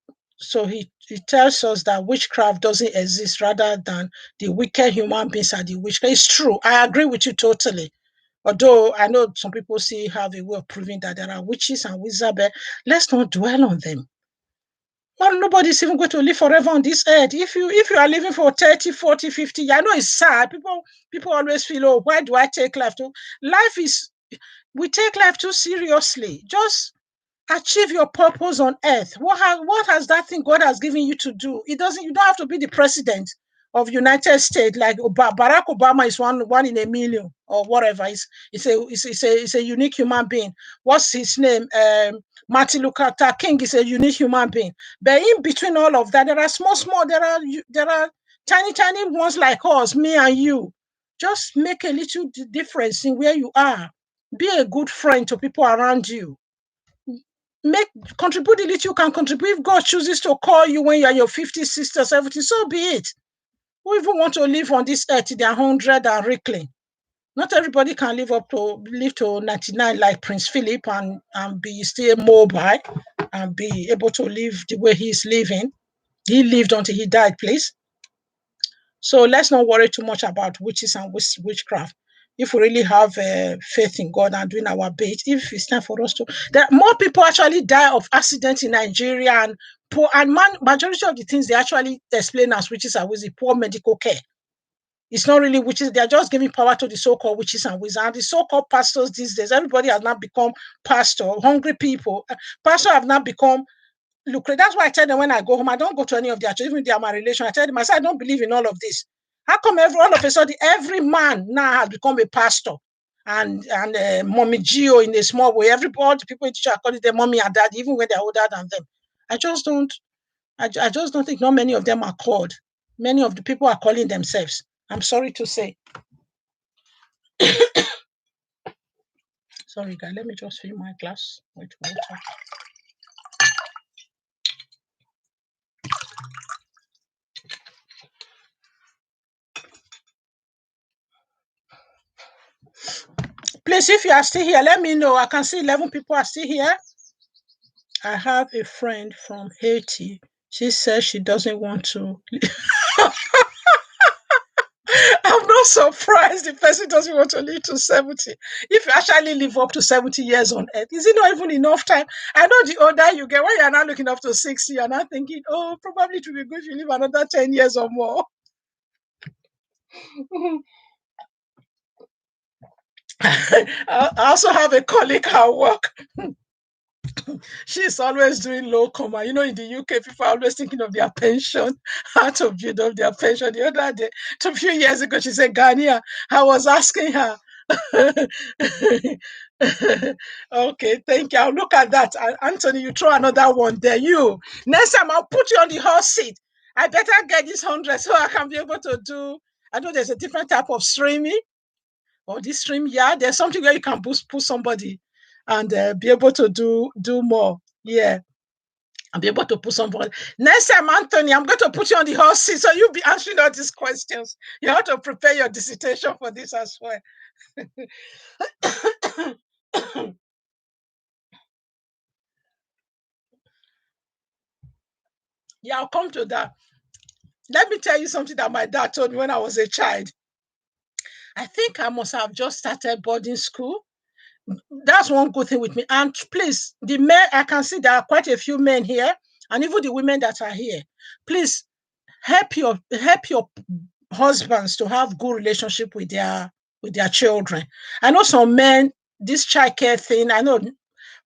he tells us that witchcraft doesn't exist, rather than the wicked human beings are the witchcraft. It's true. I agree with you totally. Although I know some people still have a way of proving that there are witches and wizards, but let's not dwell on them. Well, nobody's even going to live forever on this earth. If you are living for 30, 40, 50 years, I know it's sad. People always feel, oh, why do I take life too? We take life too seriously. Just achieve your purpose on earth. What has that thing God has given you to do? You don't have to be the president of United States like Barack Obama is one in a million or whatever. It's a unique human being. What's his name? Martin Luther King is a unique human being. But in between all of that, there are small. There are tiny ones like us, me and you. Just make a little difference in where you are. Be a good friend to people around you. Contribute the little you can contribute. If God chooses to call you when you're your 50, 60, 70, so be it. Who even want to live on this earth, they're 100 and wrinkling. Not everybody can live to 99 like Prince Philip and be still mobile and be able to live the way he's living. He lived until he died, please. So let's not worry too much about witches and witchcraft. If we really have faith in God and doing our bit, if it's time for us to, there more people actually die of accidents in Nigeria and poor majority of the things they actually explain as witches and wizards, poor medical care. It's not really witches. They're just giving power to the so-called witches and wizards. And the so-called pastors these days, everybody has now become pastor. Hungry people. Pastors have now become lucrative. That's why I tell them when I go home, I don't go to any of their church, even if they are my relation. I tell them, I say, I don't believe in all of this. How come all of a sudden every man now has become a pastor and mommy Gio in a small way? Everybody, the people in the church are calling them mommy and dad, even when they're older than them. I just don't think not many of them are called. Many of the people are calling themselves. I'm sorry to say. Sorry, guys. Let me just fill my glass with water. Please, if you are still here, let me know. I can see 11 people are still here. I have a friend from Haiti. She says she doesn't want to. I'm not surprised the person doesn't want to live to 70. If you actually live up to 70 years on earth, is it not even enough time? I know the older you get, when you're now looking up to 60, you're not thinking, oh, probably it would be good if you live another 10 years or more. I also have a colleague at work. She's always doing low comma. You know, in the UK, people are always thinking of their pension, how to build up their pension. The other day, a few years ago, she said, Ghania. I was asking her. Okay, thank you. I'll look at that. Anthony, you throw another one there. You. Next time, I'll put you on the hot seat. I better get this 100 so I can be able to do. I know there's a different type of streaming. Or this stream, yeah, there's something where you can put somebody and be able to do more. Yeah, I'll be able to put somebody. Next time, Anthony, I'm going to put you on the hot seat so you'll be answering all these questions. You have to prepare your dissertation for this as well. Yeah, I'll come to that. Let me tell you something that my dad told me when I was a child. I think I must have just started boarding school. That's one good thing with me. And please, the men, I can see there are quite a few men here, and even the women that are here. Please help your husbands to have good relationship with their children. I know some men, this child care thing, I know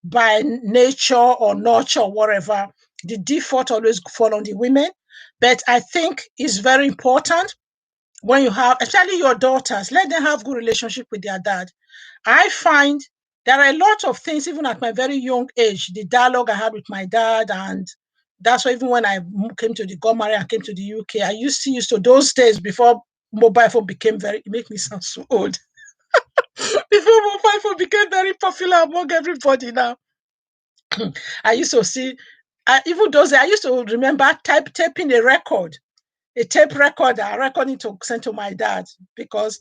by nature or nurture or whatever, the default always fall on the women. But I think it's very important when you have, especially your daughters, let them have good relationship with their dad. I find there are a lot of things, even at my very young age, the dialogue I had with my dad, and that's why even when I got married and came to the UK, I used to those days before mobile phone became very, it make me sound so old. Before mobile phone became very popular among everybody now. I used to see, even those, I used to remember taping a tape recorder, recording to send to my dad because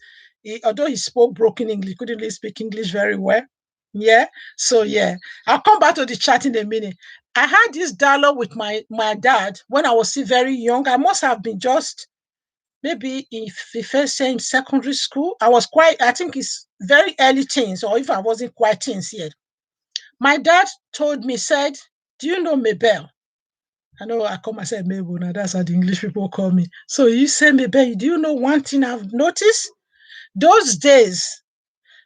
although he spoke broken English, couldn't really speak English very well. Yeah. So yeah, I'll come back to the chat in a minute. I had this dialogue with my dad when I was still very young. I must have been just maybe if the first year in secondary school. I think it's very early teens, or if I wasn't quite teens yet. My dad told me, said, "Do you know Mabel?" I know I call myself Mabel now. That's how the English people call me. So you say, Mabel, do you know one thing I've noticed? Those days,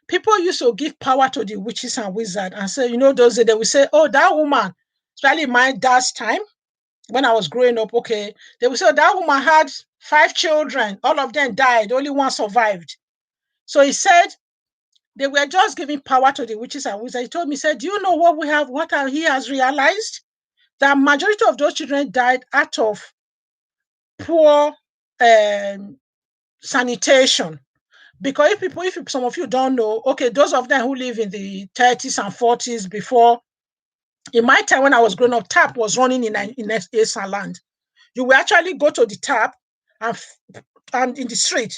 people used to give power to the witches and wizards and say, those days they will say, oh, that woman, especially my dad's time, when I was growing up, okay, they would say, oh, that woman had 5 children. All of them died. Only one survived. So he said, they were just giving power to the witches and wizards. He told me, he said, do you know what he has realized? The majority of those children died out of poor sanitation. Because if some of you don't know, okay, those of them who live in the 30s and 40s before, in my time when I was growing up, tap was running in Eastern land. You will actually go to the tap and in the street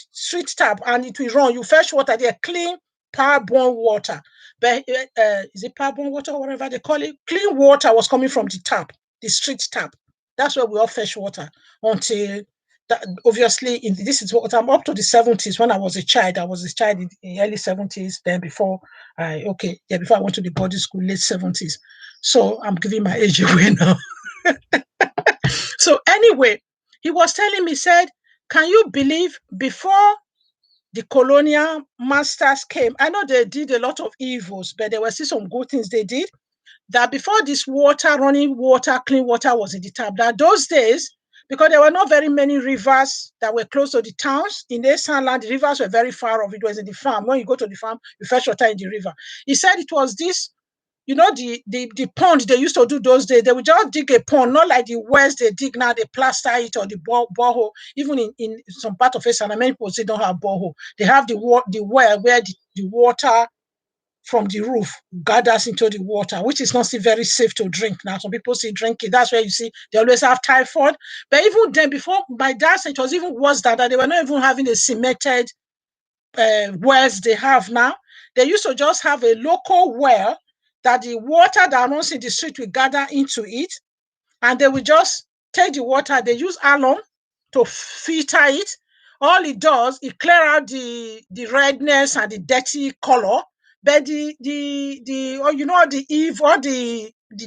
tap, and it will run. You fetch water there, clean, power-borne water. But is it power-borne water or whatever they call it? Clean water was coming from the tap, the street tap. That's where we all fetch water until that, obviously this is what I'm up to the 70s. When I was a child in the early 70s. Then before before I went to the boarding school, late 70s. So I'm giving my age away now. So anyway, he was telling me, said, can you believe before the colonial masters came, I know they did a lot of evils, but there were still some good things they did. That before this running water, clean water was in the tap, that those days, because there were not very many rivers that were close to the towns, in the Eastern land, the rivers were very far off. It was in the farm. When you go to the farm, you fetch water in the river. He said it was this, the pond they used to do those days. They would just dig a pond, not like the wells they dig now, they plaster it, or the borehole. Even in some part of Eastern, many people still don't have borehole. They have the well where the water from the roof gathers into the water, which is not still very safe to drink now. Some people still drink it. That's where you see they always have typhoid. But even then, before my dad said, it was even worse than that. They were not even having a cemented wells they have now. They used to just have a local well that the water that runs in the street will gather into it, and they will just take the water. They use alum to filter it. All it does, it clear out the redness and the dirty color, but the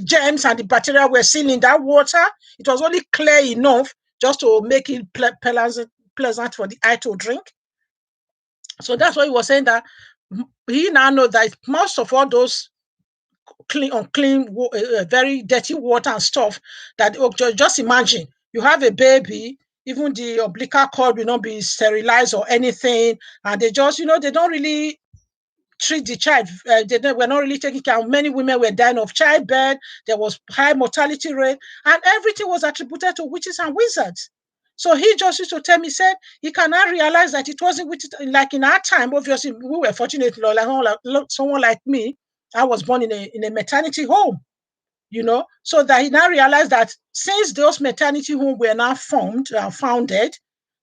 germs and the bacteria were still in that water. It was only clear enough just to make it pleasant for the eye to drink. So that's why he was saying that he now knows that most of all those unclean, very dirty water and stuff, that just imagine you have a baby, even the umbilical cord will not be sterilized or anything, and they just, they don't really treat the child. They were not really taking care of. Many women were dying of childbirth. There was high mortality rate, and everything was attributed to witches and wizards. So he just used to tell me, said he cannot realize that it wasn't witches. Like in our time, obviously, we were fortunate, like someone like me. I was born in a maternity home, so that he now realized that since those maternity homes were now founded,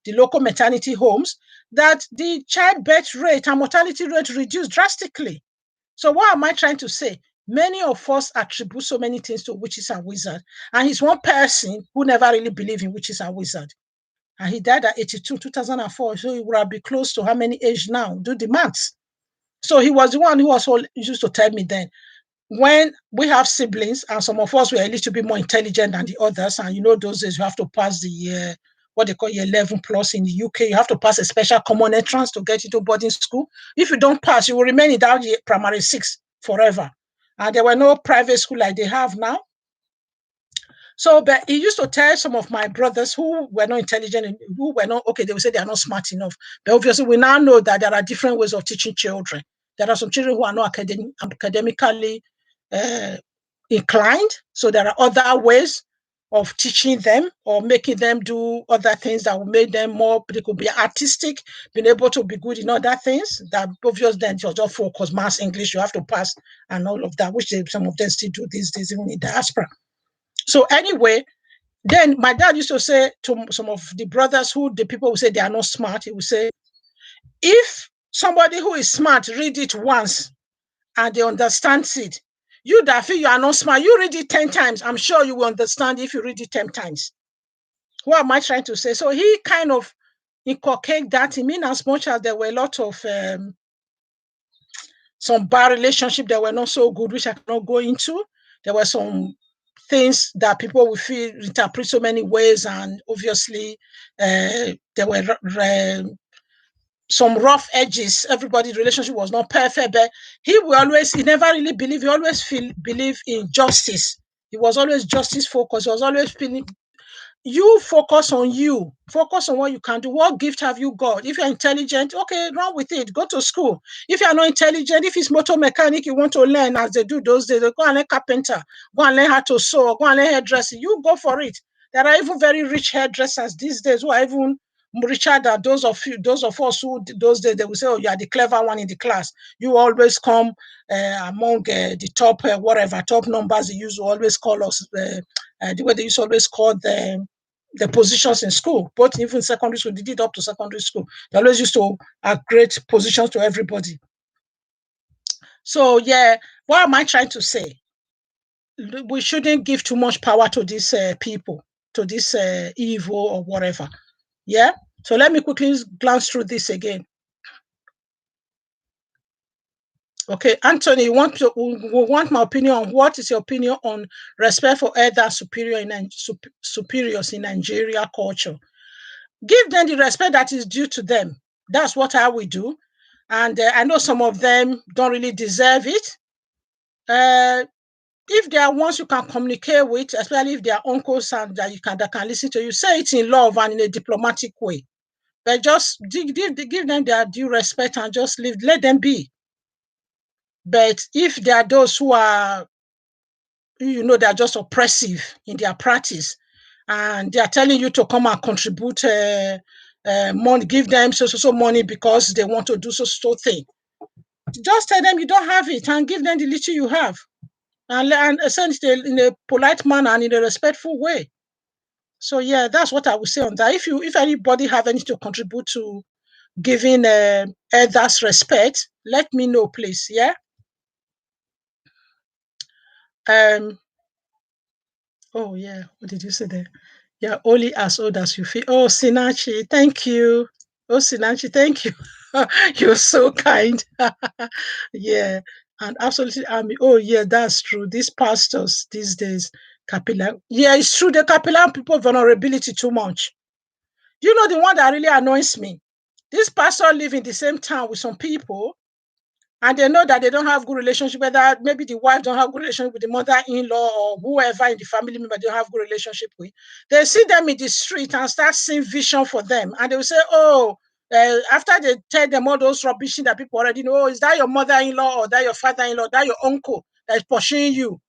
the local maternity homes, that the childbirth rate and mortality rate reduced drastically. So what am I trying to say? Many of us attribute so many things to witches and wizards, and he's one person who never really believed in witches and wizards. And he died at 82, 2004, so he would be close to how many age now? Do the maths. So he was the one who also used to tell me then, when we have siblings and some of us were a little bit more intelligent than the others, and those days you have to pass the what they call year 11 plus in the UK, you have to pass a special common entrance to get into boarding school. If you don't pass, you will remain in that primary 6 forever. And there were no private school like they have now. So, but he used to tell some of my brothers who were not intelligent and who were not, okay, they would say they are not smart enough. But obviously, we now know that there are different ways of teaching children. There are some children who are not academically inclined. So there are other ways. of teaching them or making them do other things that will make them more, they could be artistic, being able to be good in other things. That obvious then you just focus mass English, you have to pass and all of that, which some of them still do these days, even in diaspora. So anyway, then my dad used to say to some of the brothers who the people would say they are not smart, he would say, if somebody who is smart read it once and they understand it, you that feel you are not smart, you read it 10 times. I'm sure you will understand if you read it 10 times. What am I trying to say? So he kind of inculcated that in me, as much as there were a lot of some bad relationships that were not so good, which I cannot go into. There were some things that people will feel interpret so many ways, and obviously there were some rough edges. Everybody's relationship was not perfect, but he never really believed, he always believe in justice. He was always justice focused. He was always feeling, you focus on you, focus on what you can do. What gift have you got? If you're intelligent, okay, run with it, go to school. If you're not intelligent, if it's motor mechanic you want to learn, as they do those days, they go and learn carpenter, go and learn how to sew, go and learn hairdressing, you go for it. There are even very rich hairdressers these days who are even richer than those of us who those days they will say, oh, you are the clever one in the class, you always come among the top whatever top numbers. They used to always call us the way they used to always call the positions in school, both even secondary school, they did up to secondary school. They always used to have great positions to everybody. So yeah, what am I trying to say? We shouldn't give too much power to these people, to this evil or whatever. Yeah. So let me quickly glance through this again. Okay, Anthony, you want my opinion on what is your opinion on respect for elders superiors in Nigeria culture? Give them the respect that is due to them. That's what I will do. And I know some of them don't really deserve it. If there are ones you can communicate with, especially if they are uncles and that can listen to you, say it in love and in a diplomatic way. But just give them their due respect and just let them be. But if there are those who are, they're just oppressive in their practice, and they are telling you to come and contribute money, give them so money because they want to do so thing. Just tell them you don't have it and give them the little you have, and send it in a polite manner and in a respectful way. So yeah, that's what I would say on that. If anybody have anything to contribute to giving elders respect, let me know, please. Yeah. Oh yeah, what did you say there? Yeah, only as old as you feel. Oh, Sinachi, thank you. Oh, Sinachi, thank you. You're so kind. Yeah, and absolutely. Oh, yeah, that's true. These pastors these days, Kapila. Yeah, it's true. The Kapila people vulnerability too much. You know, the one that really annoys me. This pastor live in the same town with some people, and they know that they don't have good relationship, whether maybe the wife don't have good relationship with the mother-in-law or whoever in the family member they don't have good relationship with. They see them in the street and start seeing vision for them, and they will say, oh, after they tell them all those rubbish that people already know, oh, is that your mother-in-law or that your father-in-law, that your uncle that is pursuing you?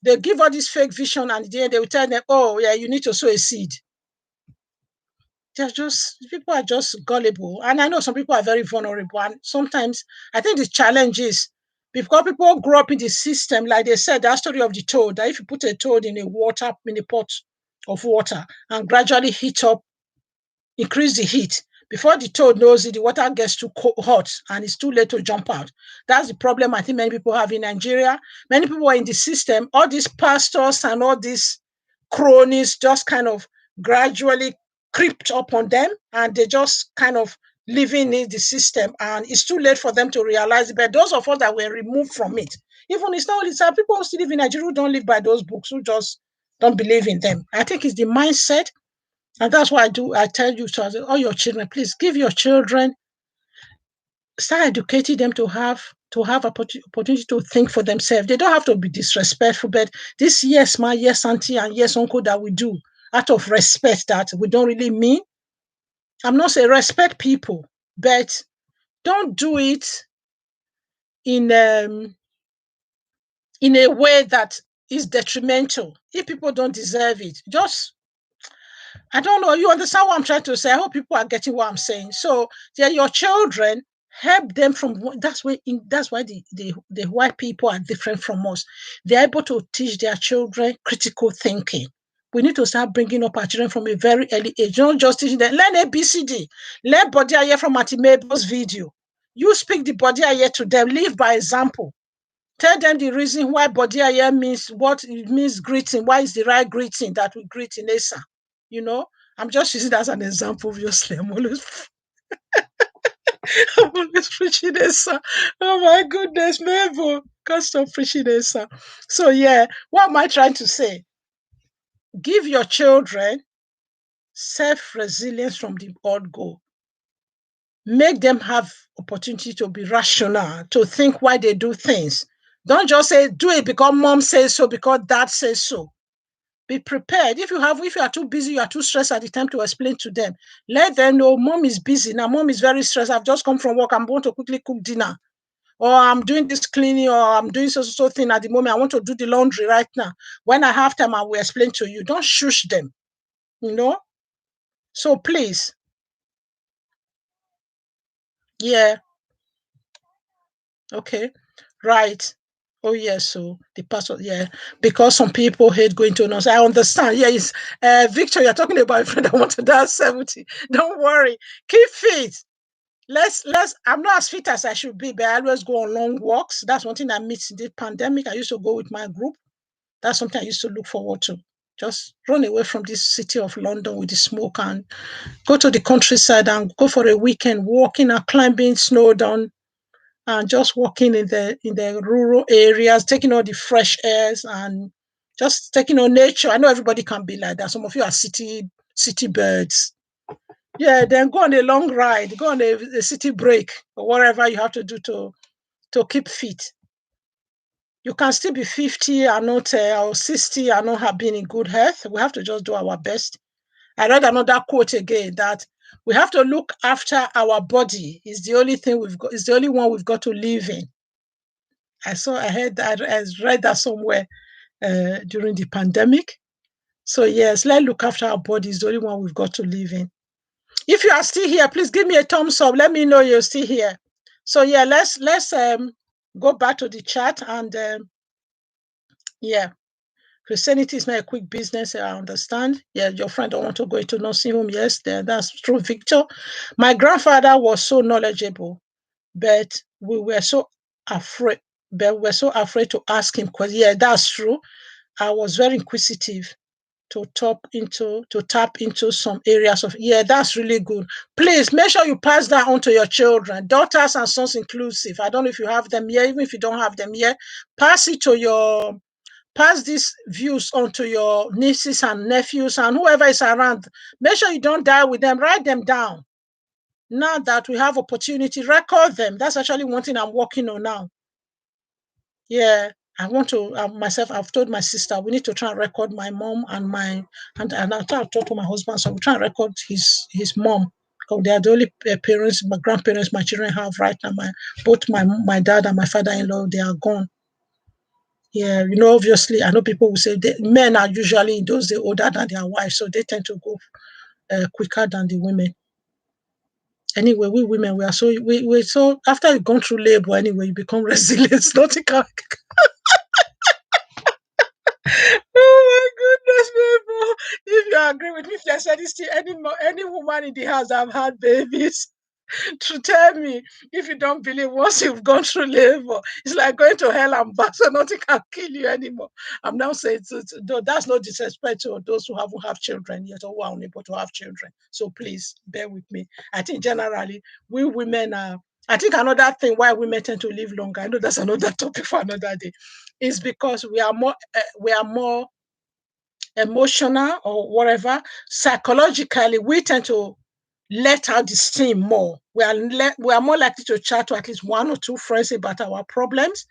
They give all this fake vision, and then they will tell them, oh yeah, you need to sow a seed. People are just gullible, and I know some people are very vulnerable, and sometimes I think the challenge is because people grow up in the system, like they said, that story of the toad, that if you put a toad in a pot of water and gradually heat up, increase the heat, before the toad knows it, the water gets too hot and it's too late to jump out. That's the problem I think many people have in Nigeria. Many people are in the system, all these pastors and all these cronies just kind of gradually creeped up on them, and they just kind of living in the system, and it's too late for them to realize it. But those of us that were removed from it, even it's not only people who still live in Nigeria who don't live by those books, who just don't believe in them. I think it's the mindset, and that's why I tell you to all your children, please give your children, start educating them to have opportunity to think for themselves. They don't have to be disrespectful, but this yes ma, yes auntie, and yes uncle that we do out of respect that we don't really mean. I'm not saying respect people, but don't do it in a way that is detrimental. If people don't deserve it, just, I don't know. You understand what I'm trying to say? I hope people are getting what I'm saying. So they're your children. Help them from, that's why the white people are different from us. They're able to teach their children critical thinking. We need to start bringing up our children from a very early age. Don't just teach them. Learn ABCD. Learn body I hear from Auntie Mabel's video. You speak the body I hear to them. Live by example. Tell them the reason why body I hear means what it means greeting. Why is the right greeting that we greet in Asa? You know, I'm just using that as an example. Obviously, I'm always preaching Asa. Oh my goodness, Mabel, can't stop preaching Asa. So yeah, what am I trying to say? Give your children self-resilience from the odd go. Make them have opportunity to be rational, to think why they do things. Don't just say do it because mom says so, because dad says so. Be prepared. If you are too busy, you are too stressed at the time to explain to them, let them know mom is busy now. Mom is very stressed. I've just come from work. I'm going to quickly cook dinner, or I'm doing this cleaning, or I'm doing so thing at the moment. I want to do the laundry right now. When I have time, I will explain to you. Don't shush them, you know. So please, yeah, okay, right. Oh yes, so the pastor, yeah, because some people hate going to nurse. I understand. Yeah, it's Victor. You're talking about a friend that wanted that 70. Don't worry, keep fit. Let's. I'm not as fit as I should be, but I always go on long walks. That's one thing I missed in the pandemic. I used to go with my group. That's something I used to look forward to. Just run away from this city of London with the smoke and go to the countryside and go for a weekend walking and climbing snow down and just walking in the rural areas, taking all the fresh airs and just taking on nature. I know everybody can be like that. Some of you are city birds. Yeah, then go on a long ride, go on a city break or whatever you have to do to keep fit. You can still be 50 and not or 60 and not have been in good health. We have to just do our best. I read another quote again that we have to look after our body. It's the only thing we've got, it's the only one we've got to live in. I heard that, I read that somewhere during the pandemic. So yes, let's look after our body. It's the only one we've got to live in. If you are still here, please give me a thumbs up. Let me know you're still here. So yeah, let's go back to the chat and yeah. Christianity is not a quick business. I understand. Yeah, your friend don't want to go into nursing home. Yes, that's true, Victor. My grandfather was so knowledgeable, but we were so afraid. But we're so afraid to ask him because yeah, that's true. I was very inquisitive to tap into some areas of yeah, that's really good. Please make sure you pass that on to your children, daughters and sons inclusive. I don't know if you have them here, even if you don't have them here, pass these views on to your nieces and nephews and whoever is around. Make sure you don't die with them, write them down. Now that we have opportunity, record them. That's actually one thing I'm working on now. Yeah, I want to myself. I've told my sister we need to try and record my mom and and I try to talk to my husband. So we try and record his mom because they are the only parents, my grandparents, my children have right now. Both my dad and my father-in-law, they are gone. Yeah, obviously, I know people will say men are usually in those days older than their wives, so they tend to go quicker than the women. Anyway, we women, we so after you've gone through labor, anyway, you become resilient. Nothing can. Oh my goodness, people! If you agree with me, if there's any woman in the house that have had babies, to tell me if you don't believe once you've gone through labor, it's like going to hell and back, so nothing can kill you anymore. I'm now saying though that's no disrespect to those who haven't have children yet or who are unable to have children. So please bear with me. I think generally we women are. I think another thing why women tend to live longer. I know that's another topic for another day. Is because we are more emotional or whatever. Psychologically, we tend to let out the steam more. We are more likely to chat to at least one or two friends about our problems.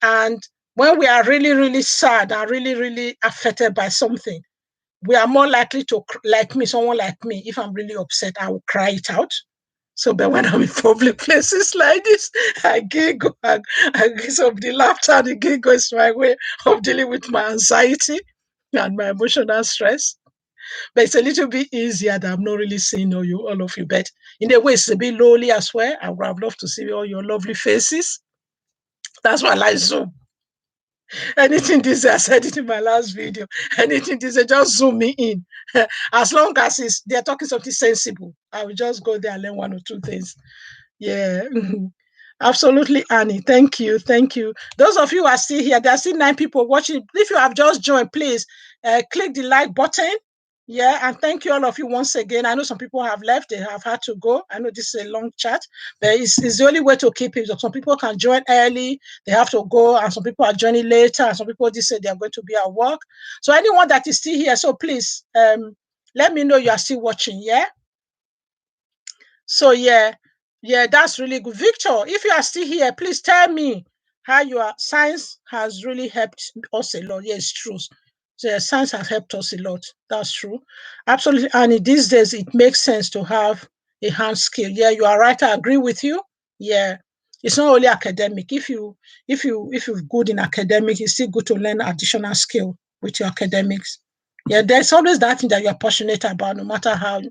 And when we are really, really sad and really, really affected by something, we are more likely to, like me, someone like me, if I'm really upset, I will cry it out. So, but when I'm in public places like this, I giggle. So the laughter and the giggle is my way of dealing with my anxiety and my emotional stress. But it's a little bit easier that I'm not really seeing all of you. But in a way, it's a bit lonely as well. I would have loved to see all your lovely faces. That's why I like Zoom. Anything this I said it in my last video. Anything this just zoom me in. As long as they're talking something sensible, I will just go there and learn one or two things. Yeah. Absolutely, Annie. Thank you. Thank you. Those of you who are still here, there are still 9 people watching. If you have just joined, please click the like button. Yeah, and thank you all of you once again. I know some people have left, they have had to go. I know this is a long chat, but it's the only way to keep it. Some people can join early, they have to go, and some people are joining later, and some people just say they are going to be at work. So anyone that is still here, so please let me know you are still watching. Yeah. So yeah, that's really good. Victor, if you are still here, please tell me how your science has really helped us a lot. Yeah, it's true. So yeah, science has helped us a lot. That's true. Absolutely. And in these days, it makes sense to have a hand skill. Yeah, you are right. I agree with you. Yeah. It's not only academic. If you're good in academic, it's still good to learn additional skill with your academics. Yeah, there's always that thing that you're passionate about, no matter how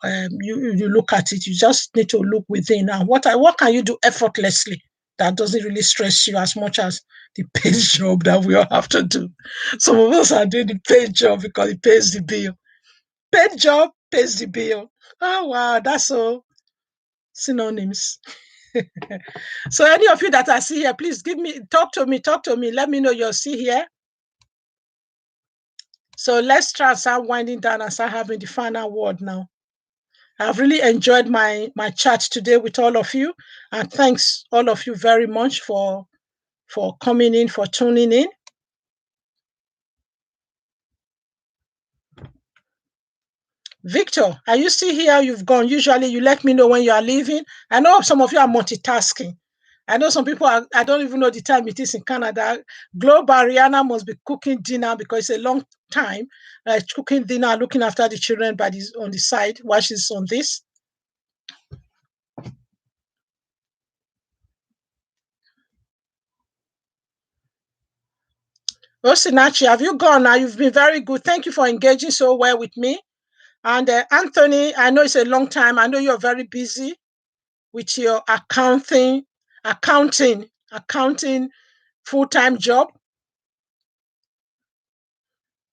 you look at it. You just need to look within. And what can you do effortlessly that doesn't really stress you as much as the paid job that we all have to do? Some of us are doing the paid job because it pays the bill. Paid job pays the bill. Oh wow, that's so synonyms. So any of you that are still here, please talk to me. Let me know you're still here. So let's try and start winding down and start having the final word now. I've really enjoyed my chat today with all of you, and thanks all of you very much for coming in, for tuning in. Victor, are you still here? You've gone. Usually you let me know when you are leaving. I know some of you are multitasking. I know some people I don't even know the time it is in Canada. Global Rihanna must be cooking dinner because it's a long time. Cooking dinner, looking after the children on the side while she's on this. Osinachi, have you gone now? You've been very good. Thank you for engaging so well with me. And Anthony, I know it's a long time. I know you're very busy with your accounting full-time job.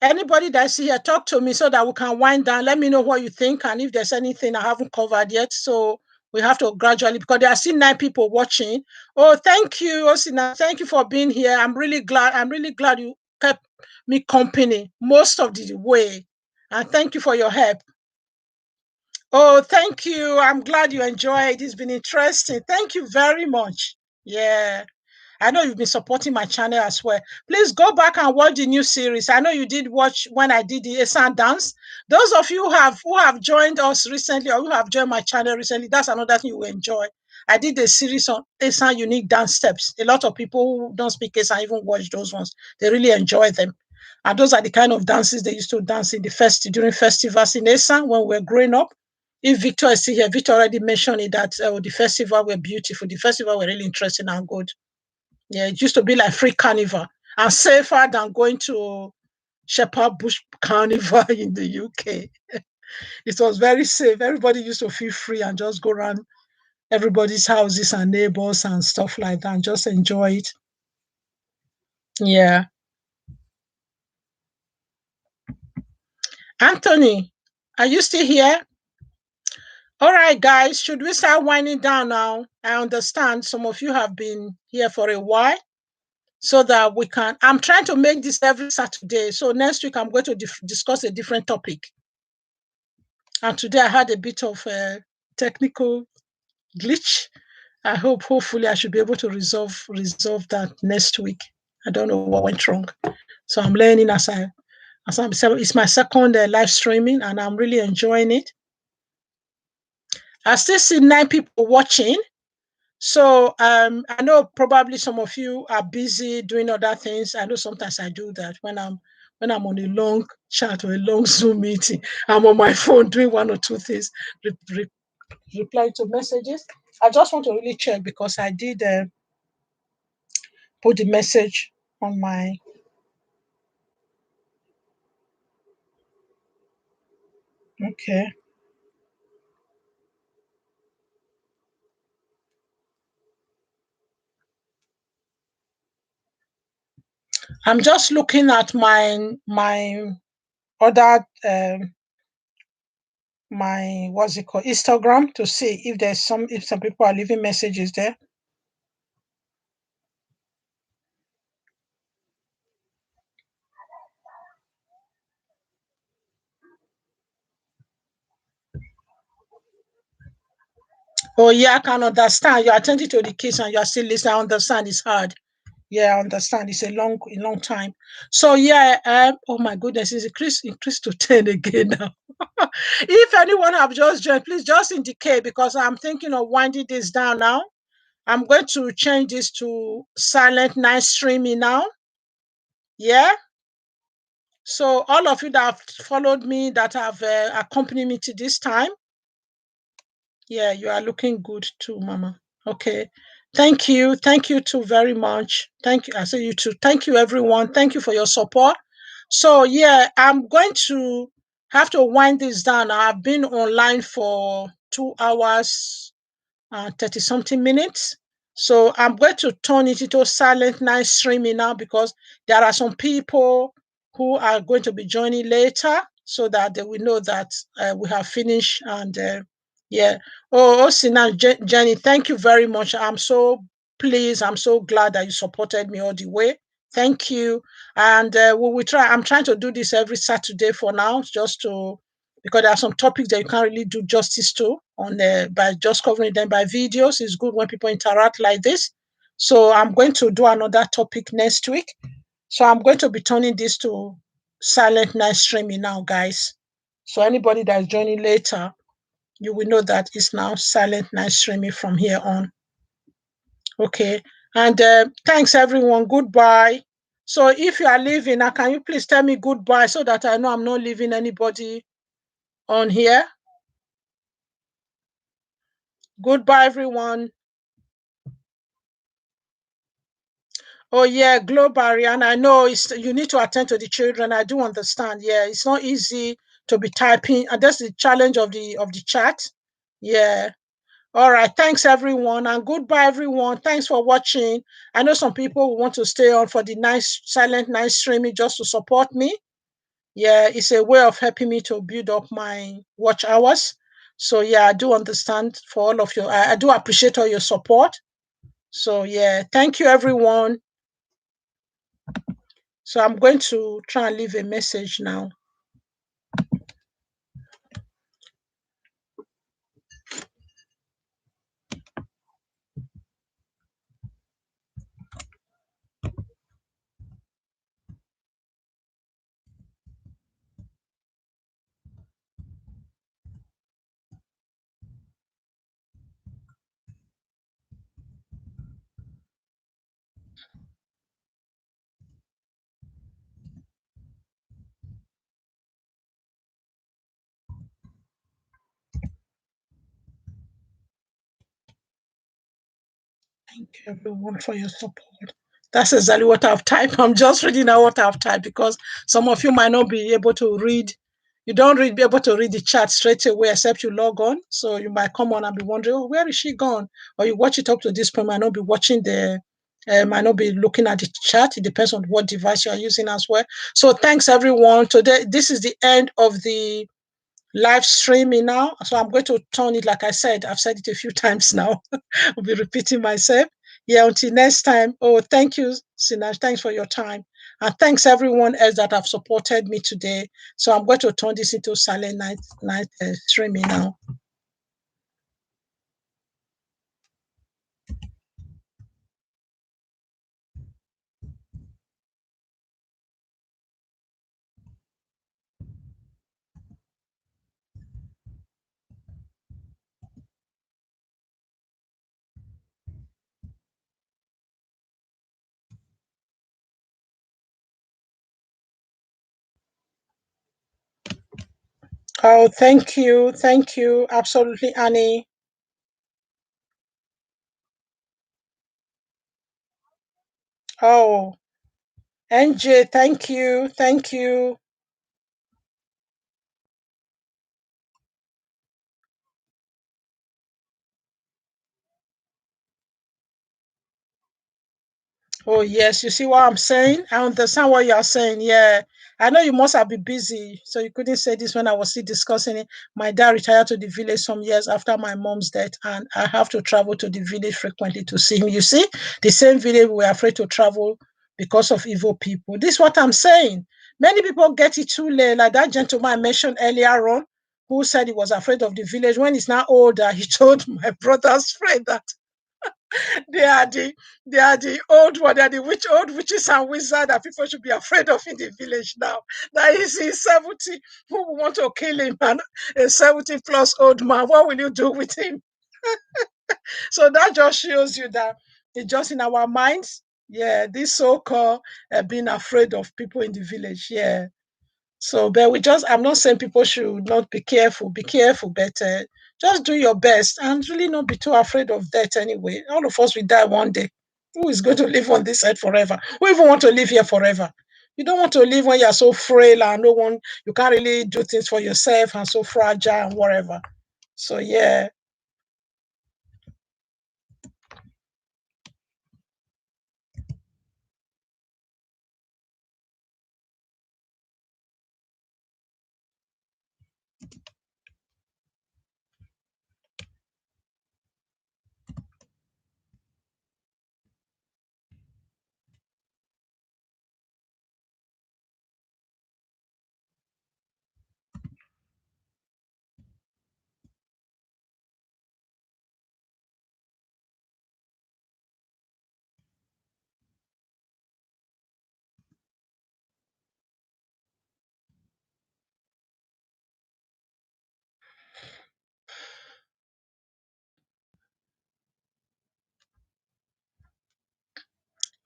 Anybody that's here, talk to me so that we can wind down. Let me know what you think and if there's anything I haven't covered yet. So we have to gradually, because there are still 9 people watching. Oh, thank you, Osina. Thank you for being here. I'm really glad you kept me company most of the way. And thank you for your help. Oh, thank you. I'm glad you enjoyed. It's been interesting. Thank you very much. Yeah. I know you've been supporting my channel as well. Please go back and watch the new series. I know you did watch when I did the Esan dance. Those of you who have joined us recently or who have joined my channel recently, that's another thing you will enjoy. I did a series on Esan unique dance steps. A lot of people who don't speak Esan even watch those ones. They really enjoy them. And those are the kind of dances they used to dance in during festivals in Esan when we were growing up. If Victor is still here, Victor already mentioned it that the festival were beautiful. The festival were really interesting and good. Yeah, it used to be like free carnival and safer than going to Shepherd Bush Carnival in the UK. It was very safe. Everybody used to feel free and just go around everybody's houses and neighbors and stuff like that and just enjoy it. Yeah. Anthony, are you still here? All right, guys, should we start winding down now? I understand some of you have been here for a while. So that we can, I'm trying to make this every Saturday. So next week, I'm going to discuss a different topic. And today I had a bit of a technical glitch. Hopefully I should be able to resolve that next week. I don't know what went wrong. So I'm learning as I'm, it's my second live streaming and I'm really enjoying it. I still see 9 people watching. So I know probably some of you are busy doing other things. I know sometimes I do that when I'm on a long chat or a long Zoom meeting. I'm on my phone doing one or two things, reply to messages. I just want to really check because I did put the message on my. Okay. I'm just looking at my other my what's it called, Instagram, to see if some people are leaving messages there. Oh yeah, I can understand. You're attending to the kids and you're still listening. I understand it's hard. Yeah, I understand. It's a long time. So yeah, oh my goodness, it's increased to 10 again now. If anyone have just joined, please just indicate because I'm thinking of winding this down now. I'm going to change this to silent night streaming now. Yeah. So all of you that have followed me, that have accompanied me to this time, yeah, you are looking good too, Mama. Okay. Thank you. Thank you too very much. Thank you. I say you too. Thank you, everyone. Thank you for your support. So yeah, I'm going to have to wind this down. I've been online for 2 hours 30 something minutes. So I'm going to turn it into silent night streaming now because there are some people who are going to be joining later so that they will know that we have finished. And yeah. Oh, Sina, Jenny, thank you very much. I'm so pleased. I'm so glad that you supported me all the way. Thank you. And we will try. I'm trying to do this every Saturday for now, just to because there are some topics that you can't really do justice to on by just covering them by videos. It's good when people interact like this. So I'm going to do another topic next week. So I'm going to be turning this to silent night streaming now, guys. So anybody that's joining later, you will know that it's now silent night streaming from here on. Okay. And thanks everyone. Goodbye. So if you are leaving, now can you please tell me goodbye so that I know I'm not leaving anybody on here? Goodbye, everyone. Oh yeah, global, and I know you need to attend to the children. I do understand. Yeah, it's not easy to be typing, and that's the challenge of the chat. Yeah. All right. Thanks everyone, and goodbye everyone. Thanks for watching. I know some people will want to stay on for the nice silent night streaming just to support me. Yeah, it's a way of helping me to build up my watch hours. So yeah, I do understand for all of you. I do appreciate all your support. So yeah, thank you everyone. So I'm going to try and leave a message now. Thank you everyone for your support. That's exactly what I've typed. I'm just reading out what I've typed because some of you might not be able to read. You don't be able to read the chat straight away except you log on. So you might come on and be wondering, oh, where is she gone? Or you watch it up to this point, might not be watching might not be looking at the chat. It depends on what device you are using as well. So thanks everyone. Today, this is the end of the live streaming now. So I'm going to turn it, like I said, I've said it a few times now. I'll be repeating myself. Yeah, until next time. Oh, thank you, Sinaj. Thanks for your time. And thanks everyone else that have supported me today. So I'm going to turn this into silent night streaming now. Oh, thank you. Thank you. Absolutely, Annie. Oh, NJ, thank you. Thank you. Oh, yes. You see what I'm saying? I understand what you're saying. Yeah. I know you must have been busy, so you couldn't say this when I was still discussing it. My dad retired to the village some years after my mom's death, and I have to travel to the village frequently to see him. You see, the same village we were afraid to travel because of evil people. This is what I'm saying. Many people get it too late, like that gentleman I mentioned earlier on, who said he was afraid of the village. When he's now older, he told my brother's friend that they are the they are the old one, they are the old witches and wizards that people should be afraid of in the village now. That he's 70, who will want to kill him, and a 70 plus old man. What will you do with him? So that just shows you that it's just in our minds. Yeah, this so-called being afraid of people in the village. Yeah. So, but I'm not saying people should not be careful, but just do your best and really not be too afraid of death anyway. All of us will die one day. Who is going to live on this earth forever? Who even want to live here forever? You don't want to live when you're so frail and no one, you can't really do things for yourself and so fragile and whatever. So, yeah.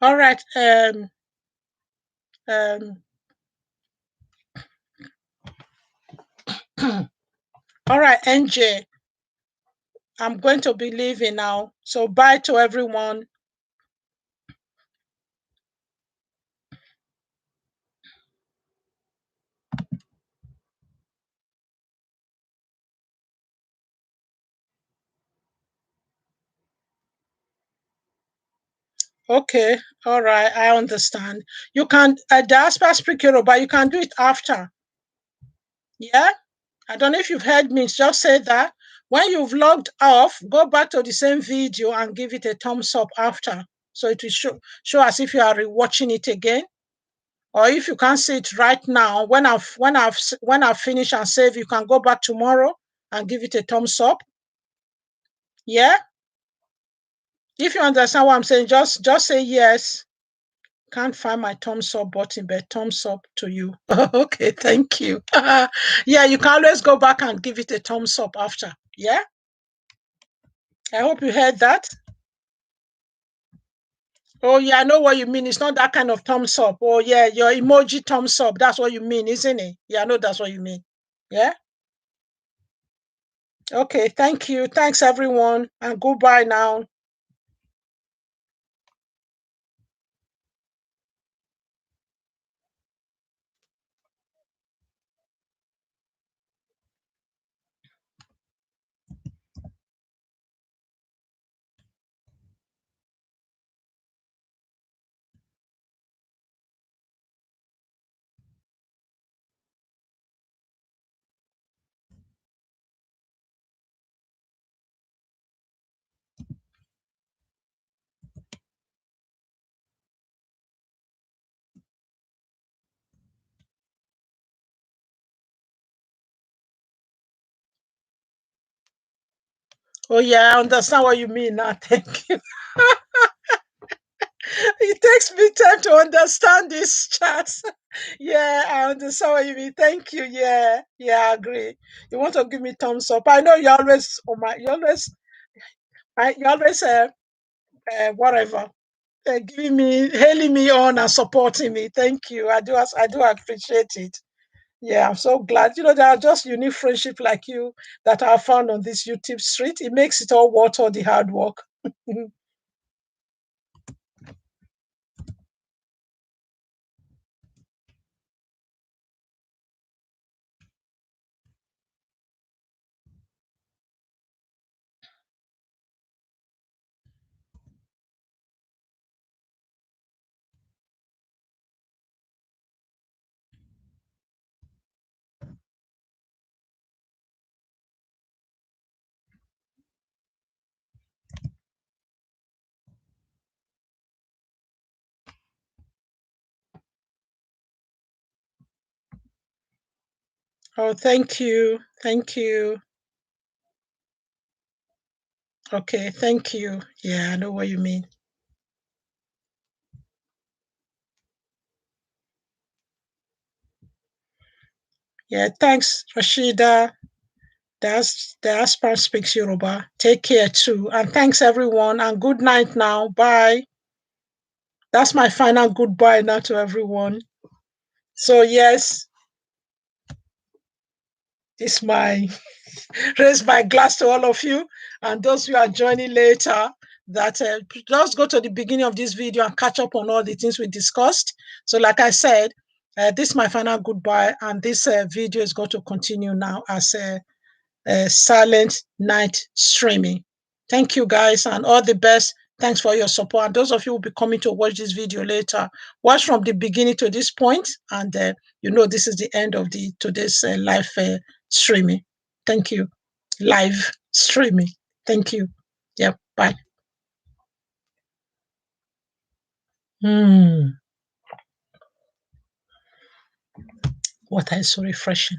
All right. Um, all right, NJ. I'm going to be leaving now. So, bye to everyone. Okay, all right, I understand. You can diaspora speak Yoruba, you can do it after. Yeah? I don't know if you've heard me, just say that. When you've logged off, go back to the same video and give it a thumbs up after. So it will show as if you are rewatching it again. Or if you can't see it right now, when I've finished and save, you can go back tomorrow and give it a thumbs up. Yeah? If you understand what I'm saying, just say yes. Can't find my thumbs up button, but thumbs up to you. Okay, thank you. Yeah, you can always go back and give it a thumbs up after. Yeah, I hope you heard that. Oh, yeah, I know what you mean. It's not that kind of thumbs up. Oh, yeah, your emoji thumbs up. That's what you mean, isn't it? Yeah, I know that's what you mean. Yeah. Okay, thank you. Thanks, everyone. And goodbye now. Oh, yeah, I understand what you mean now. Thank you. It takes me time to understand this chat. Yeah, I understand what you mean. Thank you. Yeah, yeah, I agree. You want to give me thumbs up. I know you always, oh my, you always, whatever, giving me, hailing me on and supporting me. Thank you. I do appreciate it. Yeah, I'm so glad. There are just unique friendship like you that are found on this YouTube street. It makes it all worth all the hard work. Oh, thank you. Thank you. Okay, thank you. Yeah, I know what you mean. Yeah, thanks, Rashida. The aspirant speaks Yoruba. Take care too. And thanks everyone. And good night now. Bye. That's my final goodbye now to everyone. So yes, it's my raise my glass to all of you and those who are joining later that just go to the beginning of this video and catch up on all the things we discussed. So like I said, this is my final goodbye, and this video is going to continue now as a silent night streaming. Thank you guys and all the best. Thanks for your support. And those of you who will be coming to watch this video later, watch from the beginning to this point, and this is the end of the today's live streaming. Thank you. Live streaming. Thank you. Yeah. Bye. Water is so refreshing.